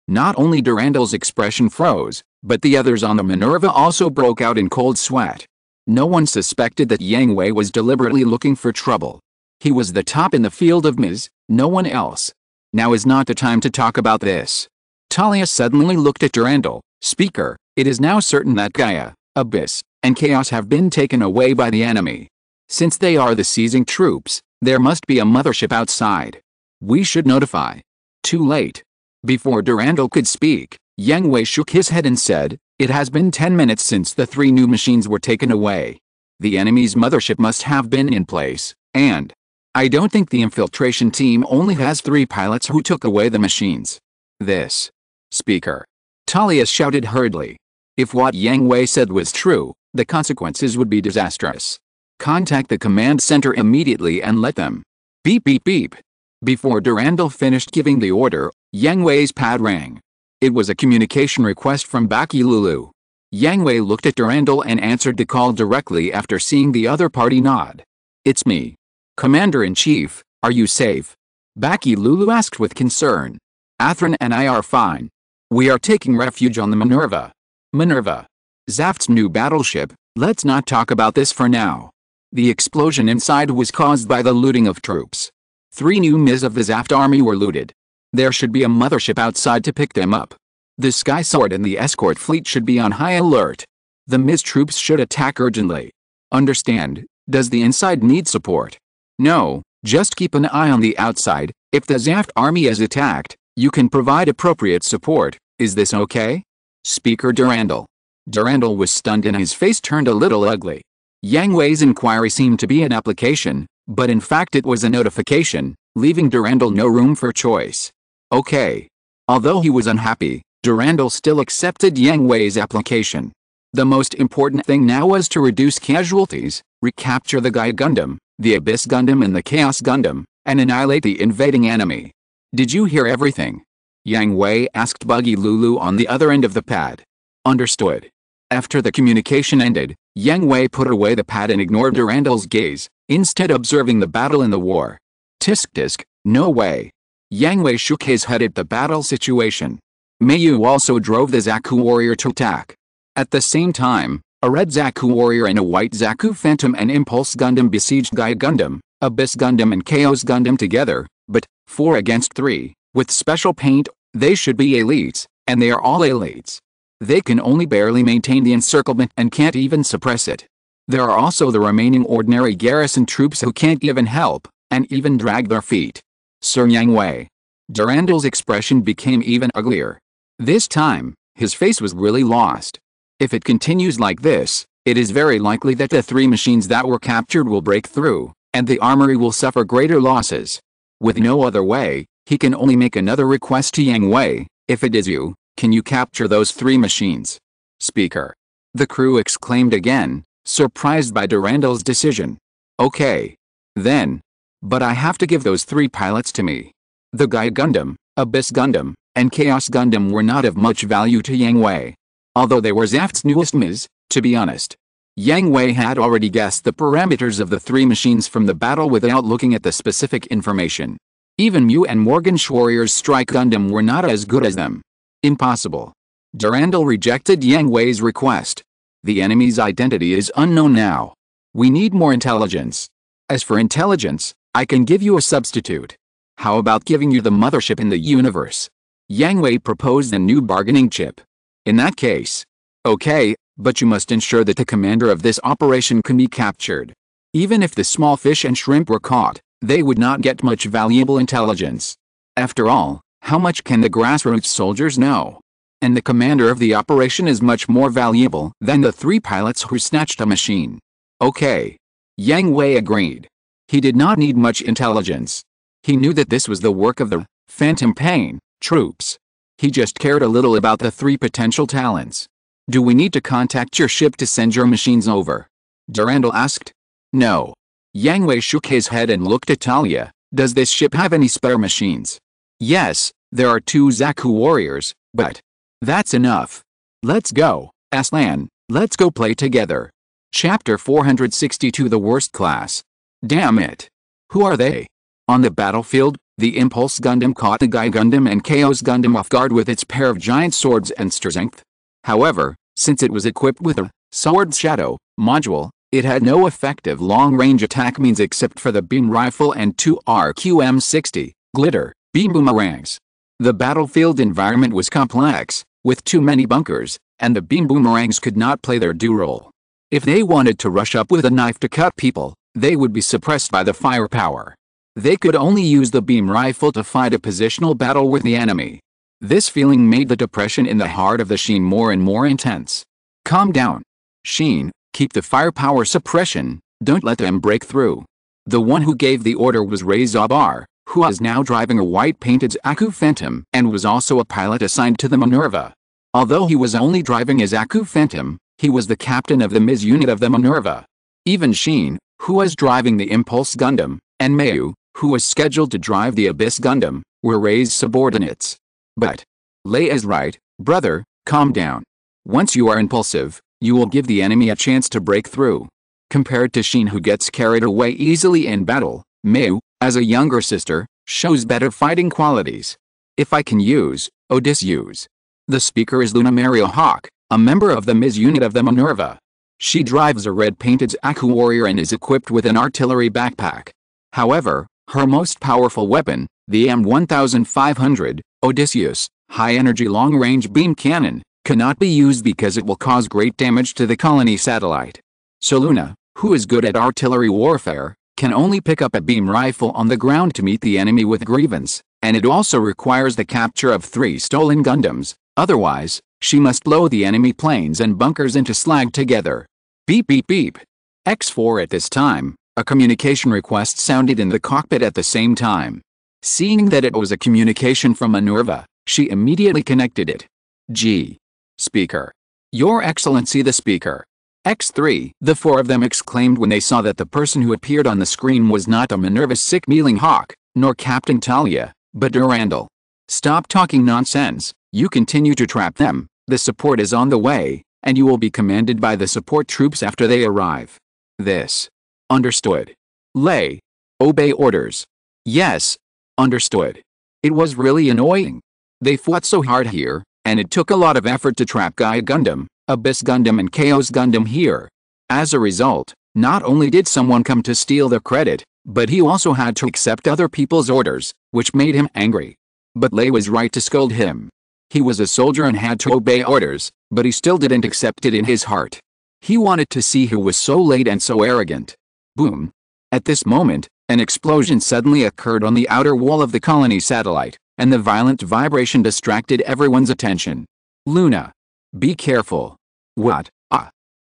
Not only Durandal's expression froze, but the others on the Minerva also broke out in cold sweat. No one suspected that Yang Hui was deliberately looking for trouble. He was the top in the field of Ms., no one else. Now is not the time to talk about this. Talia suddenly looked at Durandal. Speaker, it is now certain that Gaia, Abyss, and Chaos have been taken away by the enemy. Since they are the seizing troops, there must be a mothership outside. We should notify. Too late. Before Durandal could speak, Yang Hui shook his head and said, it has been 10 minutes since the 3 new machines were taken away. The enemy's mothership must have been in place, and I don't think the infiltration team only has 3 pilots who took away the machines. This. Speaker. Talia shouted hurriedly. If what Yang Hui said was true, the consequences would be disastrous. Contact the command center immediately and let them. Beep beep beep. Before Durandal finished giving the order, Yang Hui's pad rang. It was a communication request from Baki Lulu. Yang Hui looked at Durandal and answered the call directly after seeing the other party nod. It's me. Commander-in-Chief, are you safe? Baki Lulu asked with concern. Athrin and I are fine. We are taking refuge on the Minerva. Minerva. Zaft's new battleship, let's not talk about this for now. The explosion inside was caused by the looting of troops. 3 new Ms of the Zaft army were looted. There should be a mothership outside to pick them up. The Sky Sword and the escort fleet should be on high alert. The Ms troops should attack urgently. Understand, does the inside need support? No, just keep an eye on the outside. If the Zaft army is attacked, you can provide appropriate support. Is this okay? Speaker Durandal. Durandal was stunned and his face turned a little ugly. Yang Hui's inquiry seemed to be an application, but in fact it was a notification, leaving Durandal no room for choice. Okay. Although he was unhappy, Durandal still accepted Yang Hui's application. The most important thing now was to reduce casualties, recapture the Gaia Gundam, the Abyss Gundam and the Chaos Gundam, and annihilate the invading enemy. Did you hear everything? Yang Hui asked Buggy Lulu on the other end of the pad. Understood. After the communication ended, Yang Hui put away the pad and ignored Durandal's gaze, instead observing the battle in the war. Tisk, no way. Yang Hui shook his head at the battle situation. Mayu also drove the Zaku warrior to attack. At the same time, a red Zaku warrior and a white Zaku Phantom and Impulse Gundam besieged Gaia Gundam, Abyss Gundam and Chaos Gundam together, but 4 against 3, with special paint. They should be elites, and they are all elites. They can only barely maintain the encirclement and can't even suppress it. There are also the remaining ordinary garrison troops who can't even help, and even drag their feet. Sir Yang Hui. Durandal's expression became even uglier. This time, his face was really lost. If it continues like this, it is very likely that the 3 machines that were captured will break through, and the armory will suffer greater losses. With no other way, he can only make another request to Yang Hui. If it is you, can you capture those 3 machines? Speaker. The crew exclaimed again. surprised by Durandal's decision. Okay. Then. But I have to give those 3 pilots to me. The Gaia Gundam, Abyss Gundam, and Chaos Gundam were not of much value to Yang Hui. Although they were Zaft's newest Ms, to be honest. Yang Hui had already guessed the parameters of the 3 machines from the battle without looking at the specific information. Even Mew and Morgan Warrior's Strike Gundam were not as good as them. Impossible. Durandal rejected Yang Hui's request. The enemy's identity is unknown now. We need more intelligence. As for intelligence, I can give you a substitute. How about giving you the mothership in the universe? Yang Hui proposed a new bargaining chip. In that case. Okay, but you must ensure that the commander of this operation can be captured. Even if the small fish and shrimp were caught, they would not get much valuable intelligence. After all, how much can the grassroots soldiers know? And the commander of the operation is much more valuable than the 3 pilots who snatched a machine. Okay. Yang Hui agreed. He did not need much intelligence. He knew that this was the work of the Phantom Pain troops. He just cared a little about the 3 potential talents. Do we need to contact your ship to send your machines over? Durandal asked. No. Yang Hui shook his head and looked at Talia. Does this ship have any spare machines? Yes, there are 2 Zaku warriors, but that's enough. Let's go, Aslan, let's go play together. Chapter 462 The Worst Class. Damn it. Who are they? On the battlefield, the Impulse Gundam caught the Gaia Gundam and Chaos Gundam off guard with its pair of giant swords and strength. However, since it was equipped with a Sword Shadow module, it had no effective long-range attack means except for the beam rifle and 2 RQM-60 glitter beam boomerangs. The battlefield environment was complex, with too many bunkers, and the beam boomerangs could not play their due role. If they wanted to rush up with a knife to cut people, they would be suppressed by the firepower. They could only use the beam rifle to fight a positional battle with the enemy. This feeling made the depression in the heart of the Sheen more and more intense. Calm down. Sheen, keep the firepower suppression, don't let them break through. The one who gave the order was Rei Zabar, who is now driving a white-painted Zaku Phantom and was also a pilot assigned to the Minerva. Although he was only driving a Zaku Phantom, he was the captain of the Ms unit of the Minerva. Even Sheen, who was driving the Impulse Gundam, and Mayu, who was scheduled to drive the Abyss Gundam, were Rei's subordinates. But Lei is right, brother, calm down. Once you are impulsive, you will give the enemy a chance to break through. Compared to Sheen, who gets carried away easily in battle, Mayu, as a younger sister, shows better fighting qualities. If I can use, Odysseus. The speaker is Luna Maria Hawk, a member of the Ms unit of the Minerva. She drives a red-painted Zaku warrior and is equipped with an artillery backpack. However, her most powerful weapon, the M1500, Odysseus, high-energy long-range beam cannon, cannot be used because it will cause great damage to the colony satellite. So Luna, who is good at artillery warfare, can only pick up a beam rifle on the ground to meet the enemy with grievance, and it also requires the capture of 3 stolen Gundams, otherwise, she must blow the enemy planes and bunkers into slag together. Beep beep beep. X4 at this time, a communication request sounded in the cockpit at the same time. Seeing that it was a communication from Minerva, she immediately connected it. G. Speaker. Your Excellency the Speaker. X3, the 4 of them exclaimed when they saw that the person who appeared on the screen was not a Minerva's sick-mealing hawk, nor Captain Talia, but Durandal. Stop talking nonsense, you continue to trap them, the support is on the way, and you will be commanded by the support troops after they arrive. This. Understood. Lei. Obey orders. Yes. Understood. It was really annoying. They fought so hard here, and it took a lot of effort to trap Gaia Gundam, Abyss Gundam and Chaos Gundam here. As a result, not only did someone come to steal the credit, but he also had to accept other people's orders, which made him angry. But Lei was right to scold him. He was a soldier and had to obey orders, but he still didn't accept it in his heart. He wanted to see who was so late and so arrogant. Boom. At this moment, an explosion suddenly occurred on the outer wall of the colony satellite, and the violent vibration distracted everyone's attention. Luna. Be careful. What?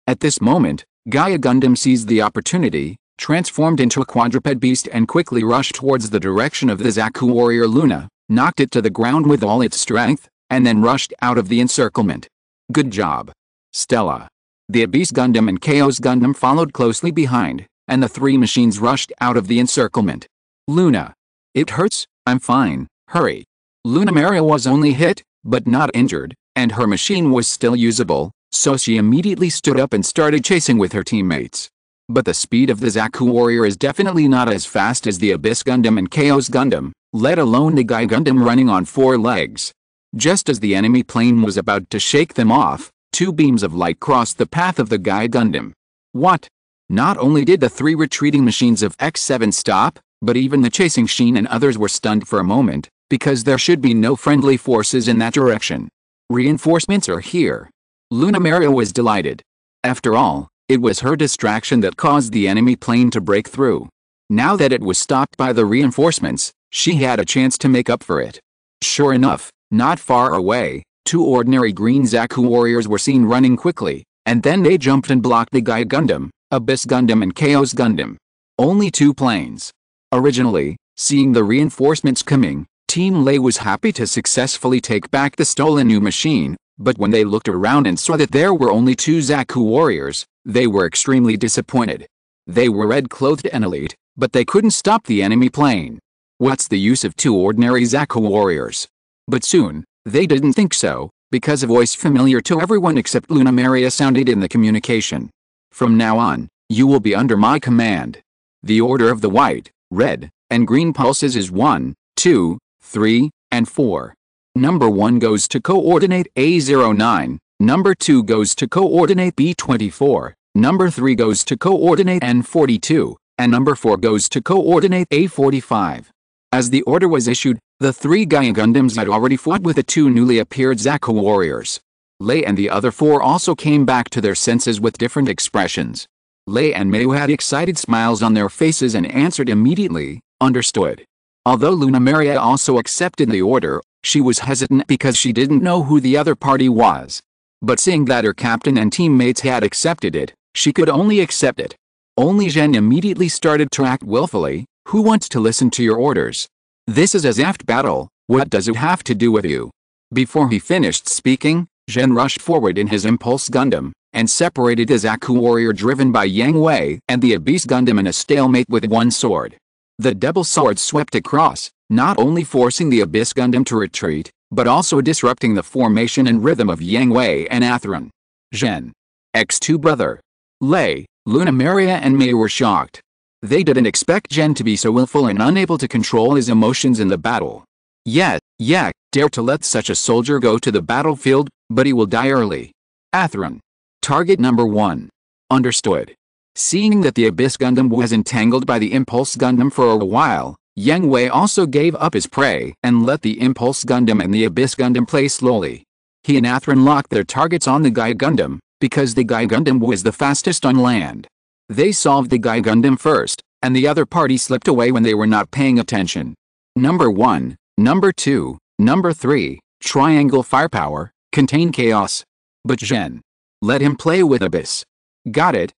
At this moment, Gaia Gundam seized the opportunity, transformed into a quadruped beast and quickly rushed towards the direction of the Zaku warrior Luna, knocked it to the ground with all its strength, and then rushed out of the encirclement. Good job. Stella. The Abyss Gundam and Chaos Gundam followed closely behind, and the three machines rushed out of the encirclement. Luna. It hurts, I'm fine, hurry. Luna Maria was only hit, but not injured, and her machine was still usable, so she immediately stood up and started chasing with her teammates. But the speed of the Zaku Warrior is definitely not as fast as the Abyss Gundam and Chaos Gundam, let alone the Guy Gundam running on 4 legs. Just as the enemy plane was about to shake them off, 2 beams of light crossed the path of the Guy Gundam. What? Not only did the 3 retreating machines of X7 stop, but even the chasing Sheen and others were stunned for a moment, because there should be no friendly forces in that direction. Reinforcements are here. Luna Maria was delighted. After all, it was her distraction that caused the enemy plane to break through. Now that it was stopped by the reinforcements, she had a chance to make up for it. Sure enough, not far away, 2 ordinary green Zaku warriors were seen running quickly, and then they jumped and blocked the Guy Gundam, Abyss Gundam and Chaos Gundam. Only 2 planes. Originally, seeing the reinforcements coming, Team Lei was happy to successfully take back the stolen new machine, but when they looked around and saw that there were only 2 Zaku warriors, they were extremely disappointed. They were red-clothed and elite, but they couldn't stop the enemy plane. What's the use of 2 ordinary Zaku warriors? But soon, they didn't think so, because a voice familiar to everyone except Luna Maria sounded in the communication. From now on, you will be under my command. The order of the white, red, and green pulses is 1, 2, 3, and 4. Number 1 goes to coordinate A09, number 2 goes to coordinate B24, number 3 goes to coordinate N42, and number 4 goes to coordinate A45. As the order was issued, the 3 Gaia Gundams had already fought with the 2 newly appeared Zaku warriors. Lei and the other 4 also came back to their senses with different expressions. Lei and Mayu had excited smiles on their faces and answered immediately, understood. Although Luna Maria also accepted the order, she was hesitant because she didn't know who the other party was. But seeing that her captain and teammates had accepted it, she could only accept it. Only Zhen immediately started to act willfully. Who wants to listen to your orders? This is a Zaft battle, what does it have to do with you? Before he finished speaking, Zhen rushed forward in his Impulse Gundam, and separated the Zaku warrior driven by Yang Hui and the Abyss Gundam in a stalemate with 1 sword. The double sword swept across, not only forcing the Abyss Gundam to retreat, but also disrupting the formation and rhythm of Yang Hui and Atheron. Zhen. X2 brother. Lei, Luna Maria and Mei were shocked. They didn't expect Zhen to be so willful and unable to control his emotions in the battle. Yeah, dare to let such a soldier go to the battlefield, but he will die early. Atheron. Target number 1. Understood. Seeing that the Abyss Gundam was entangled by the Impulse Gundam for a while, Yang Hui also gave up his prey and let the Impulse Gundam and the Abyss Gundam play slowly. He and Atheron locked their targets on the Guy Gundam, because the Guy Gundam was the fastest on land. They solved the Guy Gundam first, and the other party slipped away when they were not paying attention. Number 1, number 2, number 3, triangle firepower, contain chaos. But Zhen. Let him play with Abyss. Got it.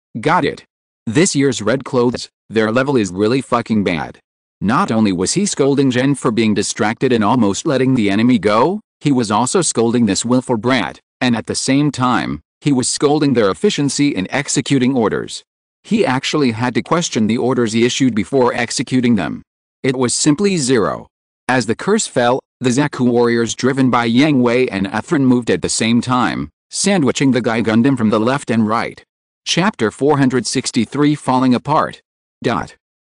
This year's red clothes, their level is really fucking bad. Not only was he scolding Zhen for being distracted and almost letting the enemy go, he was also scolding this willful brat, and at the same time, he was scolding their efficiency in executing orders. He actually had to question the orders he issued before executing them. It was simply 0. As the curse fell, the Zaku warriors driven by Yang Hui and Atheron moved at the same time, sandwiching the Guy Gundam from the left and right. Chapter 463 Falling Apart.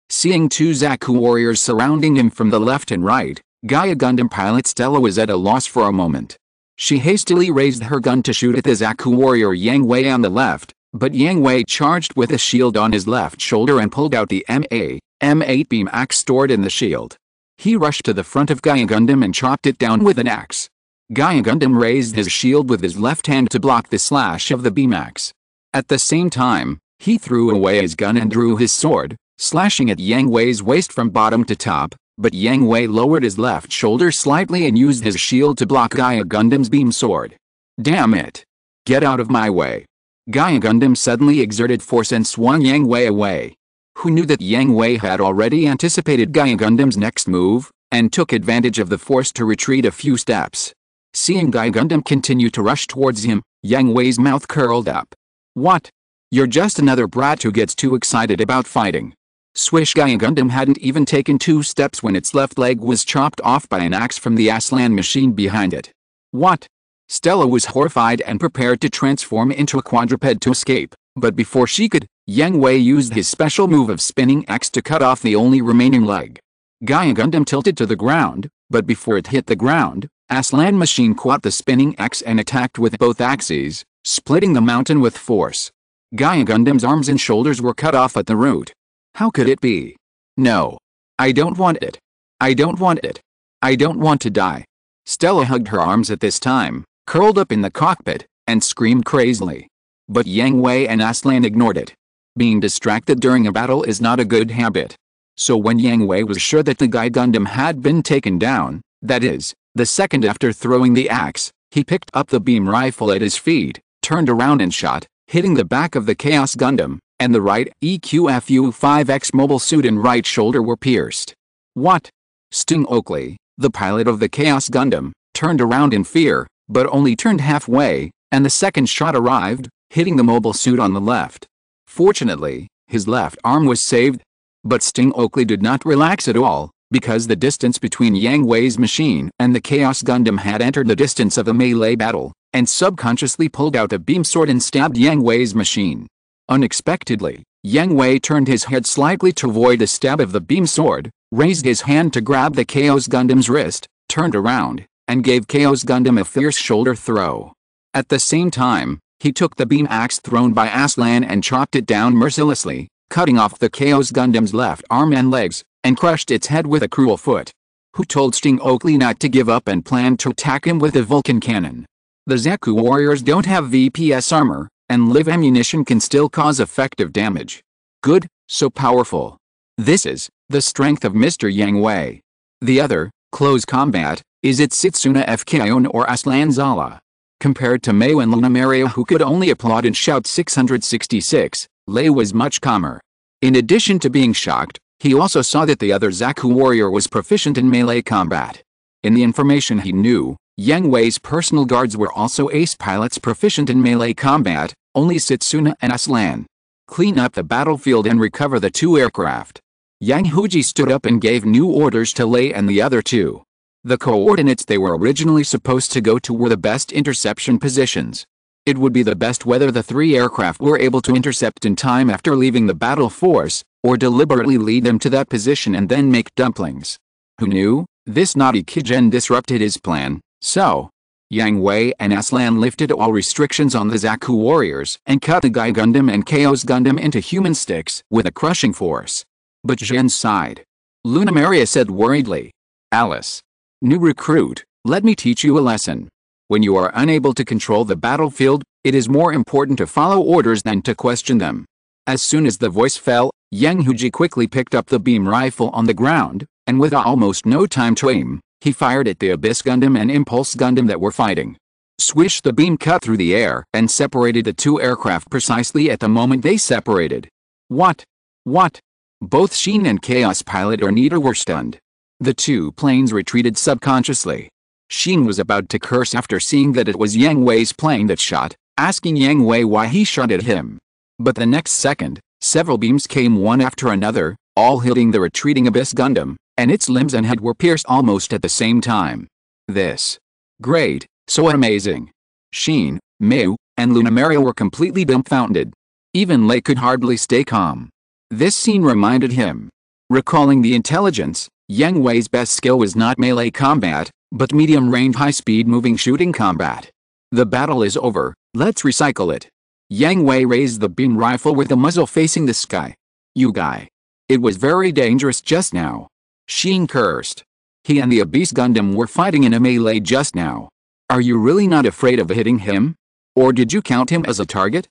Seeing 2 Zaku warriors surrounding him from the left and right, Gaia Gundam pilot Stella was at a loss for a moment. She hastily raised her gun to shoot at the Zaku warrior Yang Hui on the left, but Yang Hui charged with a shield on his left shoulder and pulled out the M8 beam axe stored in the shield. He rushed to the front of Gaia Gundam and chopped it down with an axe. Gaia Gundam raised his shield with his left hand to block the slash of the beam axe. At the same time, he threw away his gun and drew his sword, slashing at Yang Hui's waist from bottom to top, but Yang Hui lowered his left shoulder slightly and used his shield to block Gaia Gundam's beam sword. Damn it! Get out of my way! Gaia Gundam suddenly exerted force and swung Yang Hui away. Who knew that Yang Hui had already anticipated Gaia Gundam's next move, and took advantage of the force to retreat a few steps. Seeing Gaia Gundam continue to rush towards him, Yang Hui's mouth curled up. What? You're just another brat who gets too excited about fighting. Swish! Gundam hadn't even taken 2 steps when its left leg was chopped off by an axe from the Aslan machine behind it. What? Stella was horrified and prepared to transform into a quadruped to escape, but before she could, Yang Hui used his special move of spinning axe to cut off the only remaining leg. Gundam tilted to the ground, but before it hit the ground, Aslan machine caught the spinning axe and attacked with both axes, splitting the mountain with force. Gundam's arms and shoulders were cut off at the root. How could it be? No. I don't want it. I don't want it. I don't want to die. Stella hugged her arms at this time, curled up in the cockpit, and screamed crazily. But Yang Hui and Aslan ignored it. Being distracted during a battle is not a good habit. So when Yang Hui was sure that the Gundam had been taken down, that is, the second after throwing the axe, he picked up the beam rifle at his feet, turned around and shot, hitting the back of the Chaos Gundam, and the right EQFU-5X mobile suit and right shoulder were pierced. What? Sting Oakley, the pilot of the Chaos Gundam, turned around in fear, but only turned halfway, and the second shot arrived, hitting the mobile suit on the left. Fortunately, his left arm was saved. But Sting Oakley did not relax at all, because the distance between Yang Hui's machine and the Chaos Gundam had entered the distance of a melee battle, and subconsciously pulled out a beam sword and stabbed Yang Hui's machine. Unexpectedly, Yang Hui turned his head slightly to avoid the stab of the beam sword, raised his hand to grab the Chaos Gundam's wrist, turned around, and gave Chaos Gundam a fierce shoulder throw. At the same time, he took the beam axe thrown by Aslan and chopped it down mercilessly, cutting off the Chaos Gundam's left arm and legs, and crushed its head with a cruel foot. Who told Sting Oakley not to give up and planned to attack him with a Vulcan cannon? The Zaku warriors don't have VPS armor, and live ammunition can still cause effective damage. Good, so powerful. This is the strength of Mr. Yang Hui. The other, close combat, is it Setsuna Fkion or Aslan Zala. Compared to Mayu and Lunamaria, who could only applaud and shout 666, Lei was much calmer. In addition to being shocked, he also saw that the other Zaku warrior was proficient in melee combat. In the information he knew, Yang Hui's personal guards were also ace pilots proficient in melee combat, only Setsuna and Aslan. Clean up the battlefield and recover the 2 aircraft. Yang Hui stood up and gave new orders to Lei and the other 2. The coordinates they were originally supposed to go to were the best interception positions. It would be the best whether the 3 aircraft were able to intercept in time after leaving the battle force, or deliberately lead them to that position and then make dumplings. Who knew? This naughty Kijen disrupted his plan, so Yang Hui and Aslan lifted all restrictions on the Zaku warriors and cut the Gundam and Chaos Gundam into human sticks with a crushing force. But Zhen sighed. Lunamaria said worriedly, "Alice, new recruit, let me teach you a lesson. When you are unable to control the battlefield, it is more important to follow orders than to question them." As soon as the voice fell, Yang Hui quickly picked up the beam rifle on the ground, and with almost no time to aim, he fired at the Abyss Gundam and Impulse Gundam that were fighting. Swish! The beam cut through the air and separated the 2 aircraft precisely at the moment they separated. What? What? Both Sheen and Chaos Pilot Ornita were stunned. The 2 planes retreated subconsciously. Sheen was about to curse after seeing that it was Yang Hui's plane that shot, asking Yang Hui why he shot at him. But the next second, several beams came one after another, all hitting the retreating Abyss Gundam, and its limbs and head were pierced almost at the same time. This. Great, so amazing. Sheen, Mayu, and Lunamaria were completely dumbfounded. Even Lei could hardly stay calm. This scene reminded him. Recalling the intelligence, Yang Hui's best skill was not melee combat, but medium-range high-speed moving shooting combat. The battle is over, let's recycle it. Yang Hui raised the beam rifle with the muzzle facing the sky. You guy. It was very dangerous just now. Sheen cursed. He and the Abyss Gundam were fighting in a melee just now. Are you really not afraid of hitting him? Or did you count him as a target?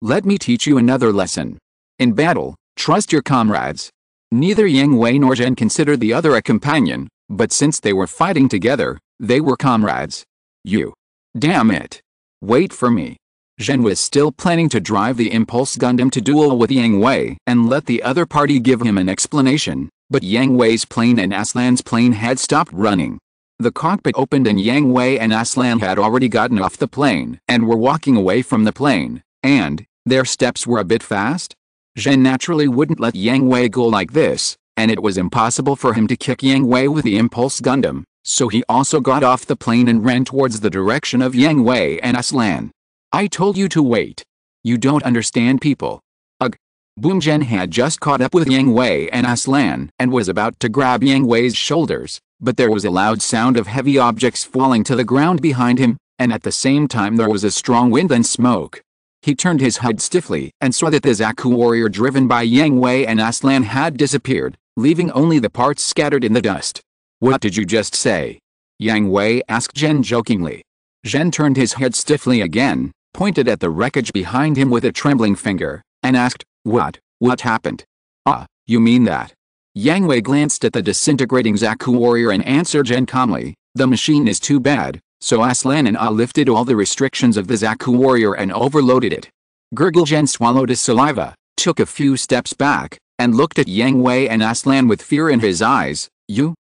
Let me teach you another lesson. In battle, trust your comrades. Neither Yang Hui nor Zhen considered the other a companion, but since they were fighting together, they were comrades. You. Damn it. Wait for me. Zhen was still planning to drive the Impulse Gundam to duel with Yang Hui and let the other party give him an explanation, but Yang Hui's plane and Aslan's plane had stopped running. The cockpit opened and Yang Hui and Aslan had already gotten off the plane and were walking away from the plane, And their steps were a bit fast? Zhen naturally wouldn't let Yang Hui go like this, and it was impossible for him to kick Yang Hui with the Impulse Gundam, so he also got off the plane and ran towards the direction of Yang Hui and Aslan. I told you to wait. You don't understand people. Ugh. Boom. Zhen had just caught up with Yang Hui and Aslan and was about to grab Yang Hui's shoulders, but there was a loud sound of heavy objects falling to the ground behind him, and at the same time there was a strong wind and smoke. He turned his head stiffly and saw that the Zaku warrior driven by Yang Hui and Aslan had disappeared, leaving only the parts scattered in the dust. What did you just say? Yang Hui asked Zhen jokingly. Zhen turned his head stiffly again, pointed at the wreckage behind him with a trembling finger, and asked, What happened? Ah, you mean that? Yang Hui glanced at the disintegrating Zaku warrior and answered Zhen calmly, the machine is too bad, so Aslan and I lifted all the restrictions of the Zaku warrior and overloaded it. Gurgle. Zhen swallowed his saliva, took a few steps back, and looked at Yang Hui and Aslan with fear in his eyes.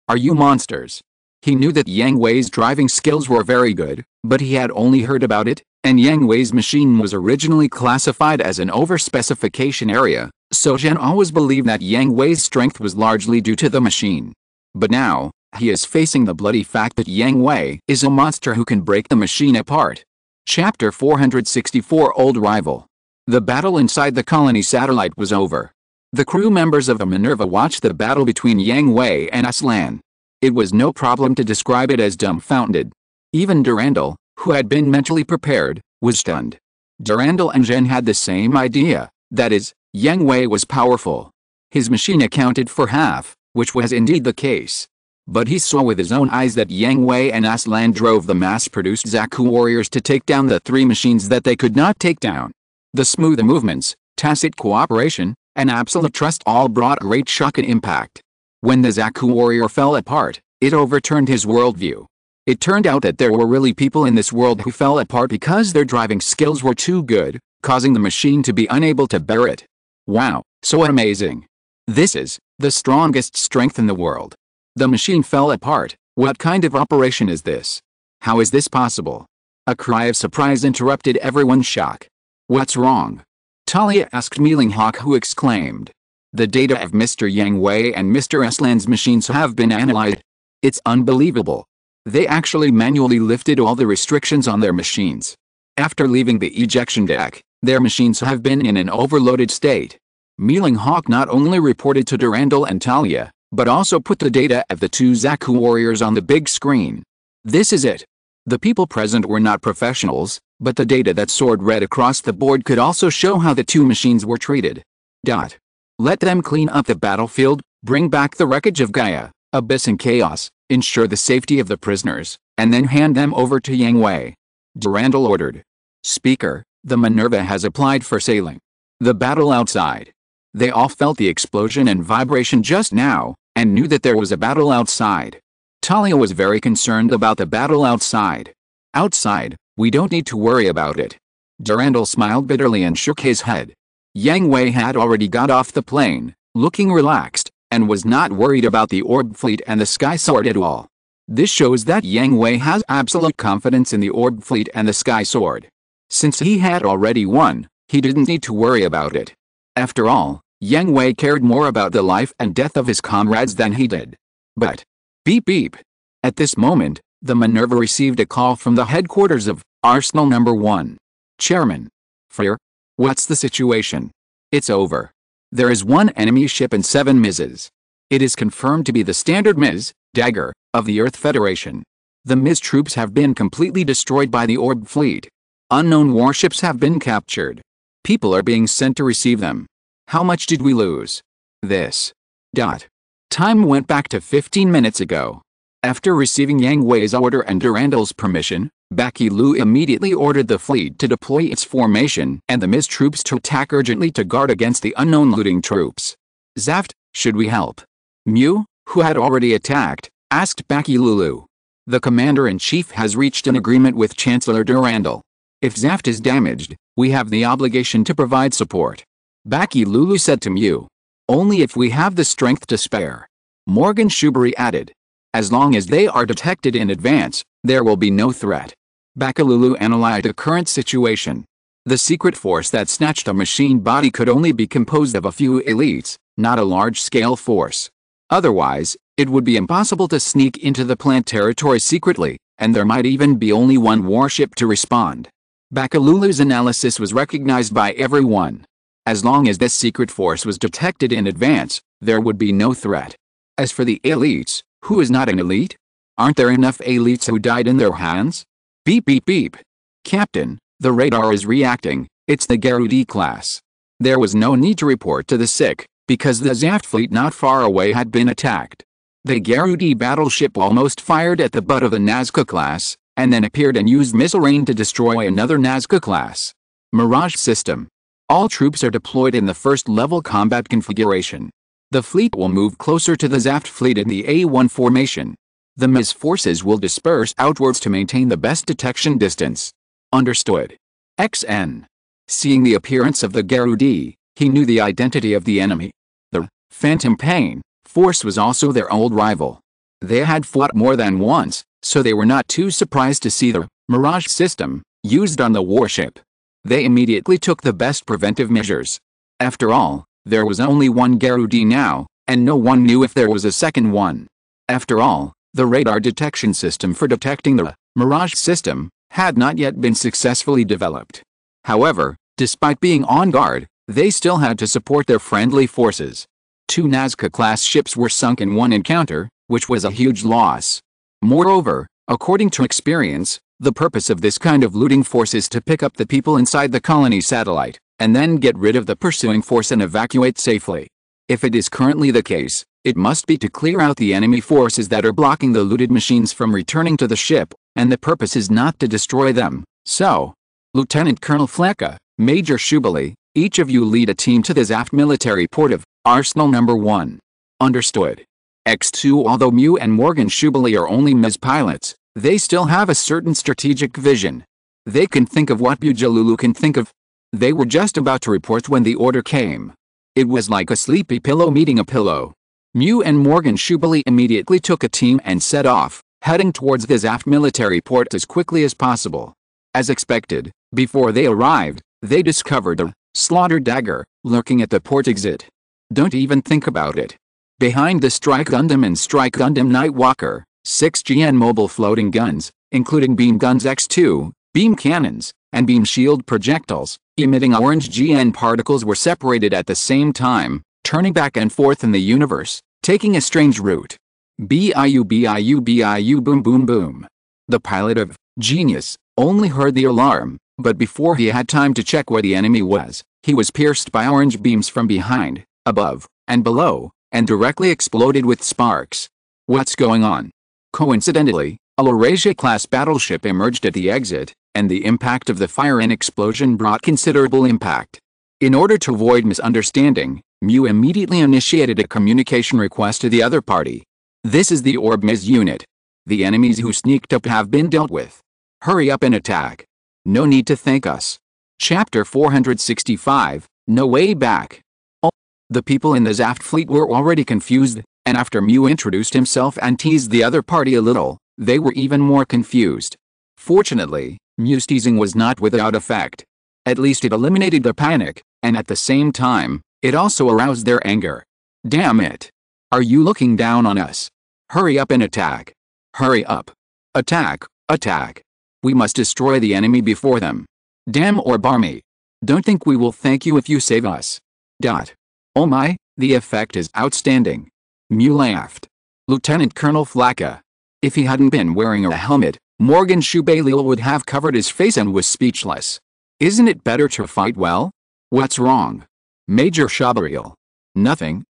Are you monsters? He knew that Yang Hui's driving skills were very good, but he had only heard about it, and Yang Hui's machine was originally classified as an over-specification area, so Zhen always believed that Yang Hui's strength was largely due to the machine. But now, he is facing the bloody fact that Yang Hui is a monster who can break the machine apart. Chapter 464 Old Rival. The battle inside the colony satellite was over. The crew members of the Minerva watched the battle between Yang Hui and Aslan. It was no problem to describe it as dumbfounded. Even Durandal, who had been mentally prepared, was stunned. Durandal and Zhen had the same idea, that is, Yang Hui was powerful. His machine accounted for half, which was indeed the case. But he saw with his own eyes that Yang Hui and Aslan drove the mass-produced Zaku warriors to take down the three machines that they could not take down. The smooth movements, tacit cooperation, and absolute trust all brought a great shock and impact. When the Zaku warrior fell apart, it overturned his worldview. It turned out that there were really people in this world who fell apart because their driving skills were too good, causing the machine to be unable to bear it. Wow, so amazing. This is the strongest strength in the world. The machine fell apart. What kind of operation is this? How is this possible? A cry of surprise interrupted everyone's shock. What's wrong? Talia asked Mealing Hawk, who exclaimed. The data of Mr. Yang Hui and Mr. Aslan's machines have been analyzed. It's unbelievable. They actually manually lifted all the restrictions on their machines. After leaving the ejection deck, their machines have been in an overloaded state. Mealing Hawk not only reported to Durandal and Talia, but also put the data of the two Zaku warriors on the big screen. This is it. The people present were not professionals, but the data that soared red across the board could also show how the two machines were treated. Let them clean up the battlefield, bring back the wreckage of Gaia, Abyss and Chaos, ensure the safety of the prisoners, and then hand them over to Yang Hui. Durandal ordered. Speaker, the Minerva has applied for sailing. The battle outside. They all felt the explosion and vibration just now, and knew that there was a battle outside. Talia was very concerned about the battle outside. Outside, we don't need to worry about it. Durandal smiled bitterly and shook his head. Yang Hui had already got off the plane, looking relaxed, and was not worried about the Orb Fleet and the Sky Sword at all. This shows that Yang Hui has absolute confidence in the Orb Fleet and the Sky Sword. Since he had already won, he didn't need to worry about it. After all, Yang Hui cared more about the life and death of his comrades than he did. But, beep beep. At this moment, the Minerva received a call from the headquarters of Arsenal No. 1. Chairman. Freer? What's the situation? It's over. There is one enemy ship and 7 MIZs. It is confirmed to be the standard MIZ, Dagger, of the Earth Federation. The MIZ troops have been completely destroyed by the Orb Fleet. Unknown warships have been captured. People are being sent to receive them. How much did we lose? This. Time went back to 15 minutes ago. After receiving Yang Hui's order and Durandal's permission, Baki Lu immediately ordered the fleet to deploy its formation and the MIZ troops to attack urgently to guard against the unknown looting troops. Zaft, should we help? Mew, who had already attacked, asked Baki Lulu. The commander-in-chief has reached an agreement with Chancellor Durandal. If Zaft is damaged, we have the obligation to provide support. Baki Lulu said to Mew. Only if we have the strength to spare. Morgan Shubury added. As long as they are detected in advance, there will be no threat. Bakalulu analyzed the current situation. The secret force that snatched a machine body could only be composed of a few elites, not a large-scale force. Otherwise, it would be impossible to sneak into the plant territory secretly, and there might even be only one warship to respond. Bakalulu's analysis was recognized by everyone. As long as this secret force was detected in advance, there would be no threat. As for the elites, who is not an elite? Aren't there enough elites who died in their hands? Beep beep beep. Captain, the radar is reacting, it's the Garudi class. There was no need to report to the sick, because the Zaft fleet not far away had been attacked. The Garudi battleship almost fired at the butt of the Nazca class, and then appeared and used missile rain to destroy another Nazca class. Mirage system. All troops are deployed in the first-level combat configuration. The fleet will move closer to the Zaft fleet in the A1 formation. The MIS forces will disperse outwards to maintain the best detection distance. Understood. XN. Seeing the appearance of the Garudi, he knew the identity of the enemy. The Phantom Pain force was also their old rival. They had fought more than once, so they were not too surprised to see the Mirage system used on the warship. They immediately took the best preventive measures. After all, there was only one Garudi now, and no one knew if there was a second one. After all, the radar detection system for detecting the Mirage system had not yet been successfully developed. However, despite being on guard, they still had to support their friendly forces. 2 Nazca-class ships were sunk in one encounter, which was a huge loss. Moreover, according to experience, the purpose of this kind of looting force is to pick up the people inside the colony satellite, and then get rid of the pursuing force and evacuate safely. If it is currently the case, it must be to clear out the enemy forces that are blocking the looted machines from returning to the ship, and the purpose is not to destroy them. So, Lieutenant Colonel Fleka, Major Shubali, each of you lead a team to the Zaft military port of Arsenal Number 1. Understood. X2. Although Mew and Morgan Shubali are only MIS pilots, they still have a certain strategic vision. They can think of what Bujalulu can think of. They were just about to report when the order came. It was like a sleepy pillow meeting a pillow. Mew and Morgan Shubali immediately took a team and set off, heading towards the Zaft military port as quickly as possible. As expected, before they arrived, they discovered a slaughter dagger lurking at the port exit. Don't even think about it. Behind the Strike Gundam and Strike Gundam Nightwalker, 6 GN mobile floating guns, including beam guns X2, beam cannons, and beam shield projectiles, emitting orange GN particles were separated at the same time, turning back and forth in the universe, taking a strange route. BIU BIU BIU boom boom boom. The pilot of Genius only heard the alarm, but before he had time to check where the enemy was, he was pierced by orange beams from behind, above, and below, and directly exploded with sparks. What's going on? Coincidentally, a Laurasia-class battleship emerged at the exit, and the impact of the fire and explosion brought considerable impact. In order to avoid misunderstanding, Mew immediately initiated a communication request to the other party. This is the Orb-MIS unit. The enemies who sneaked up have been dealt with. Hurry up and attack. No need to thank us. Chapter 465, No Way Back. The people in the Zaft fleet were already confused, and after Mew introduced himself and teased the other party a little, they were even more confused. Fortunately, Mew's teasing was not without effect. At least it eliminated the panic, and at the same time, it also aroused their anger. Damn it! Are you looking down on us? Hurry up and attack. Hurry up. Attack, attack. We must destroy the enemy before them. Damn Orb Army. Don't think we will thank you if you save us. Oh my, the effect is outstanding. Mew laughed. Lieutenant Colonel Flaka. If he hadn't been wearing a helmet, Morgan Shubalil would have covered his face and was speechless. Isn't it better to fight well? What's wrong? Major Shabaril. Nothing,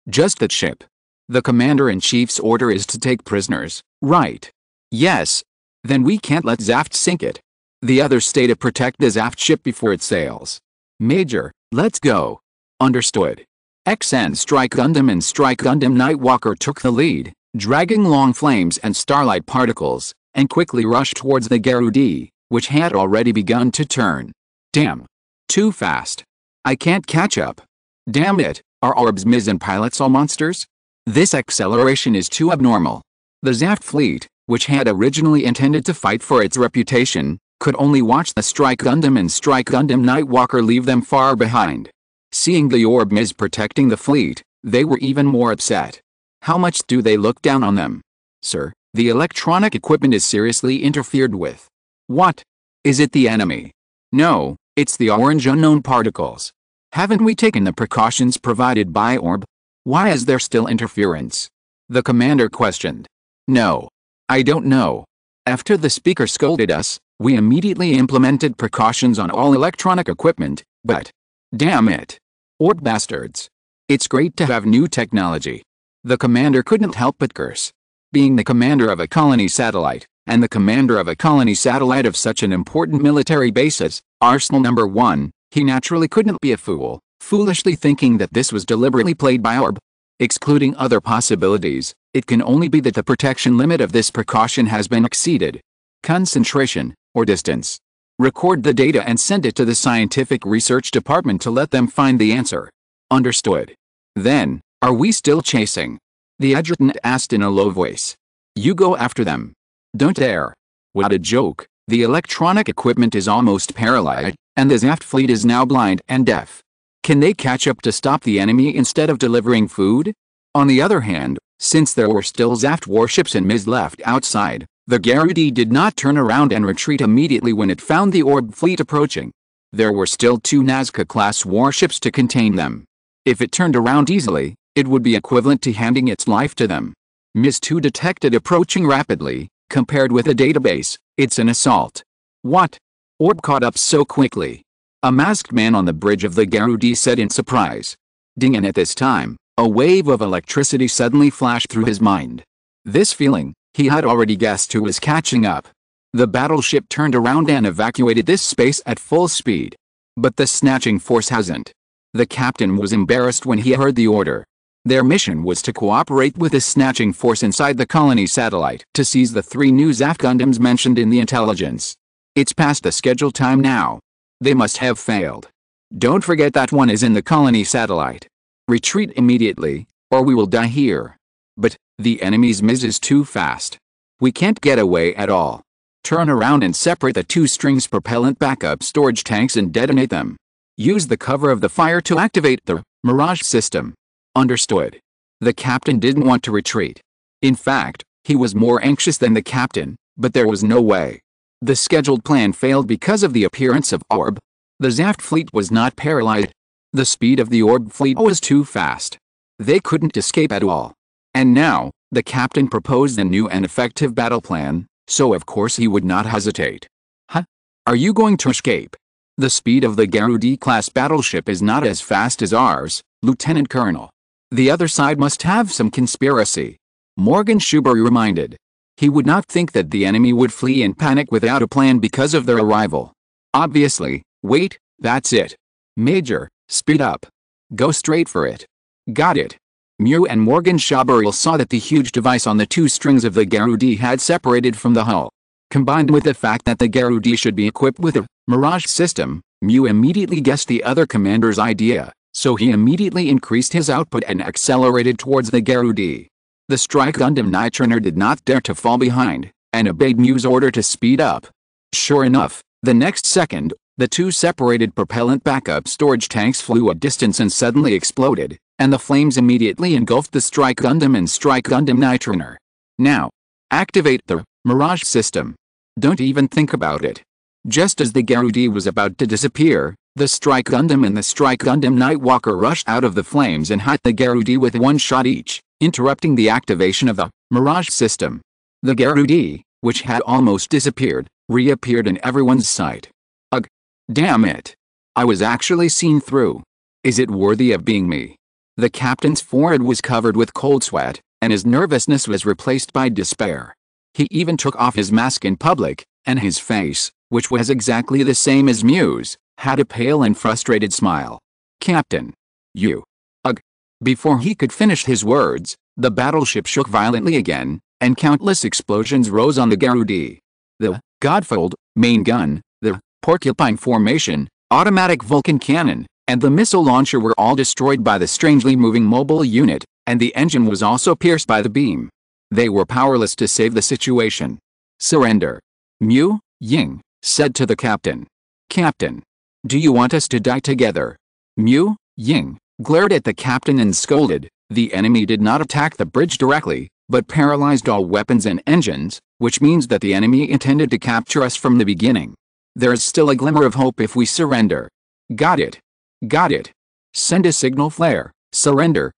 just that ship. The Commander-in-Chief's order is to take prisoners, right? Yes. Then we can't let Zaft sink it. The others stay to protect the Zaft ship before it sails. Major, let's go. Understood. XN Strike Gundam and Strike Gundam Nightwalker took the lead, dragging long flames and starlight particles, and quickly rushed towards the Garudi, which had already begun to turn. Damn. Too fast. I can't catch up. Damn it, are Orbs-MIS and pilots all monsters? This acceleration is too abnormal. The Zaft fleet, which had originally intended to fight for its reputation, could only watch the Strike Gundam and Strike Gundam Nightwalker leave them far behind. Seeing the orb is protecting the fleet, they were even more upset. How much do they look down on them? Sir, the electronic equipment is seriously interfered with. What? Is it the enemy? No, it's the orange unknown particles. Haven't we taken the precautions provided by orb? Why is there still interference? The commander questioned. No. I don't know. After the speaker scolded us, we immediately implemented precautions on all electronic equipment, but... damn it. Orb bastards. It's great to have new technology. The commander couldn't help but curse. Being the commander of a colony satellite, and the commander of a colony satellite of such an important military base as Arsenal No. 1, he naturally couldn't be a fool, foolishly thinking that this was deliberately played by orb. Excluding other possibilities, it can only be that the protection limit of this precaution has been exceeded. Concentration, or distance. Record the data and send it to the scientific research department to let them find the answer. Understood. Then, are we still chasing? The adjutant asked in a low voice. You go after them. Don't dare. What a joke. The electronic equipment is almost paralyzed, and the Zaft fleet is now blind and deaf. Can they catch up to stop the enemy instead of delivering food? On the other hand, since there were still Zaft warships and MIS left outside, the Garudi did not turn around and retreat immediately when it found the orb fleet approaching. There were still 2 Nazca-class warships to contain them. If it turned around easily, it would be equivalent to handing its life to them. MIS 2 detected approaching rapidly. Compared with a database, it's an assault. What? Orb caught up so quickly. A masked man on the bridge of the Garudi said in surprise. Ding, and at this time, a wave of electricity suddenly flashed through his mind. This feeling, he had already guessed who was catching up. The battleship turned around and evacuated this space at full speed. But the snatching force hasn't. The captain was embarrassed when he heard the order. Their mission was to cooperate with the snatching force inside the colony satellite to seize the 3 new Zaft Gundams mentioned in the intelligence. It's past the scheduled time now. They must have failed. Don't forget that one is in the colony satellite. Retreat immediately, or we will die here. But, the enemy's MIS is too fast. We can't get away at all. Turn around and separate the 2 strings propellant backup storage tanks and detonate them. Use the cover of the fire to activate the Mirage system. Understood. The captain didn't want to retreat. In fact, he was more anxious than the captain, but there was no way. The scheduled plan failed because of the appearance of orb. The Zaft fleet was not paralyzed. The speed of the orb fleet was too fast. They couldn't escape at all. And now, the captain proposed a new and effective battle plan, so of course he would not hesitate. Huh? Are you going to escape? The speed of the Garudi-class battleship is not as fast as ours, Lieutenant Colonel. The other side must have some conspiracy. Morgan Schuberry reminded. He would not think that the enemy would flee in panic without a plan because of their arrival. Obviously. Wait, that's it. Major, speed up. Go straight for it. Got it. Mew and Morgan Schuberry saw that the huge device on the 2 strings of the Garudi had separated from the hull. Combined with the fact that the Garudi should be equipped with a Mirage system, Mew immediately guessed the other commander's idea. So he immediately increased his output and accelerated towards the Garudi. The Strike Gundam Nitriner did not dare to fall behind, and obeyed Mew's order to speed up. Sure enough, the next second, the 2 separated propellant backup storage tanks flew a distance and suddenly exploded, and the flames immediately engulfed the Strike Gundam and Strike Gundam Nitriner. Now, activate the Mirage system. Don't even think about it. Just as the Garudi was about to disappear, the Strike Gundam and the Strike Gundam Nightwalker rushed out of the flames and hit the Garudi with 1 shot each, interrupting the activation of the Mirage system. The Garudi, which had almost disappeared, reappeared in everyone's sight. Ugh. Damn it. I was actually seen through. Is it worthy of being me? The captain's forehead was covered with cold sweat, and his nervousness was replaced by despair. He even took off his mask in public, and his face, which was exactly the same as Mew's, had a pale and frustrated smile. Captain. You. Ugh. Before he could finish his words, the battleship shook violently again, and countless explosions rose on the Garudi. The Godfold main gun, the Porcupine formation, automatic Vulcan cannon, and the missile launcher were all destroyed by the strangely moving mobile unit, and the engine was also pierced by the beam. They were powerless to save the situation. Surrender. Mew, Ying, said to the captain. Captain, do you want us to die together? Yang glared at the captain and scolded. The enemy did not attack the bridge directly, but paralyzed all weapons and engines, which means that the enemy intended to capture us from the beginning. There is still a glimmer of hope if we surrender. Got it. Got it. Send a signal flare. Surrender.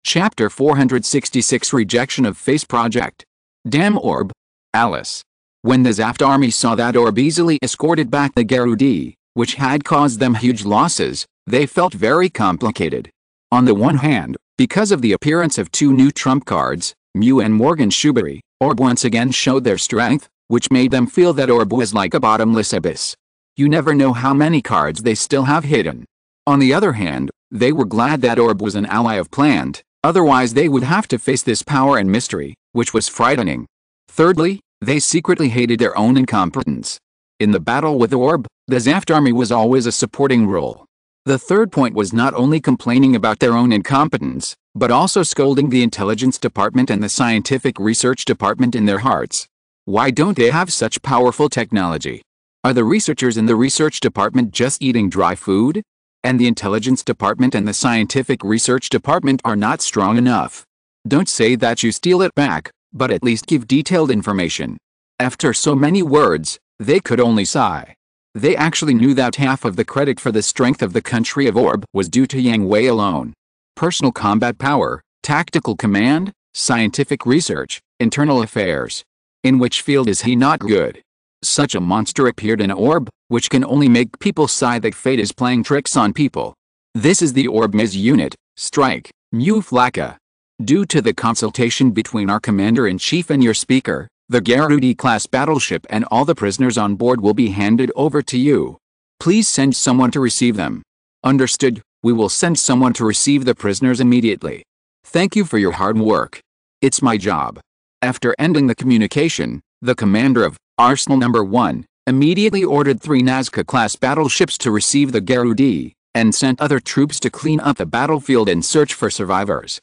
Chapter 466 Rejection of Face Project. Damn orb. Alice. When the Zaft army saw that orb easily escorted back the Garudi, which had caused them huge losses, they felt very complicated. On the one hand, because of the appearance of two new trump cards, Mew and Morgan Shubari, orb once again showed their strength, which made them feel that orb was like a bottomless abyss. You never know how many cards they still have hidden. On the other hand, they were glad that orb was an ally of Plant, otherwise they would have to face this power and mystery, which was frightening. Thirdly, they secretly hated their own incompetence. In the battle with orb, the Zaft army was always a supporting role. The third point was not only complaining about their own incompetence, but also scolding the intelligence department and the scientific research department in their hearts. Why don't they have such powerful technology? Are the researchers in the research department just eating dry food? And the intelligence department and the scientific research department are not strong enough. Don't say that you steal it back, but at least give detailed information. After so many words, they could only sigh. They actually knew that half of the credit for the strength of the country of Orb was due to Yang Hui alone. Personal combat power, tactical command, scientific research, internal affairs. In which field is he not good? Such a monster appeared in Orb, which can only make people sigh that fate is playing tricks on people. This is the Orb Ms unit, Strike, Mew Flaka. Due to the consultation between our commander-in-chief and your speaker, the Garudi-class battleship and all the prisoners on board will be handed over to you. Please send someone to receive them. Understood, we will send someone to receive the prisoners immediately. Thank you for your hard work. It's my job. After ending the communication, the commander of Arsenal No. 1 immediately ordered 3 Nazca-class battleships to receive the Garudi, and sent other troops to clean up the battlefield and search for survivors.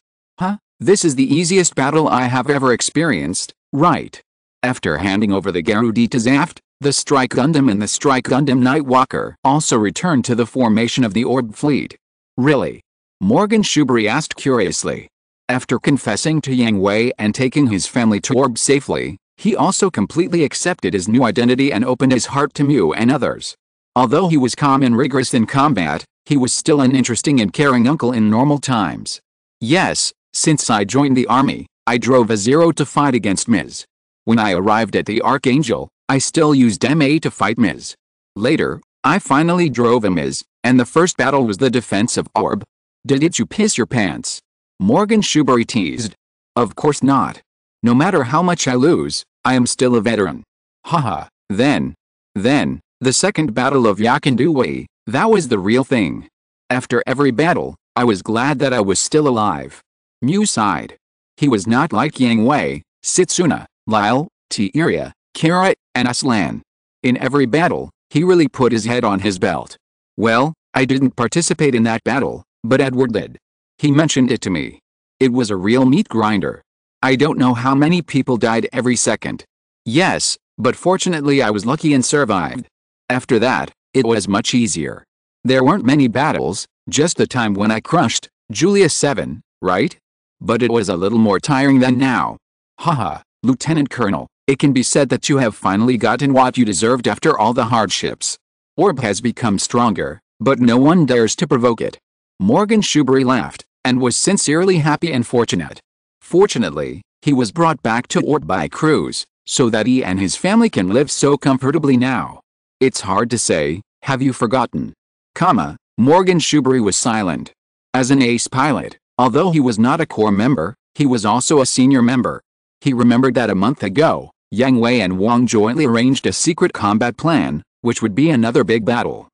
This is the easiest battle I have ever experienced, right? After handing over the Garudi to Zaft, the Strike Gundam and the Strike Gundam Nightwalker also returned to the formation of the Orb fleet. Really? Morgan Shubari asked curiously. After confessing to Yang Hui and taking his family to Orb safely, he also completely accepted his new identity and opened his heart to Mew and others. Although he was calm and rigorous in combat, he was still an interesting and caring uncle in normal times. Yes, since I joined the army, I drove a Zero to fight against Ms. When I arrived at the Archangel, I still used MA to fight Ms. Later, I finally drove a Ms, and the first battle was the defense of Orb. Did you piss your pants? Morgan Shubari teased. Of course not. No matter how much I lose, I am still a veteran. Haha, then, the second battle of Yakandui, that was the real thing. After every battle, I was glad that I was still alive. Mew sighed. He was not like Yang Hui, Setsuna, Lyle, Tieria, Kira, and Aslan. In every battle, he really put his head on his belt. Well, I didn't participate in that battle, but Edward did. He mentioned it to me. It was a real meat grinder. I don't know how many people died every second. Yes, but fortunately I was lucky and survived. After that, it was much easier. There weren't many battles, just the time when I crushed Julius 7, right? But it was a little more tiring than now. Haha, Lieutenant Colonel, it can be said that you have finally gotten what you deserved after all the hardships. Orb has become stronger, but no one dares to provoke it. Morgan Shubari laughed, and was sincerely happy and fortunate. Fortunately, he was brought back to Orb by Cruz, so that he and his family can live so comfortably now. It's hard to say, have you forgotten? Morgan Shubari was silent. As an ace pilot, although he was not a core member, he was also a senior member. He remembered that a month ago, Yang Hui and Wang jointly arranged a secret combat plan, which would be another big battle.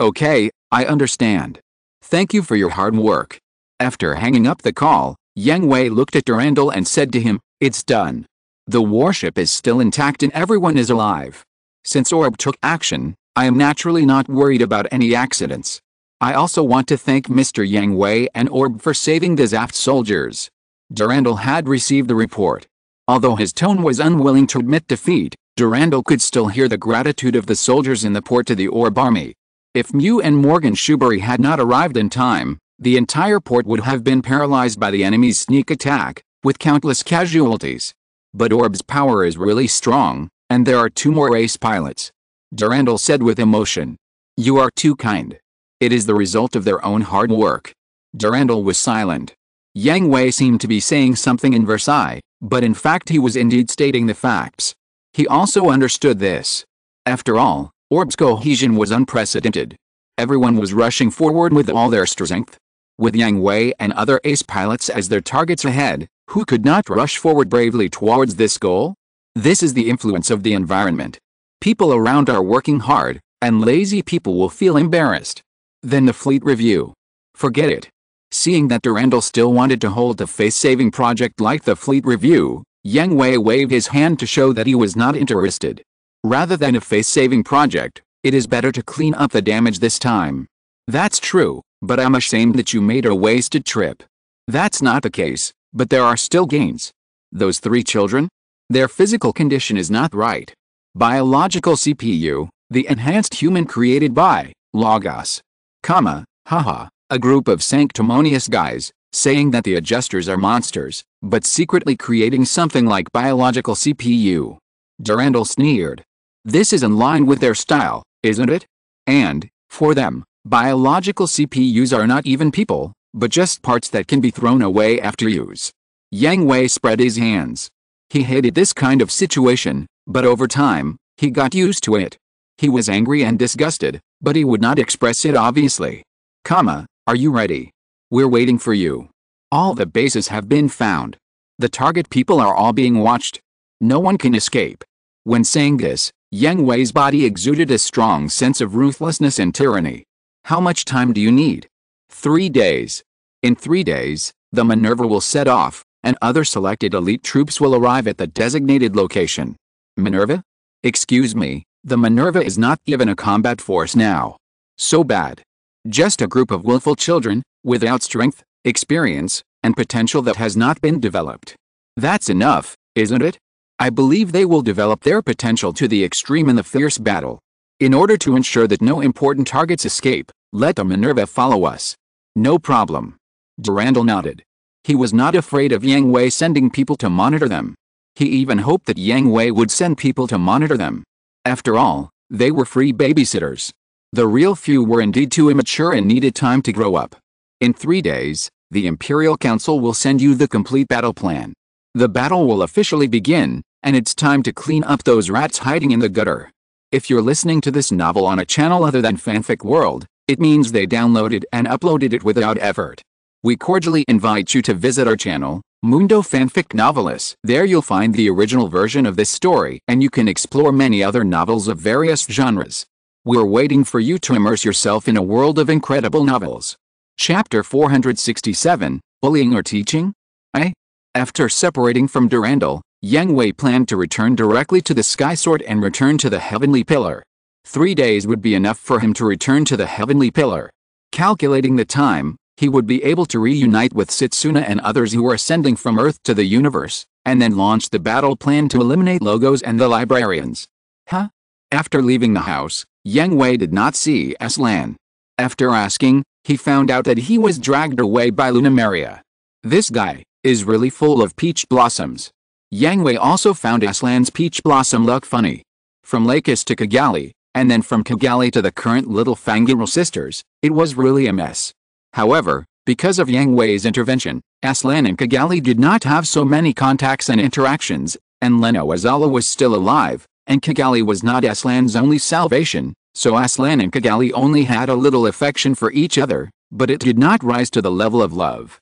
Okay, I understand. Thank you for your hard work. After hanging up the call, Yang Hui looked at Durandal and said to him, it's done. The warship is still intact and everyone is alive. Since Orb took action, I am naturally not worried about any accidents. I also want to thank Mr. Yang Hui and Orb for saving the Zaft soldiers. Durandal had received the report. Although his tone was unwilling to admit defeat, Durandal could still hear the gratitude of the soldiers in the port to the Orb army. If Mew and Morgan Shubury had not arrived in time, the entire port would have been paralyzed by the enemy's sneak attack, with countless casualties. But Orb's power is really strong, and there are 2 more ace pilots. Durandal said with emotion. You are too kind. It is the result of their own hard work. Durandal was silent. Yang Hui seemed to be saying something in Versailles, but in fact he was indeed stating the facts. He also understood this. After all, Orb's cohesion was unprecedented. Everyone was rushing forward with all their strength. With Yang Hui and other ace pilots as their targets ahead, who could not rush forward bravely towards this goal? This is the influence of the environment. People around are working hard, and lazy people will feel embarrassed. Then the fleet review. Forget it. Seeing that Durandal still wanted to hold a face-saving project like the fleet review, Yang Hui waved his hand to show that he was not interested. Rather than a face-saving project, it is better to clean up the damage this time. That's true, but I'm ashamed that you made a wasted trip. That's not the case, but there are still gains. Those 3 children? Their physical condition is not right. Biological CPU, the enhanced human created by Logos, haha, a group of sanctimonious guys, saying that the adjusters are monsters, but secretly creating something like biological CPU. Durandal sneered. This is in line with their style, isn't it? And, for them, biological CPUs are not even people, but just parts that can be thrown away after use. Yang Hui spread his hands. He hated this kind of situation, but over time, he got used to it. He was angry and disgusted, but he would not express it obviously. Are you ready? We're waiting for you. All the bases have been found. The target people are all being watched. No one can escape. When saying this, Yang Hui's body exuded a strong sense of ruthlessness and tyranny. How much time do you need? 3 days. In 3 days, the Minerva will set off, and other selected elite troops will arrive at the designated location. Minerva? Excuse me, the Minerva is not even a combat force now. So bad. Just a group of willful children, without strength, experience, and potential that has not been developed. That's enough, isn't it? I believe they will develop their potential to the extreme in the fierce battle. In order to ensure that no important targets escape, let the Minerva follow us. No problem. Durandal nodded. He was not afraid of Yang Hui sending people to monitor them. He even hoped that Yang Hui would send people to monitor them. After all, they were free babysitters. The real few were indeed too immature and needed time to grow up. In 3 days, the Imperial Council will send you the complete battle plan. The battle will officially begin, and it's time to clean up those rats hiding in the gutter. If you're listening to this novel on a channel other than Fanfic World, it means they downloaded and uploaded it without effort. We cordially invite you to visit our channel, Mundo Fanfic Novelists. There you'll find the original version of this story, and you can explore many other novels of various genres. We're waiting for you to immerse yourself in a world of incredible novels. Chapter 467, Bullying or Teaching? After separating from Durandal, Yang Hui planned to return directly to the Sky Sword and return to the Heavenly Pillar. 3 days would be enough for him to return to the Heavenly Pillar. Calculating the time, he would be able to reunite with Setsuna and others who were ascending from Earth to the universe, and then launch the battle plan to eliminate Logos and the Librarians. After leaving the house, Yang Hui did not see Aslan. After asking, he found out that he was dragged away by Lunamaria. This guy is really full of peach blossoms. Yang Hui also found Aslan's peach blossom look funny. From Lakis to Kigali, and then from Kigali to the current little Fangirl sisters, it was really a mess. However, because of Yang Hui's intervention, Aslan and Kigali did not have so many contacts and interactions, and Leno Azala was still alive, and Kigali was not Aslan's only salvation, so Aslan and Kigali only had a little affection for each other, but it did not rise to the level of love.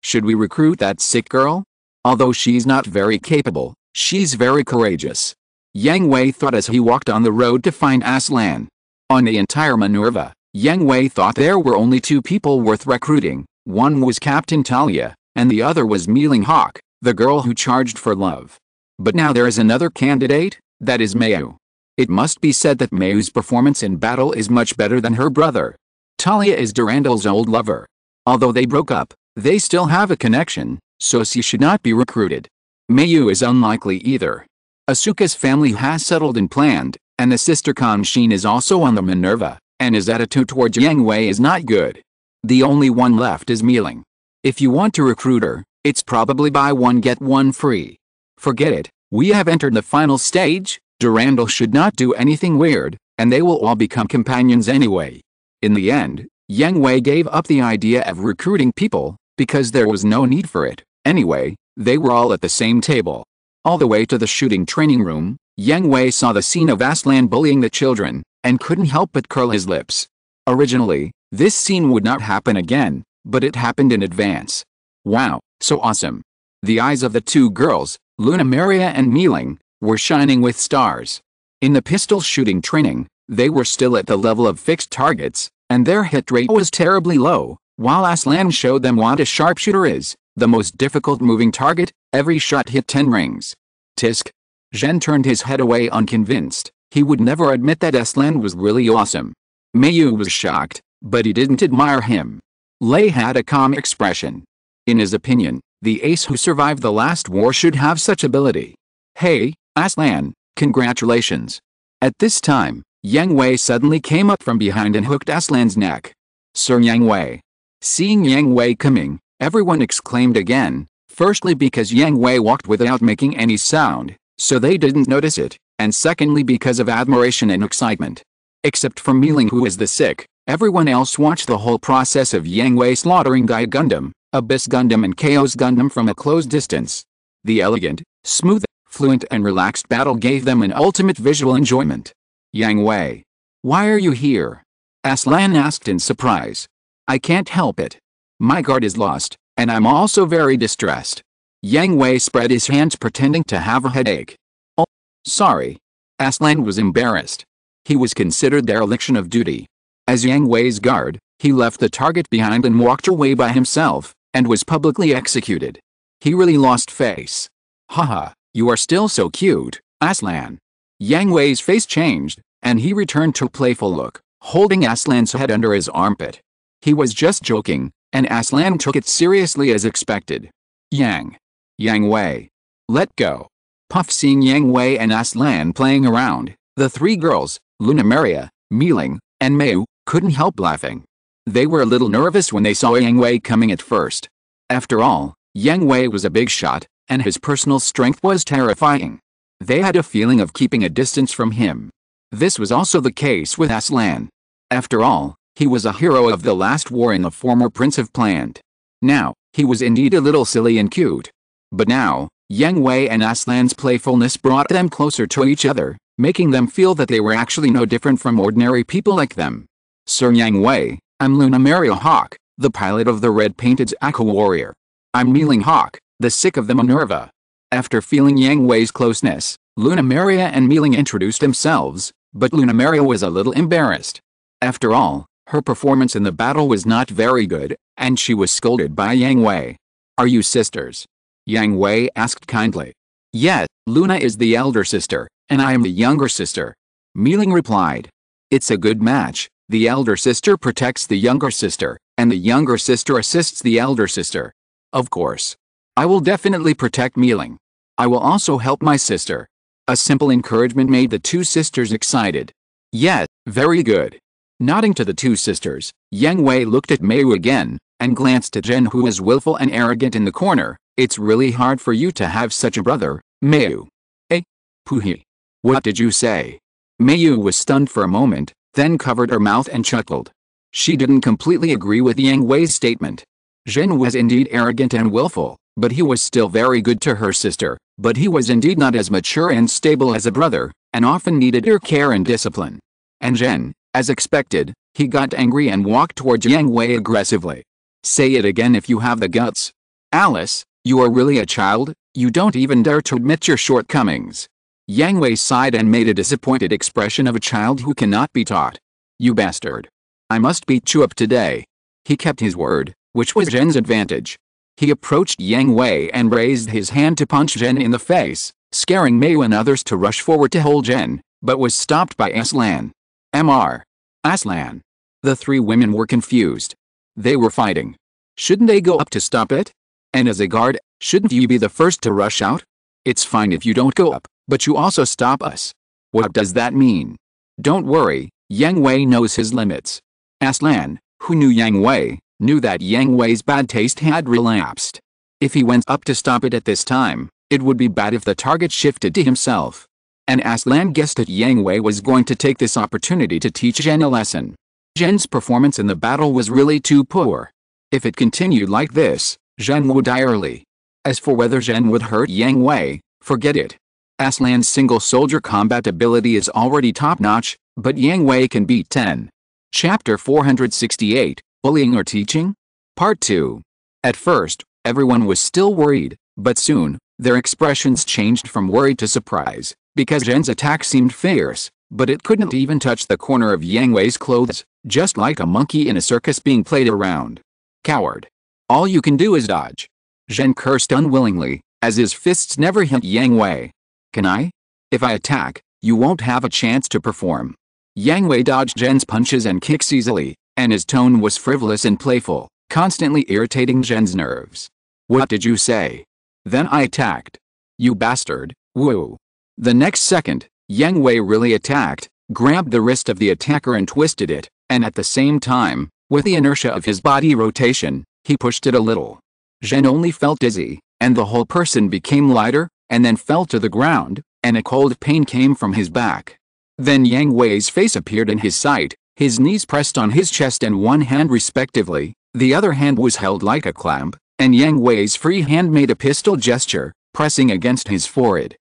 Should we recruit that sick girl? Although she's not very capable, she's very courageous. Yang Hui thought as he walked on the road to find Aslan. On the entire Minerva, Yang Hui thought there were only 2 people worth recruiting. One was Captain Talia, and the other was Mealing Hawk, the girl who charged for love. But now there is another candidate, that is Mayu. It must be said that Mayu's performance in battle is much better than her brother. Talia is Durandal's old lover. Although they broke up, they still have a connection, so she should not be recruited. Mayu is unlikely either. Asuka's family has settled and planned, and the sister Kanshin is also on the Minerva, and his attitude towards Yang Hui is not good. The only one left is Mealing. If you want to recruit her, it's probably buy one get one free. Forget it, we have entered the final stage. Durandal should not do anything weird, and they will all become companions anyway. In the end, Yang Hui gave up the idea of recruiting people, because there was no need for it. Anyway, they were all at the same table. All the way to the shooting training room, Yang Hui saw the scene of Aslan bullying the children, and couldn't help but curl his lips. Originally, this scene would not happen again, but it happened in advance. Wow, so awesome. The eyes of the two girls, Luna Maria and Mealing, were shining with stars. In the pistol shooting training, they were still at the level of fixed targets, and their hit rate was terribly low, while Aslan showed them what a sharpshooter is, the most difficult moving target. Every shot hit 10 rings. Tisk. Zhen turned his head away unconvinced. He would never admit that Aslan was really awesome. Mayu was shocked, but he didn't admire him. Lei had a calm expression. In his opinion, the ace who survived the last war should have such ability. Hey, Aslan, congratulations. At this time, Yang Hui suddenly came up from behind and hooked Aslan's neck. Sir Yang Hui. Seeing Yang Hui coming, everyone exclaimed again, firstly because Yang Hui walked without making any sound, so they didn't notice it, and secondly because of admiration and excitement. Except for Mealing, who was the sick, everyone else watched the whole process of Yang Hui slaughtering Gaia Gundam, Abyss Gundam and Chaos Gundam from a close distance. The elegant, smooth, fluent and relaxed battle gave them an ultimate visual enjoyment. Yang Hui. Why are you here? Aslan asked in surprise. I can't help it. My guard is lost, and I'm also very distressed. Yang Hui spread his hands pretending to have a headache. Oh, sorry. Aslan was embarrassed. He was considered dereliction of duty. As Yang Hui's guard, he left the target behind and walked away by himself, and was publicly executed. He really lost face. Haha, you are still so cute, Aslan. Yang Hui's face changed, and he returned to a playful look, holding Aslan's head under his armpit. He was just joking, and Aslan took it seriously as expected. Yang Hui. Let go. Puff. Seeing Yang Hui and Aslan playing around, the three girls, Luna Maria, Mealing, and Mayu, couldn't help laughing. They were a little nervous when they saw Yang Hui coming at first. After all, Yang Hui was a big shot, and his personal strength was terrifying. They had a feeling of keeping a distance from him. This was also the case with Aslan. After all, he was a hero of the last war and the former Prince of Plant. Now, he was indeed a little silly and cute. But now, Yang Hui and Aslan's playfulness brought them closer to each other, making them feel that they were actually no different from ordinary people like them. Sir Yang Hui, I'm Luna Maria Hawk, the pilot of the red-painted Aqua Warrior. I'm Mealing Hawk, the sick of the Minerva. After feeling Yang Hui's closeness, Luna Maria and Mealing introduced themselves, but Luna Maria was a little embarrassed. After all, her performance in the battle was not very good, and she was scolded by Yang Hui. Are you sisters? Yang Hui asked kindly. Yes, Luna is the elder sister, and I am the younger sister. Mealing replied. It's a good match. The elder sister protects the younger sister, and the younger sister assists the elder sister. Of course. I will definitely protect Mealing. I will also help my sister. A simple encouragement made the two sisters excited. Yes, very good. Nodding to the two sisters, Yang Hui looked at Mayu again, and glanced at Zhen, who was willful and arrogant in the corner. It's really hard for you to have such a brother, Mayu. Eh? Puhi. What did you say? Mayu was stunned for a moment, then covered her mouth and chuckled. She didn't completely agree with Yang Hui's statement. Zhen was indeed arrogant and willful, but he was still very good to her sister, but he was indeed not as mature and stable as a brother, and often needed her care and discipline. And Zhen, as expected, he got angry and walked towards Yang Hui aggressively. Say it again if you have the guts. Alice, you are really a child, you don't even dare to admit your shortcomings. Yang Hui sighed and made a disappointed expression of a child who cannot be taught. You bastard. I must beat you up today. He kept his word, which was Zhen's advantage. He approached Yang Hui and raised his hand to punch Zhen in the face, scaring Mayu and others to rush forward to hold Zhen, but was stopped by Aslan. Aslan. The three women were confused. They were fighting. Shouldn't they go up to stop it? And as a guard, shouldn't you be the first to rush out? It's fine if you don't go up, But you also stop us. What does that mean? Don't worry, Yang Hui knows his limits. Aslan, who knew Yang Hui, knew that Yang Hui's bad taste had relapsed. If he went up to stop it at this time, it would be bad if the target shifted to himself. And Aslan guessed that Yang Hui was going to take this opportunity to teach Zhen a lesson. Zhen's performance in the battle was really too poor. If it continued like this, Zhen would die early. As for whether Zhen would hurt Yang Hui, forget it. Aslan's single soldier combat ability is already top-notch, but Yang Hui can beat 10. Chapter 468, Bullying or Teaching? Part 2. At first, everyone was still worried, but soon, their expressions changed from worry to surprise, because Zhen's attack seemed fierce, but it couldn't even touch the corner of Yang Hui's clothes, just like a monkey in a circus being played around. Coward. All you can do is dodge. Zhen cursed unwillingly, as his fists never hit Yang Hui. Can I? If I attack, you won't have a chance to perform. Yang Hui dodged Zhen's punches and kicks easily, and his tone was frivolous and playful, constantly irritating Zhen's nerves. What did you say? Then I attacked. You bastard, woo. The next second, Yang Hui really attacked, grabbed the wrist of the attacker and twisted it, and at the same time, with the inertia of his body rotation, he pushed it a little. Zhen only felt dizzy, and the whole person became lighter, and then fell to the ground, and a cold pain came from his back. Then Yang Hui's face appeared in his sight, his knees pressed on his chest and one hand respectively, the other hand was held like a clamp, and Yang Hui's free hand made a pistol gesture, pressing against his forehead.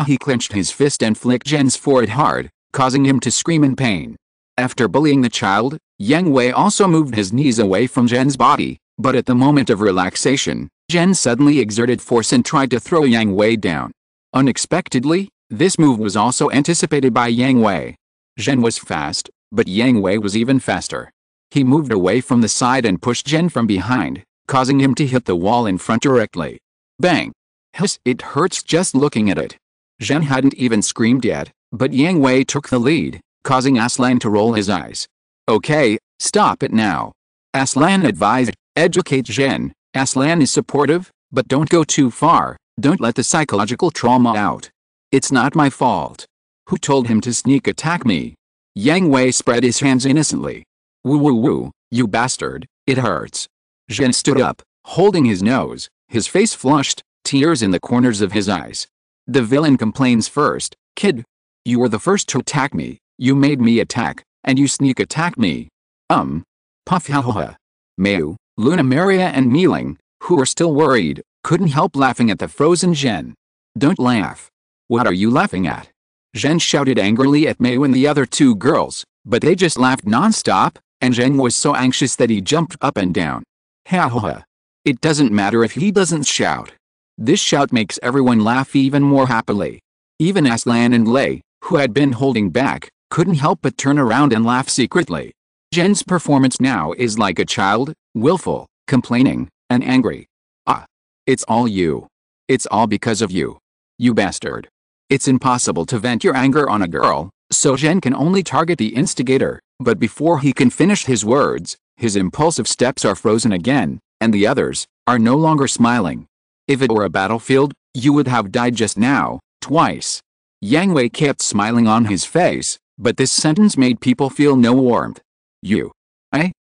He clenched his fist and flicked Zhen's forehead hard, causing him to scream in pain. After bullying the child, Yang Hui also moved his knees away from Zhen's body, but at the moment of relaxation, Zhen suddenly exerted force and tried to throw Yang Hui down. Unexpectedly, this move was also anticipated by Yang Hui. Zhen was fast, but Yang Hui was even faster. He moved away from the side and pushed Zhen from behind, causing him to hit the wall in front directly. Bang! Hiss, it hurts just looking at it. Zhen hadn't even screamed yet, but Yang Hui took the lead, causing Aslan to roll his eyes. Okay, stop it now. Aslan advised, educate Zhen. Aslan is supportive, but don't go too far, don't let the psychological trauma out. It's not my fault. Who told him to sneak attack me? Yang Hui spread his hands innocently. Woo woo woo, you bastard, it hurts. Zhen stood up, holding his nose, his face flushed, tears in the corners of his eyes. The villain complains first, kid. You were the first to attack me, you made me attack, and you sneak attack me. Puff ha ha ha. Mayu, Luna Maria and Mealing, who were still worried, couldn't help laughing at the frozen Zhen. Don't laugh. What are you laughing at? Zhen shouted angrily at Mayu and the other two girls, but they just laughed non-stop, and Zhen was so anxious that he jumped up and down. Ha ha ha. It doesn't matter if he doesn't shout. This shout makes everyone laugh even more happily. Even Aslan and Lei, who had been holding back, couldn't help but turn around and laugh secretly. Zhen's performance now is like a child, willful, complaining, and angry. Ah. It's all you. It's all because of you. You bastard. It's impossible to vent your anger on a girl, so Zhen can only target the instigator, but before he can finish his words, his impulsive steps are frozen again, and the others are no longer smiling. If it were a battlefield, you would have died just now, twice. Yang Hui kept smiling on his face, but this sentence made people feel no warmth. You.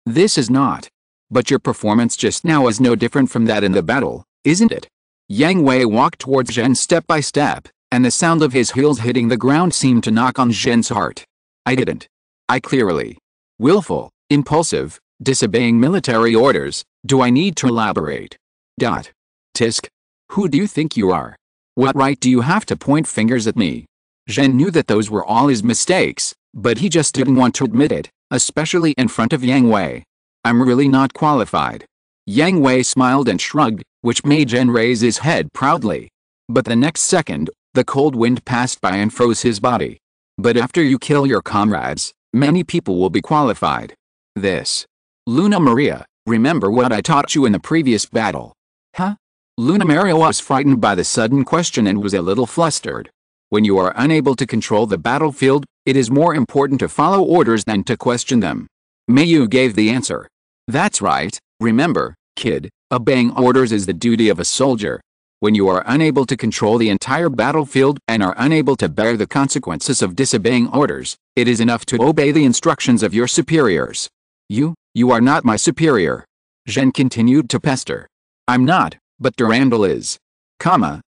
This is not. But your performance just now is no different from that in the battle, isn't it? Yang Hui walked towards Zhen step by step, and the sound of his heels hitting the ground seemed to knock on Zhen's heart. I didn't. I clearly. Willful, impulsive, disobeying military orders, do I need to elaborate? Tisk. Who do you think you are? What right do you have to point fingers at me? Zhen knew that those were all his mistakes, but he just didn't want to admit it, especially in front of Yang Hui. I'm really not qualified. Yang Hui smiled and shrugged, which made Zhen raise his head proudly. But the next second, the cold wind passed by and froze his body. But after you kill your comrades, many people will be qualified. This. Luna Maria, remember what I taught you in the previous battle. Huh? Luna Maria was frightened by the sudden question and was a little flustered. When you are unable to control the battlefield, it is more important to follow orders than to question them. Mayu gave the answer. That's right, remember, kid, obeying orders is the duty of a soldier. When you are unable to control the entire battlefield and are unable to bear the consequences of disobeying orders, it is enough to obey the instructions of your superiors. You are not my superior. Zhen continued to pester. I'm not, but Durandal is.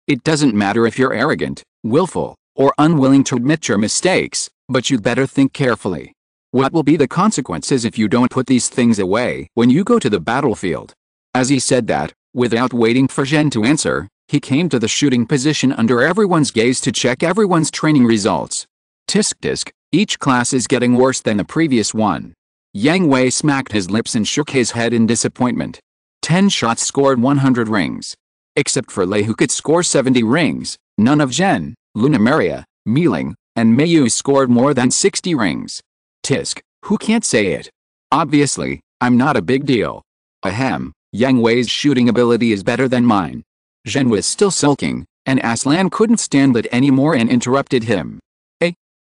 It doesn't matter if you're arrogant, willful, or unwilling to admit your mistakes, but you'd better think carefully. What will be the consequences if you don't put these things away when you go to the battlefield? As he said that, without waiting for Zhen to answer, he came to the shooting position under everyone's gaze to check everyone's training results. Tisk, each class is getting worse than the previous one. Yang Hui smacked his lips and shook his head in disappointment. 10 shots scored 100 rings. Except for Lei, who could score 70 rings, none of Zhen, Lunamaria, Mealing, and Mayu scored more than 60 rings. Tisk, who can't say it? Obviously, I'm not a big deal. Ahem, Yang Hui's shooting ability is better than mine. Zhen was still sulking, and Aslan couldn't stand it anymore and interrupted him.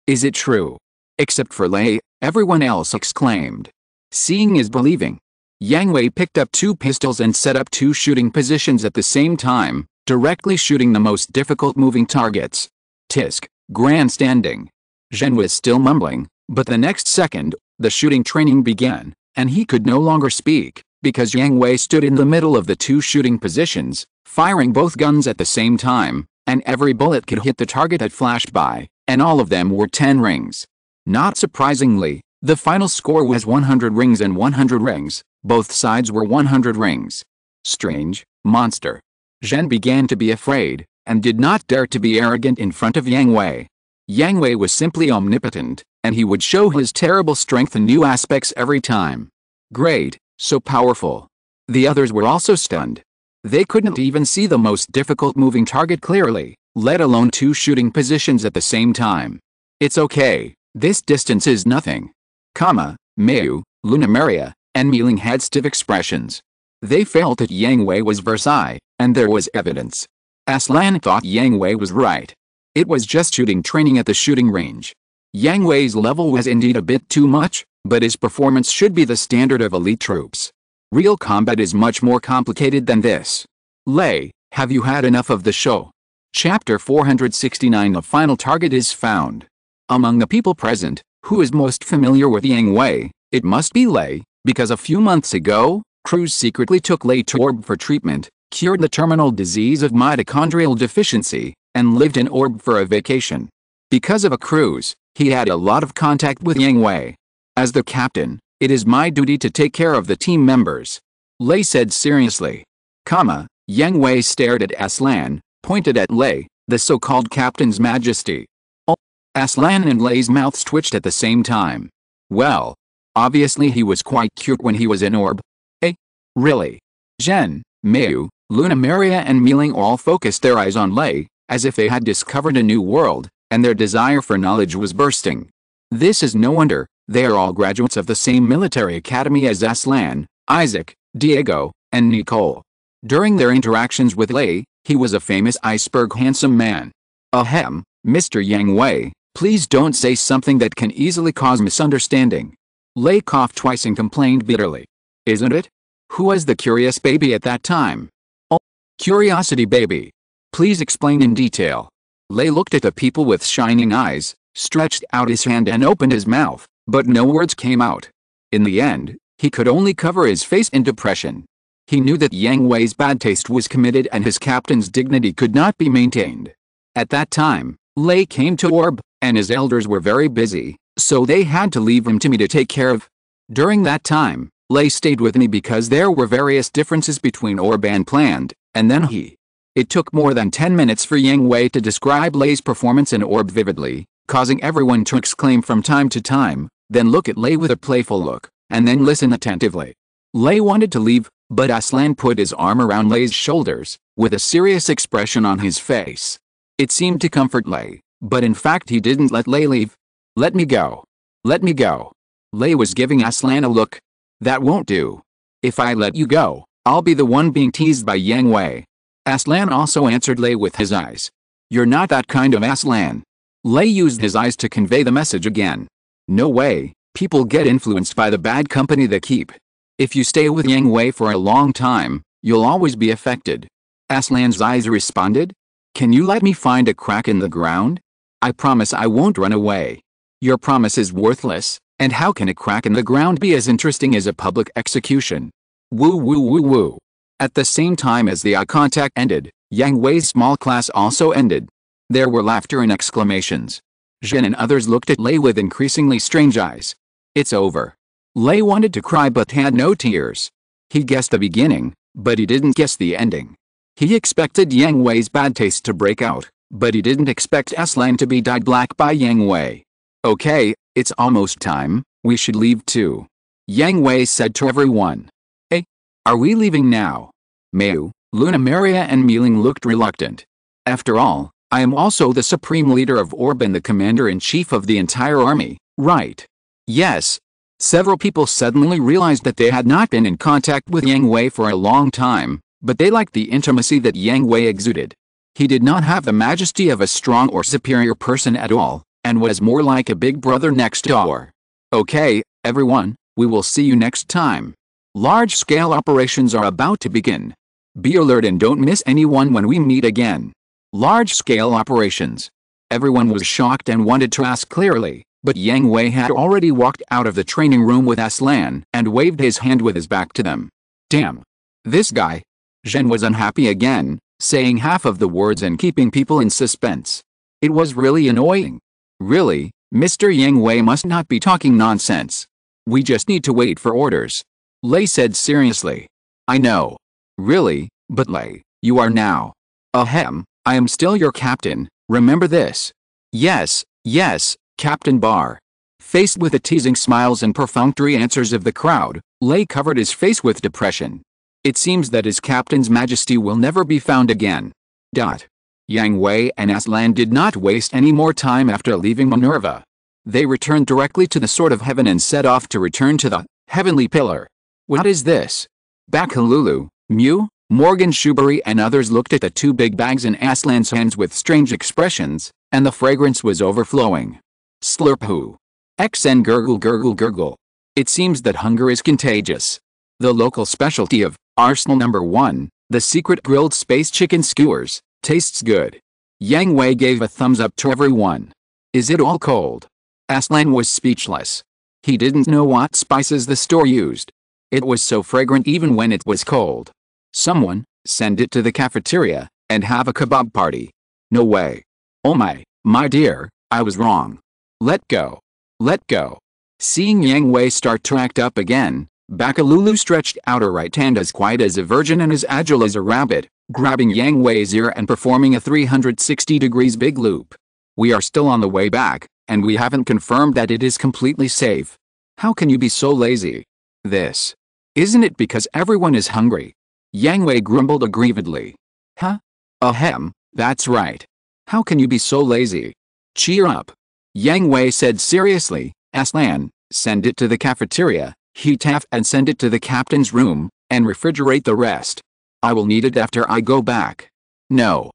Is it true? Except for Lei, everyone else exclaimed. Seeing is believing. Yang Hui picked up 2 pistols and set up 2 shooting positions at the same time, directly shooting the most difficult moving targets. Tisk, grandstanding. Zhen was still mumbling, but the next second, the shooting training began, and he could no longer speak, because Yang Hui stood in the middle of the 2 shooting positions, firing both guns at the same time, and every bullet could hit the target that flashed by, and all of them were 10 rings. Not surprisingly, the final score was 100 rings and 100 rings, both sides were 100 rings. Strange, monster. Zhen began to be afraid, and did not dare to be arrogant in front of Yang Hui. Yang Hui was simply omnipotent, and he would show his terrible strength in new aspects every time. Great, so powerful. The others were also stunned. They couldn't even see the most difficult moving target clearly, let alone 2 shooting positions at the same time. It's okay, this distance is nothing. Mayu, Lunamaria, and Mealing had stiff expressions. They felt that Yang Hui was Versailles, and there was evidence. Aslan thought Yang Hui was right. It was just shooting training at the shooting range. Yang Hui's level was indeed a bit too much, but his performance should be the standard of elite troops. Real combat is much more complicated than this. Lei, have you had enough of the show? Chapter 469. The final target is found. Among the people present, who is most familiar with Yang Hui? It must be Lei, because a few months ago, Cruz secretly took Lei to Orb for treatment, cured the terminal disease of mitochondrial deficiency, and lived in Orb for a vacation. Because of a cruise, he had a lot of contact with Yang Hui. As the captain, it is my duty to take care of the team members. Lei said seriously. Yang Hui stared at Aslan, pointed at Lei, the so-called captain's majesty. Aslan and Lei's mouths twitched at the same time. Well, obviously he was quite cute when he was in Orb. Really? Zhen, Mayu, Lunamaria and Mealing all focused their eyes on Lei, as if they had discovered a new world, and their desire for knowledge was bursting. This is no wonder, they are all graduates of the same military academy as Aslan, Isaac, Diego, and Nicole. During their interactions with Lei, he was a famous iceberg handsome man. Ahem, Mr. Yang Hui, please don't say something that can easily cause misunderstanding. Lei coughed twice and complained bitterly. Isn't it? Who was the curious baby at that time? Curiosity baby. Please explain in detail. Lei looked at the people with shining eyes, stretched out his hand and opened his mouth, but no words came out. In the end, he could only cover his face in depression. He knew that Yang Hui's bad taste was committed and his captain's dignity could not be maintained. At that time, Lei came to Orb, and his elders were very busy, so they had to leave him to me to take care of. During that time, Lei stayed with me because there were various differences between Orb and planned, and then It took more than 10 minutes for Yang Hui to describe Lei's performance in Orb vividly, causing everyone to exclaim from time to time, then look at Lei with a playful look, and then listen attentively. Lei wanted to leave, but Aslan put his arm around Lei's shoulders, with a serious expression on his face. It seemed to comfort Lei, but in fact he didn't let Lei leave. Let me go. Let me go. Lei was giving Aslan a look. That won't do. If I let you go, I'll be the one being teased by Yang Hui. Aslan also answered Lei with his eyes. You're not that kind of Aslan. Lei used his eyes to convey the message again. No way, people get influenced by the bad company they keep. If you stay with Yang Hui for a long time, you'll always be affected. Aslan's eyes responded. Can you let me find a crack in the ground? I promise I won't run away. Your promise is worthless, and how can a crack in the ground be as interesting as a public execution? Woo woo woo woo. At the same time as the eye contact ended, Yang Hui's small class also ended. There were laughter and exclamations. Zhen and others looked at Lei with increasingly strange eyes. It's over. Lei wanted to cry but had no tears. He guessed the beginning, but he didn't guess the ending. He expected Yang Hui's bad taste to break out, but he didn't expect Aslan to be dyed black by Yang Hui. Okay, it's almost time, we should leave too. Yang Hui said to everyone. Hey, are we leaving now? Mayu, Luna Maria and Mealing looked reluctant. After all, I am also the supreme leader of Orb and the commander-in-chief of the entire army, right? Yes. Several people suddenly realized that they had not been in contact with Yang Hui for a long time, but they liked the intimacy that Yang Hui exuded. He did not have the majesty of a strong or superior person at all, and was more like a big brother next door. Okay, everyone, we will see you next time. Large-scale operations are about to begin. Be alert and don't miss anyone when we meet again. Large-scale operations. Everyone was shocked and wanted to ask clearly, but Yang Hui had already walked out of the training room with Aslan and waved his hand with his back to them. Damn. This guy. Zhen was unhappy again, saying half of the words and keeping people in suspense. It was really annoying. Really, Mr. Yang Hui must not be talking nonsense. We just need to wait for orders. Lei said seriously. I know. Really, but Lei, you are now. Ahem, I am still your captain, remember this. Yes, yes, Captain Bar. Faced with the teasing smiles and perfunctory answers of the crowd, Lei covered his face with depression. It seems that his captain's majesty will never be found again. Yang Hui and Aslan did not waste any more time after leaving Minerva. They returned directly to the Sword of Heaven and set off to return to the Heavenly Pillar. What is this? Bakalulu, Mew, Morgan Shubari and others looked at the two big bags in Aslan's hands with strange expressions, and the fragrance was overflowing. Slurp-hoo. XN gurgle gurgle gurgle. It seems that hunger is contagious. The local specialty of Arsenal No. 1, the secret grilled space chicken skewers, tastes good. Yang Hui gave a thumbs up to everyone. Is it all cold? Aslan was speechless. He didn't know what spices the store used. It was so fragrant even when it was cold. Someone, send it to the cafeteria, and have a kebab party. No way. Oh my dear, I was wrong. Let go. Let go. Seeing Yang Hui start to act up again, Bakalulu stretched out her right hand as quiet as a virgin and as agile as a rabbit, grabbing Yang Hui's ear and performing a 360 degrees big loop. We are still on the way back, and we haven't confirmed that it is completely safe. How can you be so lazy? This. Isn't it because everyone is hungry? Yang Hui grumbled aggrievedly. Huh? Ahem, that's right. How can you be so lazy? Cheer up. Yang Hui said seriously, Aslan, send it to the cafeteria, heat half and send it to the captain's room, and refrigerate the rest. I will need it after I go back. No.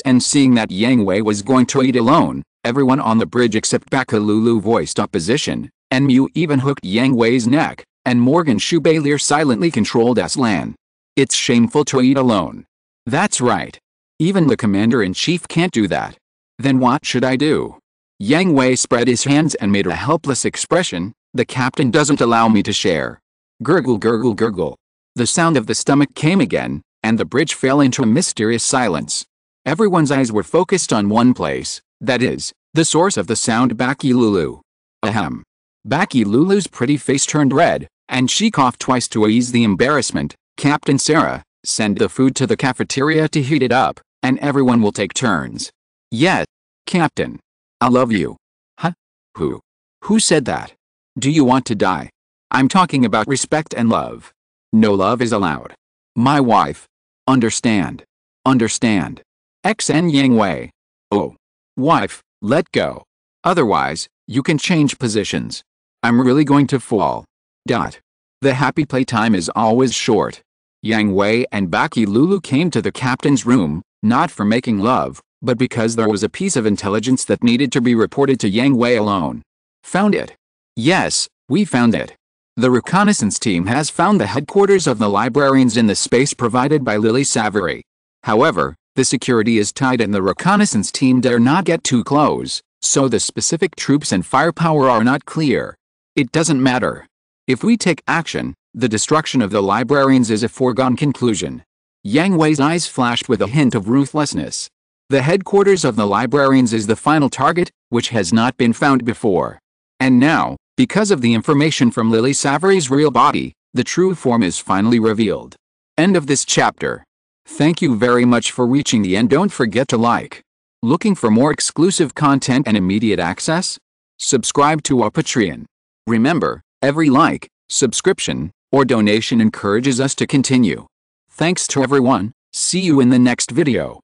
And seeing that Yang Hui was going to eat alone, everyone on the bridge except Bakalulu voiced opposition, and Mew even hooked Yang Hui's neck, and Morgan Shubalier silently controlled Aslan. It's shameful to eat alone. That's right. Even the commander-in-chief can't do that. Then what should I do? Yang Hui spread his hands and made a helpless expression. The captain doesn't allow me to share. Gurgle gurgle gurgle. The sound of the stomach came again, and the bridge fell into a mysterious silence. Everyone's eyes were focused on one place, that is, the source of the sound. Bakalulu. Ahem. Bakalulu's pretty face turned red, and she coughed twice to ease the embarrassment. Captain Sarah, send the food to the cafeteria to heat it up, and everyone will take turns. Yes, Captain. I love you. Huh? Who said that? Do you want to die? I'm talking about respect and love. No love is allowed. My wife. Understand. Understand. XN Yang Hui. Oh. Wife, let go. Otherwise, you can change positions. I'm really going to fall. The happy playtime is always short. Yang Hui and Bakalulu came to the captain's room, not for making love, but because there was a piece of intelligence that needed to be reported to Yang Hui alone. Found it. Yes, we found it. The reconnaissance team has found the headquarters of the librarians in the space provided by Lily Savory. However, the security is tight and the reconnaissance team dare not get too close, so the specific troops and firepower are not clear. It doesn't matter. If we take action, the destruction of the librarians is a foregone conclusion. Yang Hui's eyes flashed with a hint of ruthlessness. The headquarters of the librarians is the final target, which has not been found before. And now, because of the information from Lily Savary's real body, the true form is finally revealed. End of this chapter. Thank you very much for reaching the end. Don't forget to like. Looking for more exclusive content and immediate access? Subscribe to our Patreon. Remember, every like, subscription, or donation encourages us to continue. Thanks to everyone. See you in the next video.